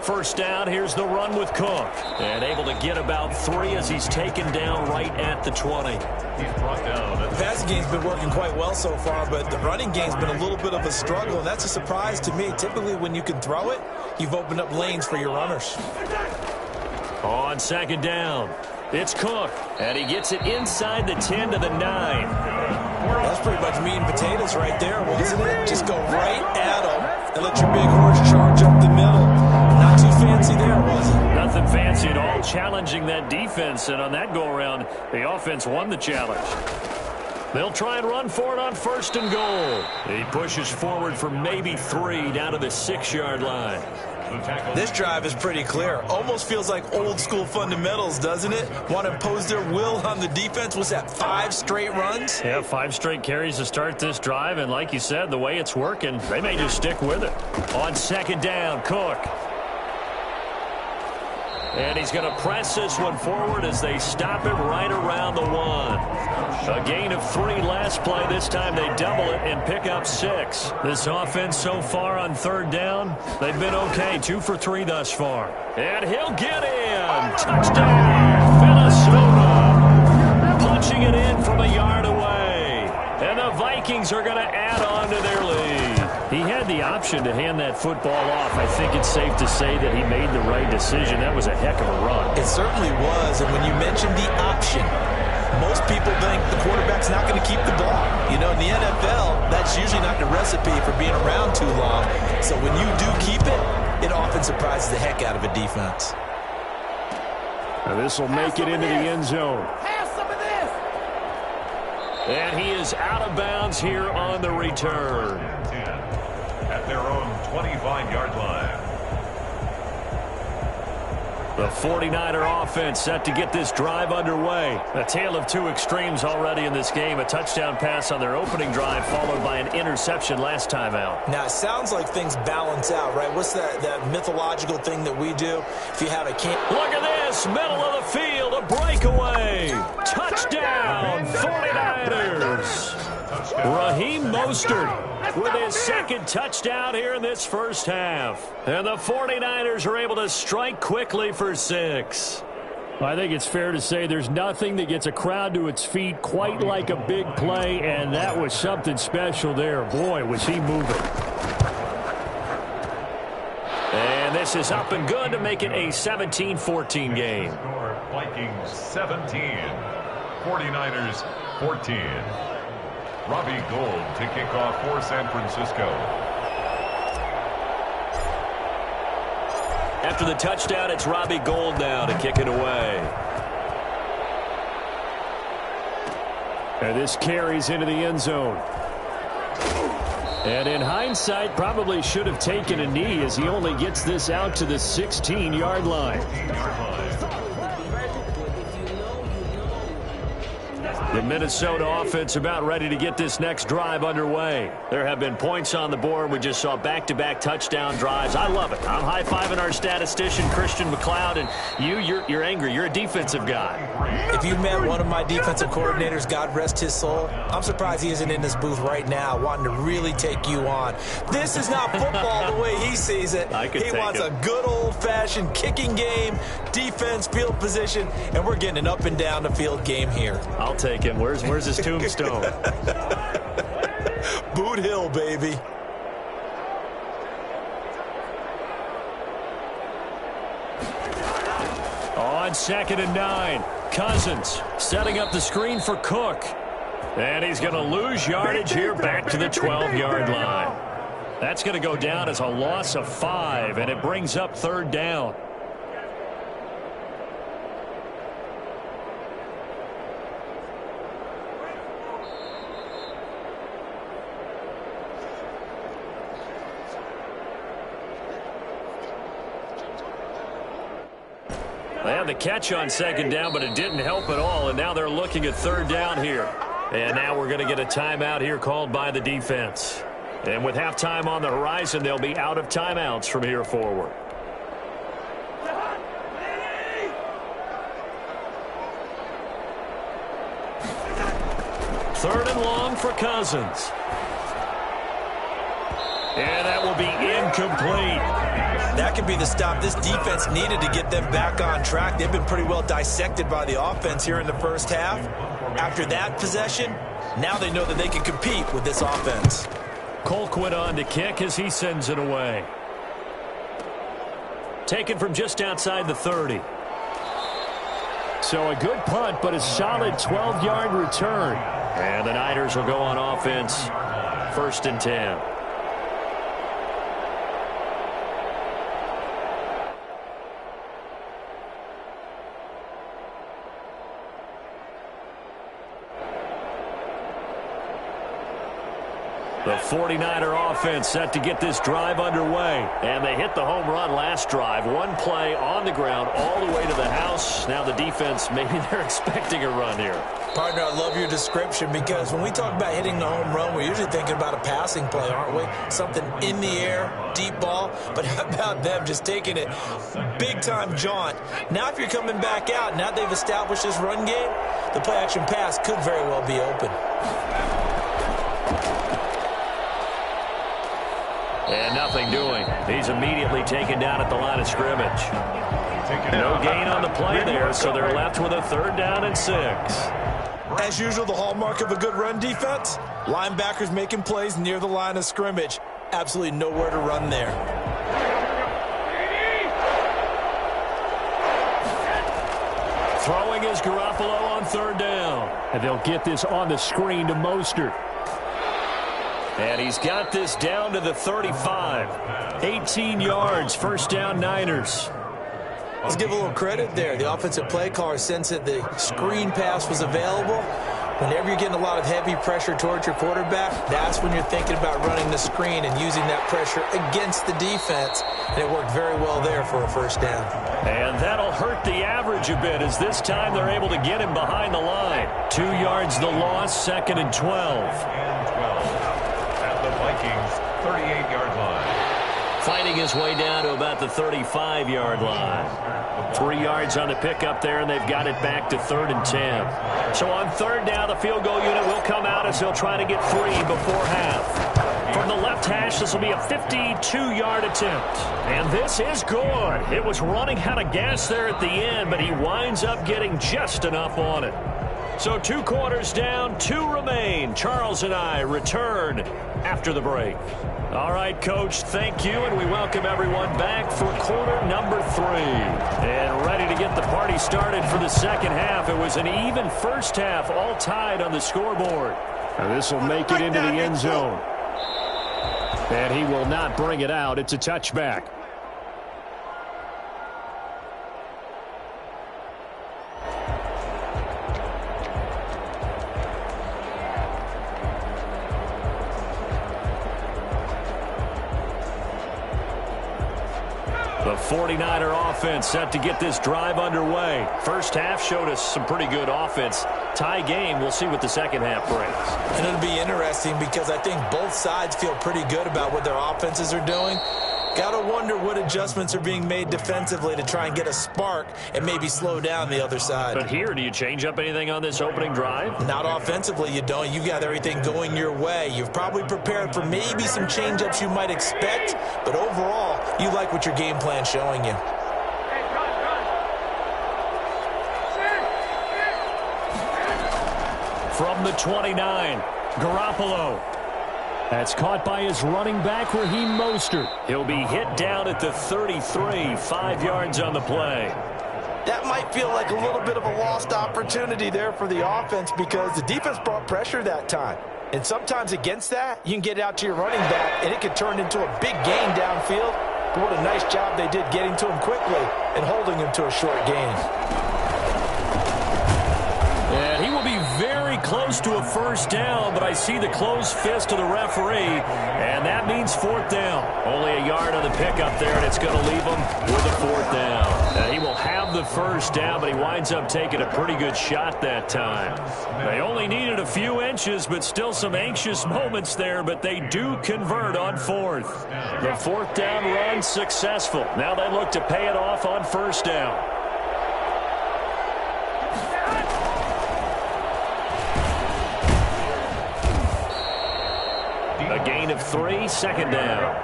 First down, here's the run with Cook. And able to get about 3 as he's taken down right at the 20. He's brought down. The passing game's been working quite well so far, but the running game's been a little bit of a struggle, and that's a surprise to me. Typically, when you can throw it, you've opened up lanes for your runners. On 2nd down, it's Cook, and he gets it inside the 10 to the 9. That's pretty much meat and potatoes right there, wasn't it? Just go right at them and let your big horse charge up the middle. Not too fancy there, was it? Nothing fancy at all, challenging that defense, and on that go-around, the offense won the challenge. They'll try and run for it on 1st and goal. He pushes forward for maybe 3 down to the 6-yard line. This drive is pretty clear. Almost feels like old school fundamentals, doesn't it? Want to impose their will on the defense. Was that 5 straight runs? Yeah, 5 straight carries to start this drive, and like you said, the way it's working, they may just stick with it. On 2nd down, Cook. And he's going to press this one forward as they stop it right around the 1. A gain of 3 last play. This time they double it and pick up 6. This offense so far on 3rd down, they've been okay. 2 for 3 thus far. And he'll get in. Touchdown, Minnesota. Punching it in from a yard away. And the Vikings are going to add on to their lead. He had the option to hand that football off. I think it's safe to say that he made the right decision. That was a heck of a run. It certainly was, and when you mentioned the option, most people think the quarterback's not going to keep the ball. You know, in the NFL, that's usually not the recipe for being around too long. So when you do keep it, it often surprises the heck out of a defense. Now this will make it into the end zone. Have some of this. And he is out of bounds here on the return. 10 at their own 25-yard line. The 49er offense set to get this drive underway. A tale of 2 extremes already in this game. A touchdown pass on their opening drive followed by an interception last time out. Now, it sounds like things balance out, right? What's that mythological thing that we do? If you have a Look at this, middle of the field, a breakaway. Touchdown, 49ers. Raheem Mostert with his 2nd touchdown here in this first half. And the 49ers are able to strike quickly for 6. I think it's fair to say there's nothing that gets a crowd to its feet quite like a big play, and that was something special there. Boy, was he moving. And this is up and good to make it a 17-14 game. Vikings 17, 49ers 14. Robbie Gould to kick off for San Francisco. After the touchdown, it's Robbie Gould now to kick it away. And this carries into the end zone. And in hindsight, probably should have taken a knee as he only gets this out to the 16-yard line. The Minnesota offense about ready to get this next drive underway. There have been points on the board. We just saw back-to-back touchdown drives. I love it. I'm high-fiving our statistician, Christian McLeod, and you're angry. You're a defensive guy. If you met one of my defensive coordinators, God rest his soul, I'm surprised he isn't in this booth right now wanting to really take you on. This is not football the way he sees it. He wants a good old-fashioned kicking game, defense, field position, and we're getting an up-and-down the field game here. I'll take him. Where's his tombstone? Boot Hill, baby. On 2nd and 9, Cousins setting up the screen for Cook. And he's going to lose yardage here back to the 12-yard line. That's going to go down as a loss of 5, and it brings up 3rd down. They had the catch on 2nd down, but it didn't help at all, and now they're looking at 3rd down here. And now we're going to get a timeout here called by the defense. And with halftime on the horizon, they'll be out of timeouts from here forward. 3rd and long for Cousins. And that will be incomplete. That could be the stop this defense needed to get them back on track. They've been pretty well dissected by the offense here in the first half. After that possession, now they know that they can compete with this offense. Colquitt on to kick as he sends it away. Taken from just outside the 30. So a good punt, but a solid 12-yard return. And the Niners will go on offense. 1st and 10. The 49er offense set to get this drive underway. And they hit the home run last drive. One play on the ground all the way to the house. Now the defense, maybe they're expecting a run here. Partner, I love your description because when we talk about hitting the home run, we're usually thinking about a passing play, aren't we? Something in the air, deep ball. But how about them just taking it big-time jaunt? Now if you're coming back out, now they've established this run game, the play-action pass could very well be open. And nothing doing. He's immediately taken down at the line of scrimmage. No gain on the play there, so they're left with a 3rd down and 6. As usual, the hallmark of a good run defense, linebackers making plays near the line of scrimmage. Absolutely nowhere to run there. Throwing is Garoppolo on 3rd down. And they'll get this on the screen to Mostert. And he's got this down to the 35. 18 yards, 1st down Niners. Let's give a little credit there. The offensive play caller sensed that the screen pass was available. Whenever you're getting a lot of heavy pressure towards your quarterback, that's when you're thinking about running the screen and using that pressure against the defense. And it worked very well there for a 1st down. And that'll hurt the average a bit as this time they're able to get him behind the line. 2 yards the loss, 2nd and 12. The Vikings 38-yard line. Fighting his way down to about the 35-yard line. 3 yards on the pickup there, and they've got it back to 3rd and 10. So on 3rd down, the field goal unit will come out as they'll try to get 3 before half. From the left hash, this will be a 52-yard attempt. And this is good. It was running out of gas there at the end, but he winds up getting just enough on it. So 2 quarters down, 2 remain. Charles and I return after the break. All right, Coach, thank you, and we welcome everyone back for quarter number 3. And ready to get the party started for the 2nd half. It was an even first half, all tied on the scoreboard. And this will make it into the end zone. And he will not bring it out. It's a touchback. The 49er offense set to get this drive underway. First half showed us some pretty good offense. Tie game. We'll see what the second half brings. And it'll be interesting because I think both sides feel pretty good about what their offenses are doing. Got to wonder what adjustments are being made defensively to try and get a spark and maybe slow down the other side. But here, do you change up anything on this opening drive? Not offensively, you don't. You got everything going your way. You've probably prepared for maybe some change-ups you might expect, but overall, you like what your game plan's showing you. From the 29, Garoppolo. That's caught by his running back, Raheem Mostert. He'll be hit down at the 33, 5 yards on the play. That might feel like a little bit of a lost opportunity there for the offense because the defense brought pressure that time. And sometimes against that, you can get out to your running back, and it could turn into a big gain downfield. But what a nice job they did getting to him quickly and holding him to a short gain. And he will be very close to a first down, but I see the closed fist of the referee, and that means fourth down. Only a yard on the pickup there, and it's going to leave him with a fourth down. He will have the first down, but he winds up taking a pretty good shot that time. They only needed a few inches, but still some anxious moments there, but they do convert on fourth. The fourth down run successful. Now they look to pay it off on first down. A gain of 3, second down.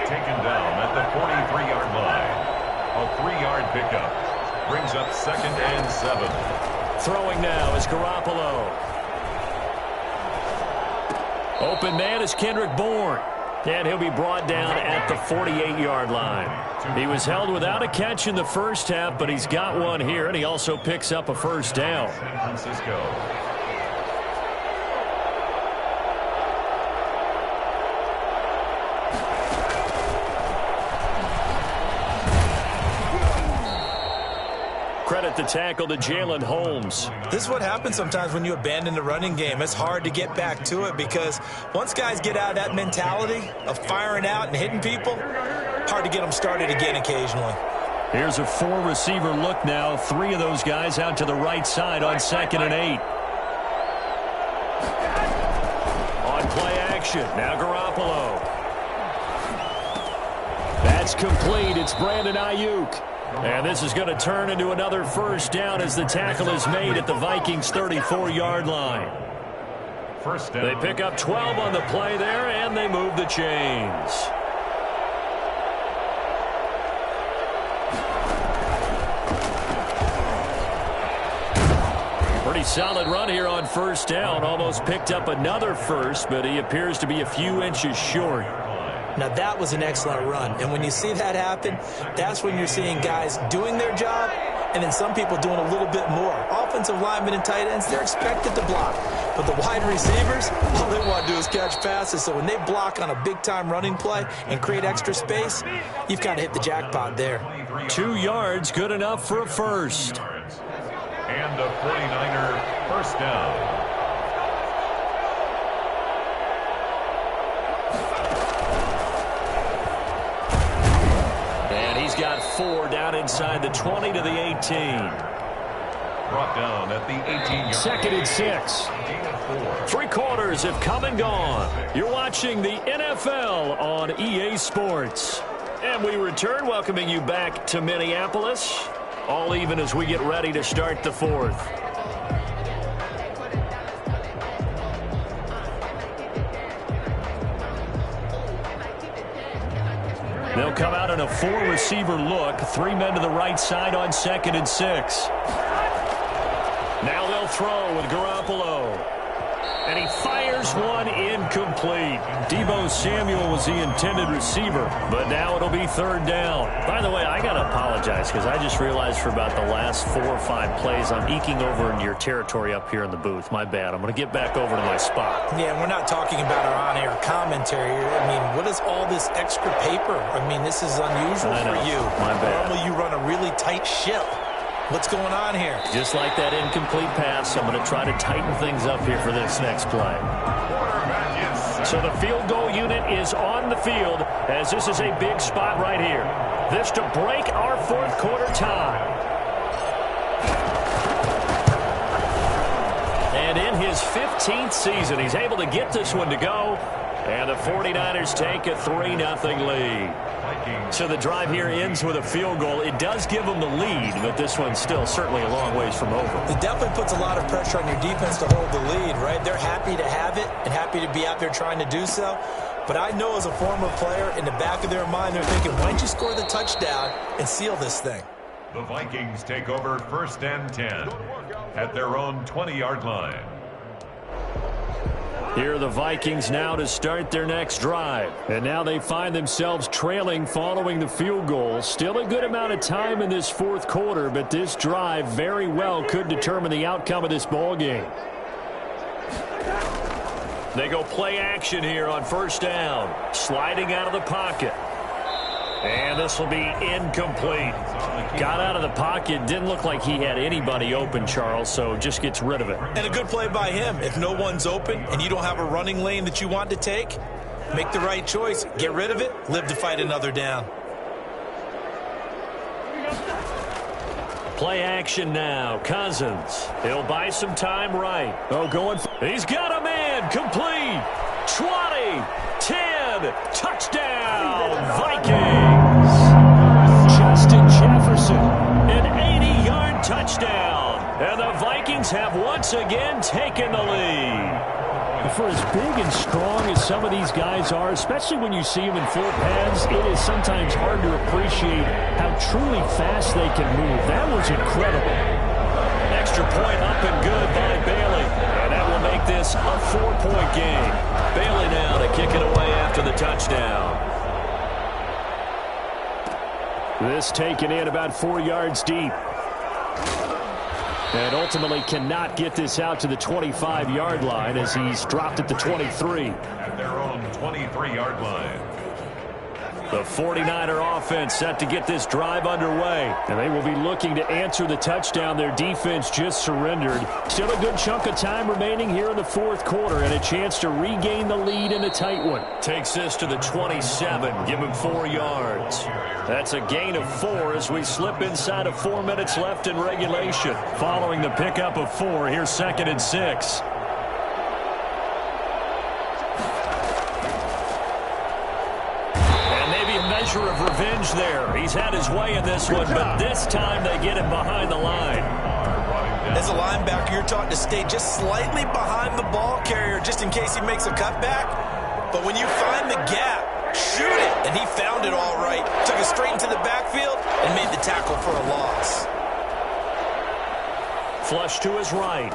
Taken down at the 43-yard line. A 3-yard pickup. Brings up 2nd and 7. Throwing now is Garoppolo. Open man is Kendrick Bourne. And he'll be brought down at the 48-yard line. He was held without a catch in the first half, but he's got one here, and he also picks up a first down. San Francisco. Credit the tackle to Jalen Holmes. This is what happens sometimes when you abandon the running game. It's hard to get back to it because once guys get out of that mentality of firing out and hitting people, hard to get them started again occasionally. Here's a 4-receiver look now. 3 of those guys out to the right side on 2nd and 8. On play action, now Garoppolo. That's complete. It's Brandon Ayuk. And this is going to turn into another first down as the tackle is made at the Vikings' 34-yard line. First down. They pick up 12 on the play there, and they move the chains. Pretty solid run here on first down. Almost picked up another first, but he appears to be a few inches short. Now, that was an excellent run. And when you see that happen, that's when you're seeing guys doing their job and then some people doing a little bit more. Offensive linemen and tight ends, they're expected to block. But the wide receivers, all they want to do is catch passes. So when they block on a big-time running play and create extra space, you've kind of hit the jackpot there. 2 yards, good enough for a first. And a 49er first down. He's got 4 down inside the 20 to the 18. Brought down at the 18-yard. 2nd and 6. 3 quarters have come and gone. You're watching the NFL on EA Sports. And we return, welcoming you back to Minneapolis. All even as we get ready to start the 4th. They'll come out in a 4-receiver look. 3 men to the right side on 2nd and 6. Now they'll throw with Garoppolo. And he fires one incomplete. Deebo Samuel was the intended receiver, but now it'll be third down. By the way, I got to apologize because I just realized for about the last 4 or 5 plays, I'm eking over into your territory up here in the booth. My bad. I'm going to get back over to my spot. Yeah, we're not talking about our on-air commentary. I mean, what is all this extra paper? I mean, this is unusual for you. My bad. Normally you run a really tight ship. What's going on here? Just like that incomplete pass, I'm going to try to tighten things up here for this next play. So the field goal unit is on the field as this is a big spot right here. This to break our fourth quarter tie. And in his 15th season, he's able to get this one to go. And the 49ers take a 3-0 lead. So the drive here ends with a field goal. It does give them the lead, but this one's still certainly a long ways from over. It definitely puts a lot of pressure on your defense to hold the lead, right? They're happy to have it and happy to be out there trying to do so. But I know as a former player, in the back of their mind, they're thinking, why don't you score the touchdown and seal this thing? The Vikings take over 1st and 10 at their own 20-yard line. Here are the Vikings now to start their next drive. And now they find themselves trailing following the field goal. Still a good amount of time in this fourth quarter, but this drive very well could determine the outcome of this ball game. They go play action here on 1st down. Sliding out of the pocket. And this will be incomplete. Got out of the pocket. Didn't look like he had anybody open, Charles, so just gets rid of it. And a good play by him. If no one's open and you don't have a running lane that you want to take, make the right choice. Get rid of it. Live to fight another down. Play action now. Cousins. He'll buy some time right. Oh, going. He's got a man. Complete. 20. 10. Touchdown. Vikings. Justin Jefferson. An 80-yard touchdown. And the Vikings have once again taken the lead. For as big and strong as some of these guys are, especially when you see them in full pads, it is sometimes hard to appreciate how truly fast they can move. That was incredible. Extra point up and good by Bailey. And that will make this a 4-point game. Bailey now to kick it away after the touchdown. This taken in about 4 yards deep. And ultimately cannot get this out to the 25-yard line as he's dropped at the 23. At their own 23-yard line. The 49er offense set to get this drive underway. And they will be looking to answer the touchdown their defense just surrendered. Still a good chunk of time remaining here in the fourth quarter and a chance to regain the lead in a tight one. Takes this to the 27. Give him 4 yards. That's a gain of 4 as we slip inside of 4 minutes left in regulation. Following the pickup of 4, here's 2nd and 6. Measure of revenge there. He's had his way in this one, but this time they get him behind the line. As a linebacker, you're taught to stay just slightly behind the ball carrier just in case he makes a cutback. But when you find the gap, shoot it. And he found it all right. Took it straight into the backfield and made the tackle for a loss. Flush to his right.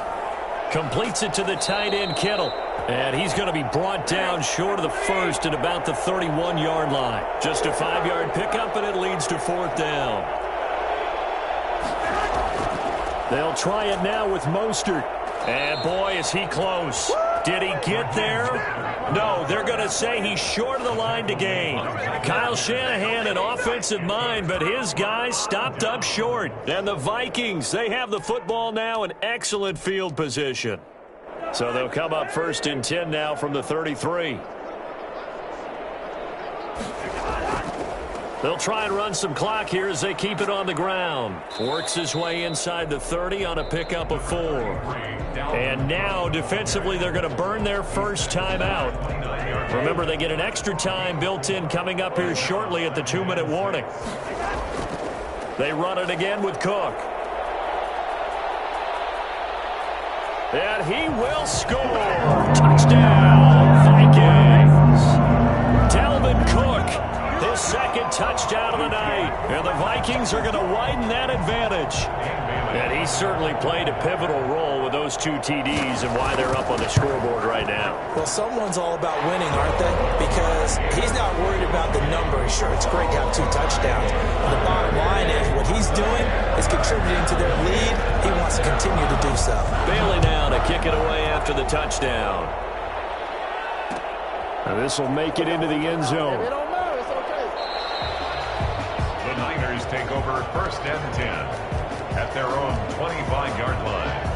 Completes it to the tight end, Kittle. And he's going to be brought down short of the first at about the 31-yard line. Just a 5-yard pickup, and it leads to 4th down. They'll try it now with Mostert. And boy, is he close. Did he get there? No, they're going to say he's short of the line to gain. Kyle Shanahan, an offensive mind, but his guys stopped up short. And the Vikings, they have the football now in excellent field position. So they'll come up 1st and 10 now from the 33. They'll try and run some clock here as they keep it on the ground. Works his way inside the 30 on a pickup of 4. And now, defensively, they're going to burn their first timeout. Remember, they get an extra time built in coming up here shortly at the 2-minute warning. They run it again with Cook. And he will score. Touchdown, Vikings. Dalvin Cook, his 2nd touchdown of the night. And the Vikings are going to widen that advantage. And He certainly played a pivotal role with those 2 TDs and why they're up on the scoreboard right now. Well, someone's all about winning, aren't they? Because he's not worried about the number. Sure, it's great to have 2 touchdowns. But the bottom line is what he's doing is contributing to their lead. He wants to continue to do so. Bailey now to kick it away after the touchdown. And this will make it into the end zone. It don't matter. It's okay. The Niners take over 1st and 10 at their own 25-yard line.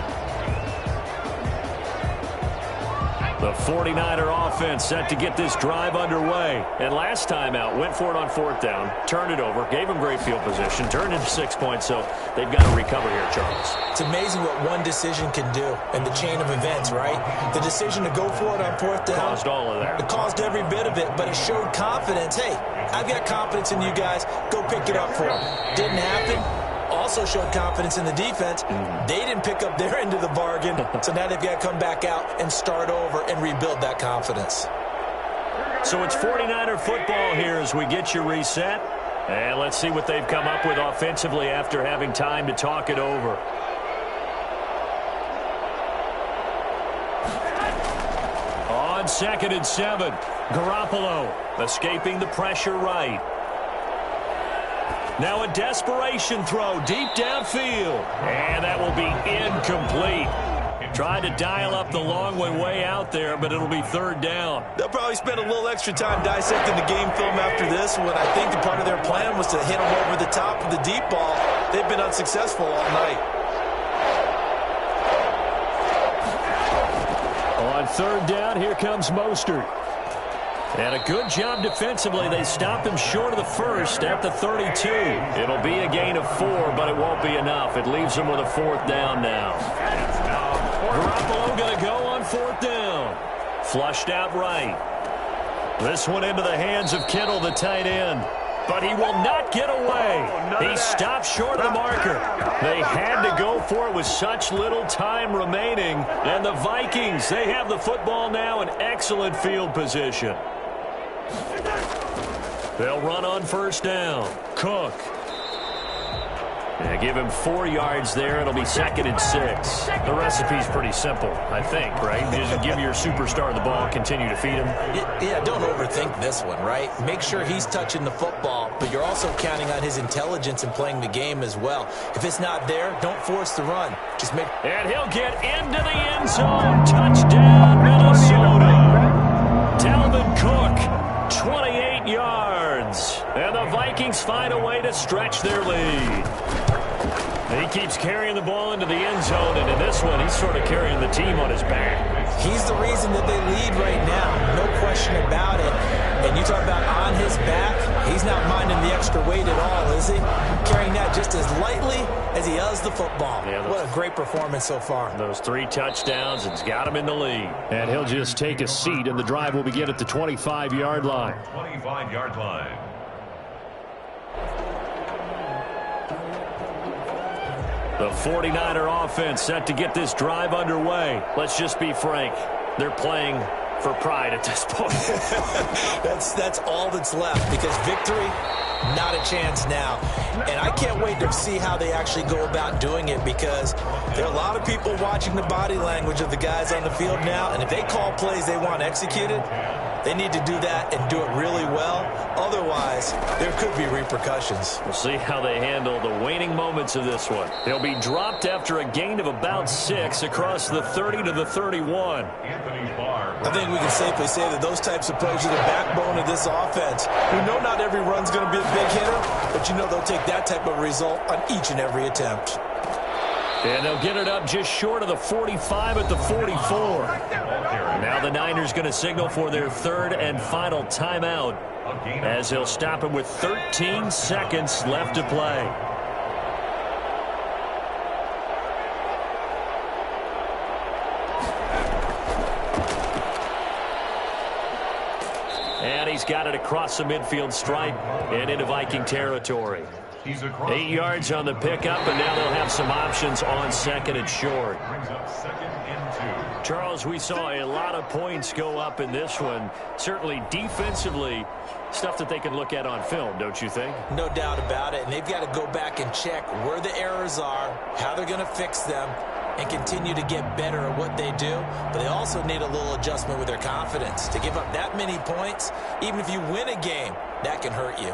The 49er offense set to get this drive underway. And last time out, went for it on 4th down, turned it over, gave them great field position, turned into 6 points, so they've got to recover here, Charles. It's amazing what one decision can do in the chain of events, right? The decision to go for it on 4th down. Caused all of that. It caused every bit of it, but it showed confidence. Hey, I've got confidence in you guys. Go pick it up for them. Didn't happen. Also showed confidence in the defense. They didn't pick up their end of the bargain, so now they've got to come back out and start over and rebuild that confidence. So it's 49er football here as we get you reset. And let's see what they've come up with offensively after having time to talk it over. On 2nd and 7, Garoppolo escaping the pressure right. Now a desperation throw deep downfield. And that will be incomplete. Tried to dial up the long way out there, but it'll be 3rd down. They'll probably spend a little extra time dissecting the game film after this one. I think the part of their plan was to hit them over the top of the deep ball. They've been unsuccessful all night. On 3rd down, here comes Mostert. And a good job defensively. They stopped him short of the 1st at the 32. It'll be a gain of 4, but it won't be enough. It leaves them with a 4th down now. Garoppolo going to go on 4th down. Flushed out right. This one into the hands of Kittle, the tight end. But he will not get away. He stopped short of the marker. They had to go for it with such little time remaining. And the Vikings, they have the football now in excellent field position. They'll run on 1st down. Cook. Yeah, give him 4 yards there. It'll be 2nd and 6. The recipe's pretty simple, I think, right? Just give your superstar the ball, continue to feed him. Yeah, don't overthink this one, right? Make sure he's touching the football, but you're also counting on his intelligence in playing the game as well. If it's not there, don't force the run. Just make... And he'll get into the end zone. Touchdown, Minnesota. Dalvin Cook, 28 yards. And the Vikings find a way to stretch their lead. He keeps carrying the ball into the end zone, and in this one, he's sort of carrying the team on his back. He's the reason that they lead right now, no question about it. And you talk about on his back, he's not minding the extra weight at all, is he? Carrying that just as lightly as he does the football. Yeah, what a great performance so far. Those 3 touchdowns, it's got him in the lead. And he'll just take a seat, and the drive will begin at the 25-yard line. 25-yard line. The 49er offense set to get this drive underway. Let's just be frank. They're playing for pride at this point. That's all that's left, because victory, not a chance now. And I can't wait to see how they actually go about doing it, because there are a lot of people watching the body language of the guys on the field now, and if they call plays they want executed, they need to do that and do it really well. Otherwise, there could be repercussions. We'll see how they handle the waning moments of this one. They'll be dropped after a gain of about 6 across the 30 to the 31. I think we can safely say that those types of plays are the backbone of this offense. We know not every run's going to be a big hitter, but you know they'll take that type of result on each and every attempt. And they'll get it up just short of the 45 at the 44. Now the Niners going to signal for their 3rd and final timeout, as they'll stop it with 13 seconds left to play. And he's got it across the midfield stripe and into Viking territory. He's across 8 yards on the pickup, and now they'll have some options on second and short. Brings up 2nd and 2. Charles, we saw a lot of points go up in this one. Certainly defensively, stuff that they can look at on film, don't you think? No doubt about it, and they've got to go back and check where the errors are, how they're going to fix them, and continue to get better at what they do. But they also need a little adjustment with their confidence. To give up that many points, even if you win a game, that can hurt you.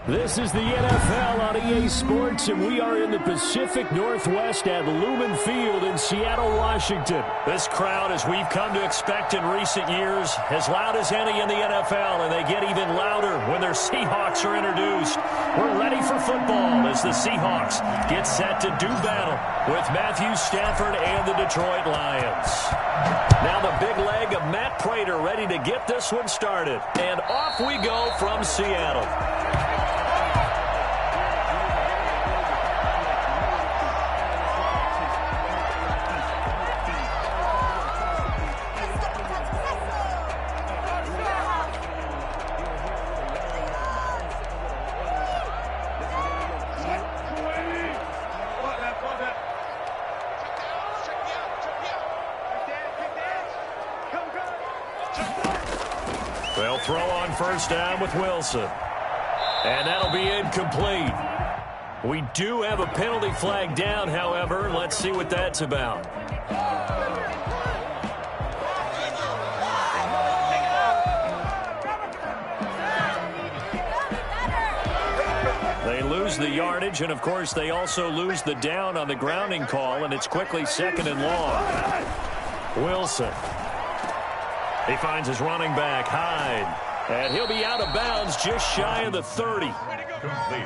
This is the NFL on EA Sports, and we are in the Pacific Northwest at Lumen Field in Seattle, Washington. This crowd, as we've come to expect in recent years, as loud as any in the NFL, and they get even louder when their Seahawks are introduced. We're ready for football as the Seahawks get set to do battle with Matthew Stafford and the Detroit Lions. Now the big leg of Matt Prater ready to get this one started. And off we go from Seattle. They'll throw on first down with Wilson. And that'll be incomplete. We do have a penalty flag down, however. Let's see what that's about. They lose the yardage, and, of course, they also lose the down on the grounding call, and it's quickly 2nd and long. Wilson. He finds his running back, Hyde. And he'll be out of bounds just shy of the 30.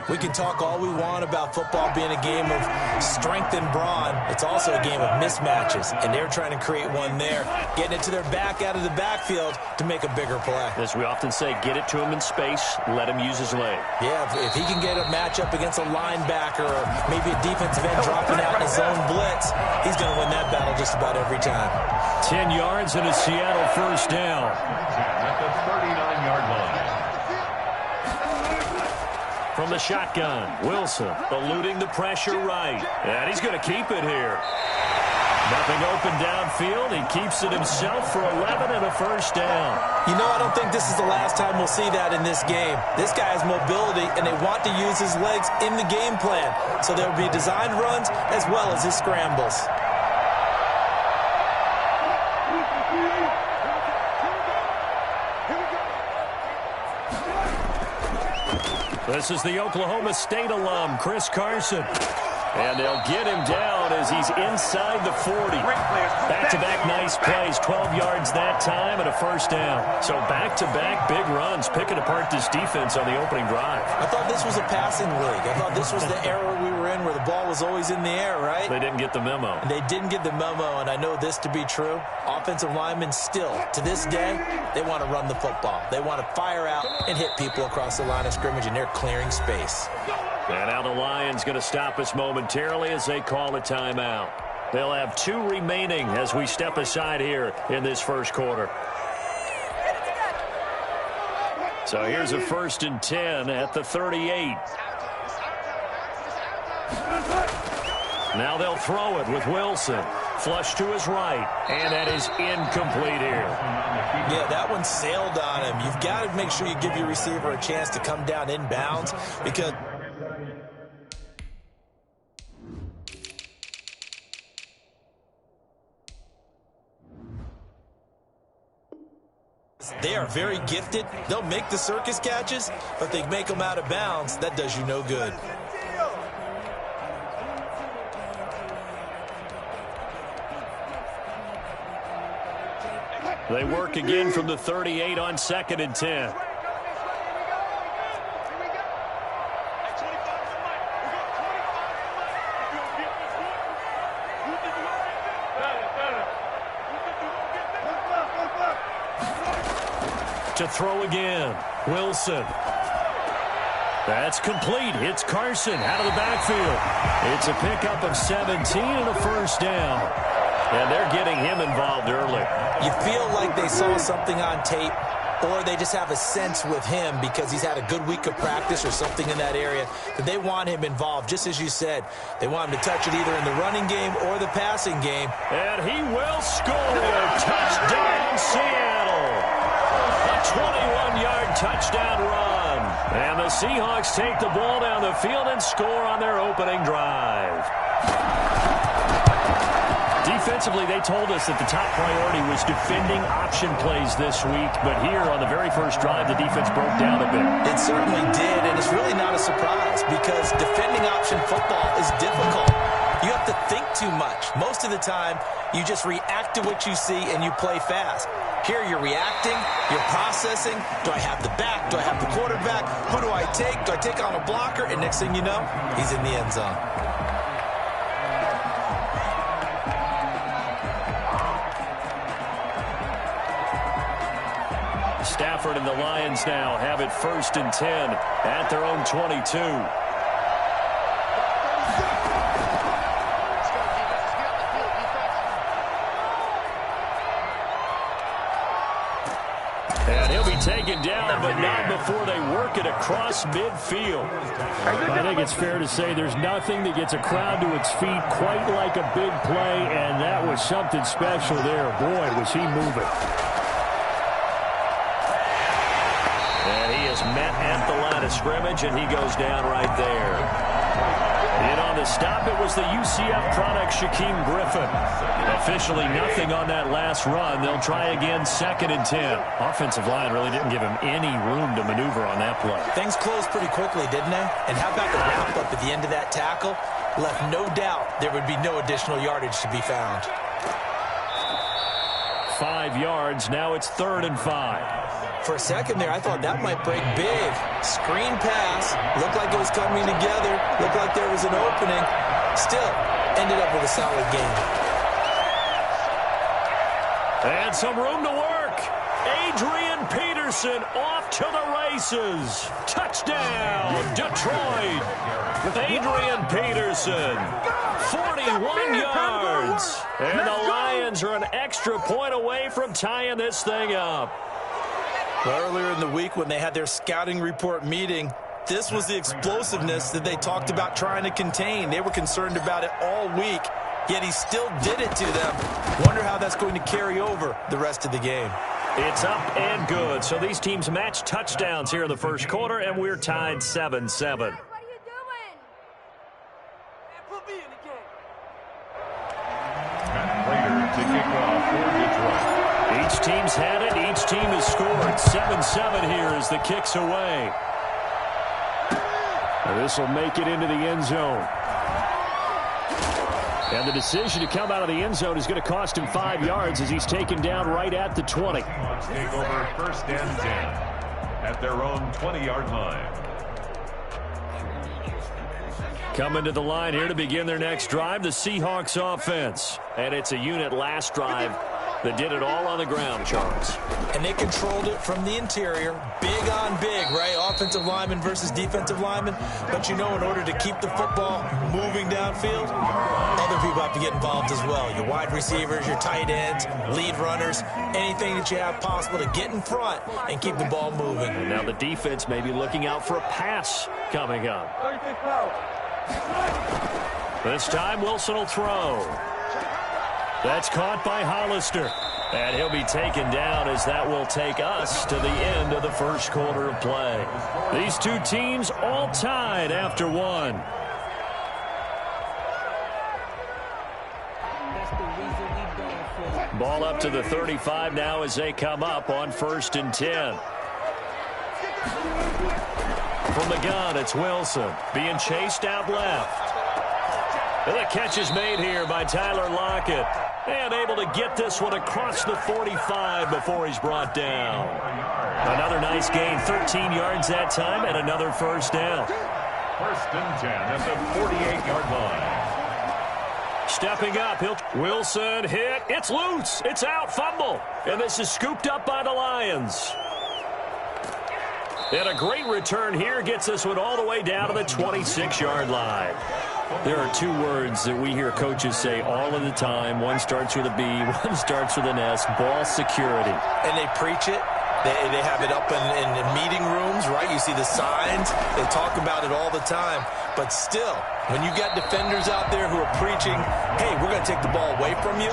We can talk all we want about football being a game of strength and brawn. It's also a game of mismatches, and they're trying to create one there, getting it to their back out of the backfield to make a bigger play. As we often say, get it to him in space, let him use his leg. Yeah, if he can get a matchup against a linebacker or maybe a defensive end dropping out in a zone blitz, he's going to win that battle just about every time. 10 yards and a Seattle first down. At the 39-yard line. From the shotgun, Wilson eluding the pressure right. And he's going to keep it here. Nothing open downfield. He keeps it himself for 11 and a first down. You know, I don't think this is the last time we'll see that in this game. This guy has mobility, and they want to use his legs in the game plan. So there will be designed runs as well as his scrambles. This is the Oklahoma State alum, Chris Carson. And they'll get him down as he's inside the 40. Back-to-back nice plays, 12 yards that time and a first down. So back-to-back big runs, picking apart this defense on the opening drive. I thought this was a passing league. I thought this was the era we were in where the ball was always in the air, right? They didn't get the memo. And they didn't get the memo, and I know this to be true. Offensive linemen still, to this day, they want to run the football. They want to fire out and hit people across the line of scrimmage, and they're clearing space. And now the Lions going to stop us momentarily as they call a timeout. They'll have 2 remaining as we step aside here in this first quarter. So here's a 1st and 10 at the 38. Now they'll throw it with Wilson. Flush to his right, and that is incomplete here. Yeah, that one sailed on him. You've got to make sure you give your receiver a chance to come down inbounds because they are very gifted. They'll make the circus catches, but they make them out of bounds. That does you no good. They work again from the 38 on 2nd and 10. To throw again, Wilson. That's complete. It's Carson out of the backfield. It's a pickup of 17 and a first down. And they're getting him involved early. You feel like they saw something on tape, or they just have a sense with him because he's had a good week of practice or something in that area that they want him involved, just as you said. They want him to touch it either in the running game or the passing game. And he will score. Touchdown, Seattle. A 21-yard touchdown run. And the Seahawks take the ball down the field and score on their opening drive. Defensively, they told us that the top priority was defending option plays this week, but here on the very first drive, the defense broke down a bit. It certainly did, and it's really not a surprise because defending option football is difficult. You have to think too much. Most of the time, you just react to what you see and you play fast. Here, you're reacting, you're processing. Do I have the back? Do I have the quarterback? Who do I take? Do I take on a blocker? And next thing you know, he's in the end zone. Stafford and the Lions now have it 1st and 10 at their own 22. And he'll be taken down, but not before they work it across midfield. I think it's fair to say there's nothing that gets a crowd to its feet quite like a big play, and that was something special there. Boy, was he moving. Met at the line of scrimmage, and he goes down right there. In on the stop, it was the UCF product, Shaquem Griffin. Officially nothing on that last run. They'll try again, 2nd and 10. Offensive line really didn't give him any room to maneuver on that play. Things closed pretty quickly, didn't they? And how about the wrap-up at the end of that tackle? Left no doubt there would be no additional yardage to be found. 5 yards. Now it's 3rd and 5. For a second there, I thought that might break big. Screen pass. Looked like it was coming together. Looked like there was an opening. Still, ended up with a solid game. And some room to work. Adrian Peterson off to the races. Touchdown, Detroit. Adrian Peterson, 41 yards. And the Lions are an extra point away from tying this thing up. Well, earlier in the week when they had their scouting report meeting, this was the explosiveness that they talked about trying to contain. They were concerned about it all week, yet he still did it to them. Wonder how that's going to carry over the rest of the game. It's up and good. So these teams match touchdowns here in the first quarter, and we're tied 7-7. To kick off for Detroit. Each team's had it. Each team has scored. 7-7 here as the kick's away. This will make it into the end zone. And the decision to come out of the end zone is going to cost him 5 yards as he's taken down right at the 20. Take over 1st and 10 at their own 20-yard line. Coming to the line here to begin their next drive, the Seahawks offense. And it's a unit last drive that did it all on the ground, Charles. And they controlled it from the interior. Big on big, right? Offensive lineman versus defensive lineman. But you know, in order to keep the football moving downfield, other people have to get involved as well. Your wide receivers, your tight ends, lead runners, anything that you have possible to get in front and keep the ball moving. And now the defense may be looking out for a pass coming up. This time, Wilson will throw. That's caught by Hollister. And he'll be taken down as that will take us to the end of the first quarter of play. These two teams all tied after one. Ball up to the 35 now as they come up on 1st and 10. From the gun, it's Wilson being chased out left. And the catch is made here by Tyler Lockett. And able to get this one across the 45 before he's brought down. Another nice gain, 13 yards that time, and another first down. 1st and 10 at the 48-yard line. Stepping up, Wilson hit. It's loose. It's out. Fumble. And this is scooped up by the Lions. And a great return here gets this one all the way down to the 26-yard line. There are two words that we hear coaches say all of the time. One starts with a B, one starts with an S, ball security. And they preach it. They have it up in meeting rooms, right? You see the signs. They talk about it all the time. But still, when you got defenders out there who are preaching, hey, we're going to take the ball away from you,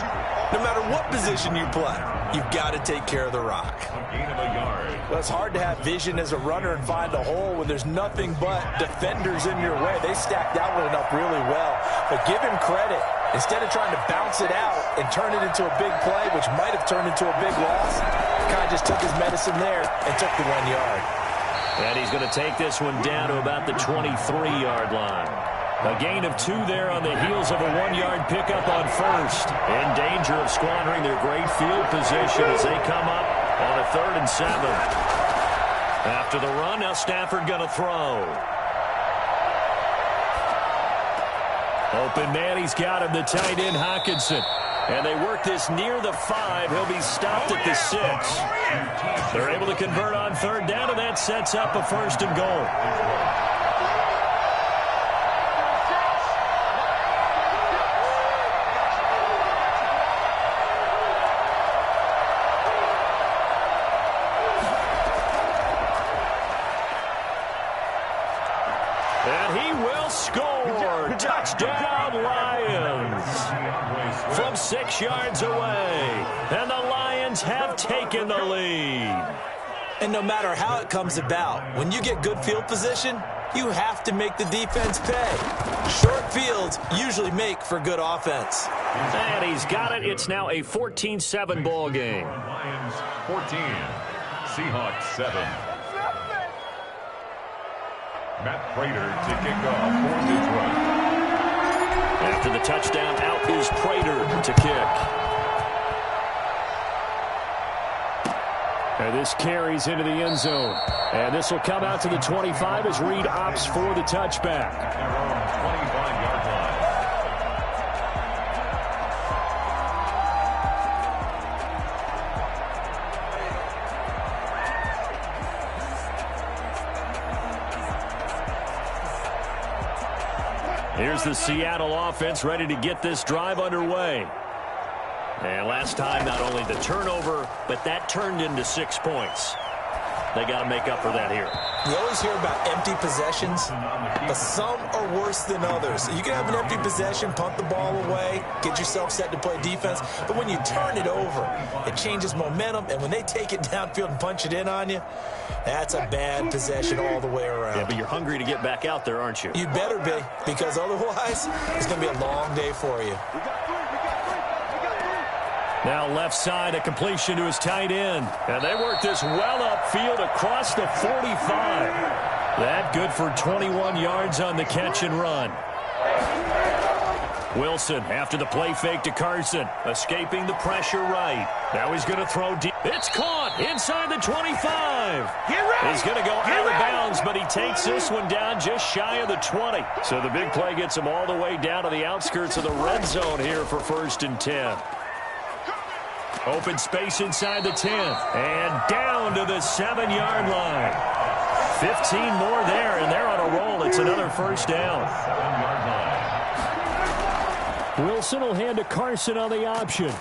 no matter what position you play, you've got to take care of the rock. A gain of a yard. Well, it's hard to have vision as a runner and find a hole when there's nothing but defenders in your way. They stacked that one up really well. But give him credit. Instead of trying to bounce it out and turn it into a big play, which might have turned into a big loss, kind of just took his medicine there and took the 1 yard. And he's going to take this one down to about the 23-yard line. A gain of 2 there on the heels of a 1-yard pickup on first. In danger of squandering their great field position as they come up on a 3rd and 7. After the run, now Stafford going to throw. Open man, he's got him, the tight end Hockenson. And they work this near the 5. He'll be stopped at the 6. They're able to convert on 3rd down, and that sets up a 1st and goal. And he will score. Touchdown, Lions. From 6 yards away. And the Lions have taken the lead. And no matter how it comes about, when you get good field position, you have to make the defense pay. Short fields usually make for good offense. And he's got it. It's now a 14-7 ball game. Lions 14, Seahawks 7. Matt Prater to kick off for Detroit. After the touchdown, out is Prater to kick. And this carries into the end zone. And this will come out to the 25 as Reed opts for the touchback. Their own 25-yard line. Here's the Seattle offense ready to get this drive underway. And last time, not only the turnover, but that turned into 6 points. They got to make up for that here. You always hear about empty possessions, but some are worse than others. You can have an empty possession, punt the ball away, get yourself set to play defense, but when you turn it over, it changes momentum, and when they take it downfield and punch it in on you, that's a bad possession all the way around. Yeah, but you're hungry to get back out there, aren't you? You better be, because otherwise, it's going to be a long day for you. Now left side, a completion to his tight end. And they work this well upfield across the 45. That good for 21 yards on the catch and run. Wilson after the play fake to Carson. Escaping the pressure right. Now he's going to throw deep. It's caught inside the 25. He's going to go out of bounds, but he takes this one down just shy of the 20. So the big play gets him all the way down to the outskirts of the red zone here for 1st and 10. Open space inside the 10. And down to the 7-yard line. 15 more there, and they're on a roll. It's another 1st down. 7-yard line. Wilson will hand to Carson on the option.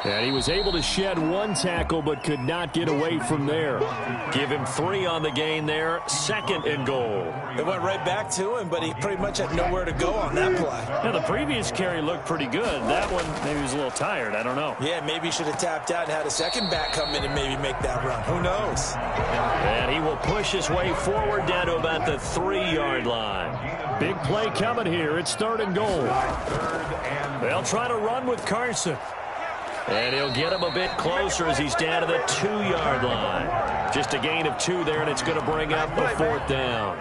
And he was able to shed 1 tackle, but could not get away from there. Give him 3 on the gain there. 2nd and goal. It went right back to him, but he pretty much had nowhere to go on that play. Now, the previous carry looked pretty good. That one, maybe he was a little tired. I don't know. Yeah, maybe he should have tapped out and had a second back come in and maybe make that run. Who knows? And he will push his way forward down to about the 3-yard line. Big play coming here. It's 3rd and goal. They'll try to run with Carson. And he'll get him a bit closer as he's down to the 2-yard line. Just a gain of 2 there, and it's going to bring up a 4th down.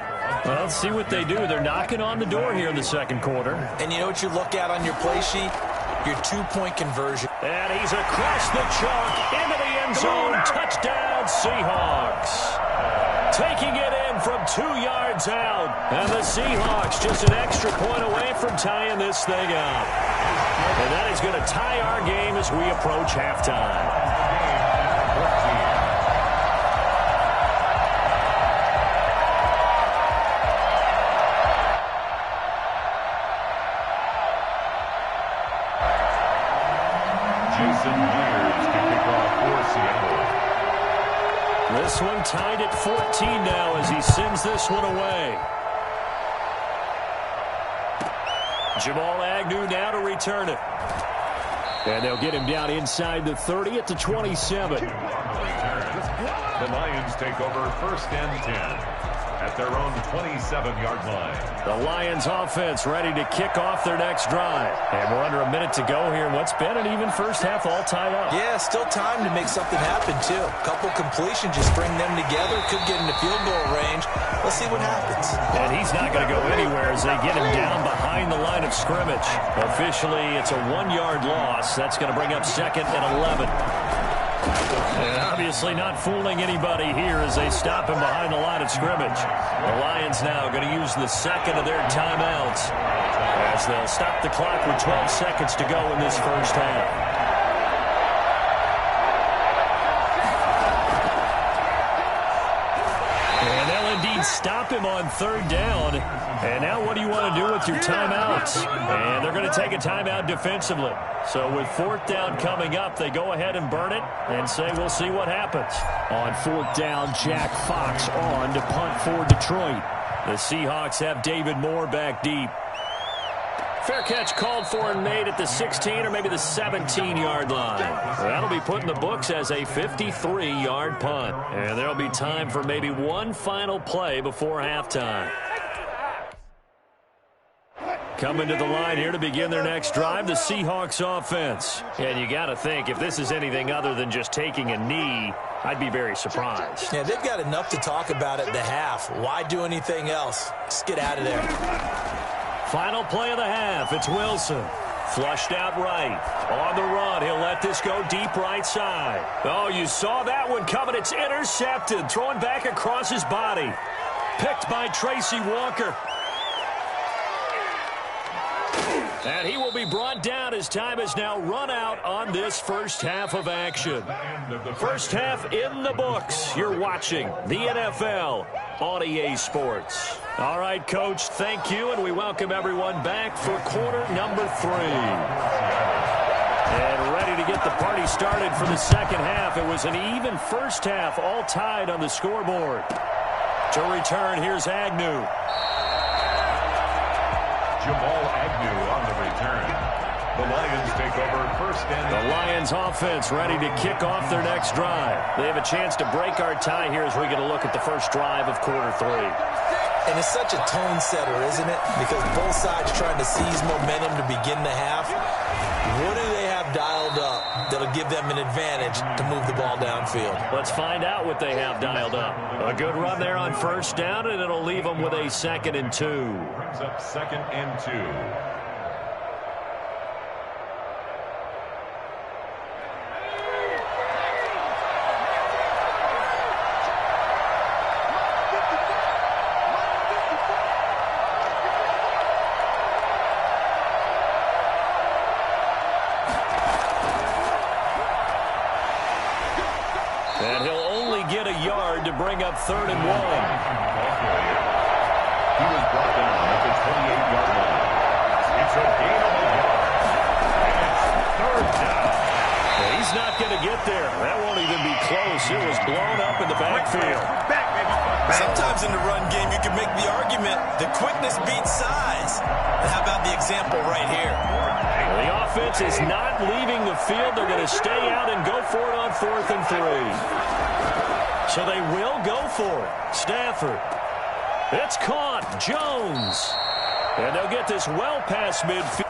Well, let's see what they do. They're knocking on the door here in the 2nd quarter. And you know what you look at on your play sheet? Your 2-point conversion. And he's across the chalk into the end zone. Touchdown, Seahawks. Taking it in from 2 yards out. And the Seahawks just an extra point away from tying this thing up. And that is going to tie our game as we approach halftime. Jason Myers to kick off for Seattle. This one tied at 14 now as he sends this one away. Jamal Agnew now to return it. And they'll get him down inside the 30 at the 27. The Lions take over 1st and 10. at their own 27-yard line. The Lions offense ready to kick off their next drive. And we're under a minute to go here in what's been an even first half, all tied up. Yeah, still time to make something happen, too. A couple completions, just bring them together. Could get into field goal range. Let's see what happens. And he's not going to go anywhere as they get him down behind the line of scrimmage. Officially, it's a 1-yard loss. That's going to bring up 2nd and 11. And obviously not fooling anybody here as they stop him behind the line of scrimmage. The Lions now going to use the second of their timeouts as they'll stop the clock with 12 seconds to go in this first half. Stop him on 3rd down. And now what do you want to do with your timeouts? And they're going to take a timeout defensively. So with 4th down coming up, they go ahead and burn it and say we'll see what happens. On 4th down, Jack Fox on to punt for Detroit. The Seahawks have David Moore back deep. Fair catch called for and made at the 16 or maybe the 17-yard line. That'll be put in the books as a 53-yard punt. And there'll be time for maybe one final play before halftime. Coming to the line here to begin their next drive, the Seahawks offense. And you got to think, if this is anything other than just taking a knee, I'd be very surprised. Yeah, they've got enough to talk about at the half. Why do anything else? Just get out of there. Final play of the half. It's Wilson. Flushed out right. On the run. He'll let this go deep right side. Oh, you saw that one coming. It's intercepted. Throwing back across his body. Picked by Tracy Walker. And he will be brought down as time has now run out on this first half of action. First half in the books. You're watching the NFL on EA Sports. All right, Coach, thank you, and we welcome everyone back for quarter number 3. And ready to get the party started for the second half. It was an even first half, all tied on the scoreboard. To return, here's Agnew. Jamal Agnew on the return. The Lions take over 1st and... The Lions offense ready to kick off their next drive. They have a chance to break our tie here as we get a look at the first drive of quarter 3. And it's such a tone setter, isn't it? Because both sides trying to seize momentum to begin the half. What do they have dialed up that'll give them an advantage to move the ball downfield? Let's find out what they have dialed up. A good run there on 1st down, and it'll leave them with a 2nd and 2. Brings up 2nd and 2. And he'll only get a yard to bring up 3rd and 1. He was brought down at the 28-yard line. It's a gain of a yard. And it's 3rd down. Well, he's not going to get there. That won't even be close. It was blown up in the backfield. Sometimes in the run game, you can make the argument the quickness beats size. And how about the example right here? Well, the offense is not leaving the field. They're going to stay out and go for it on 4th and 3. So they will go for it. Stafford. It's caught. Jones. And they'll get this well past midfield.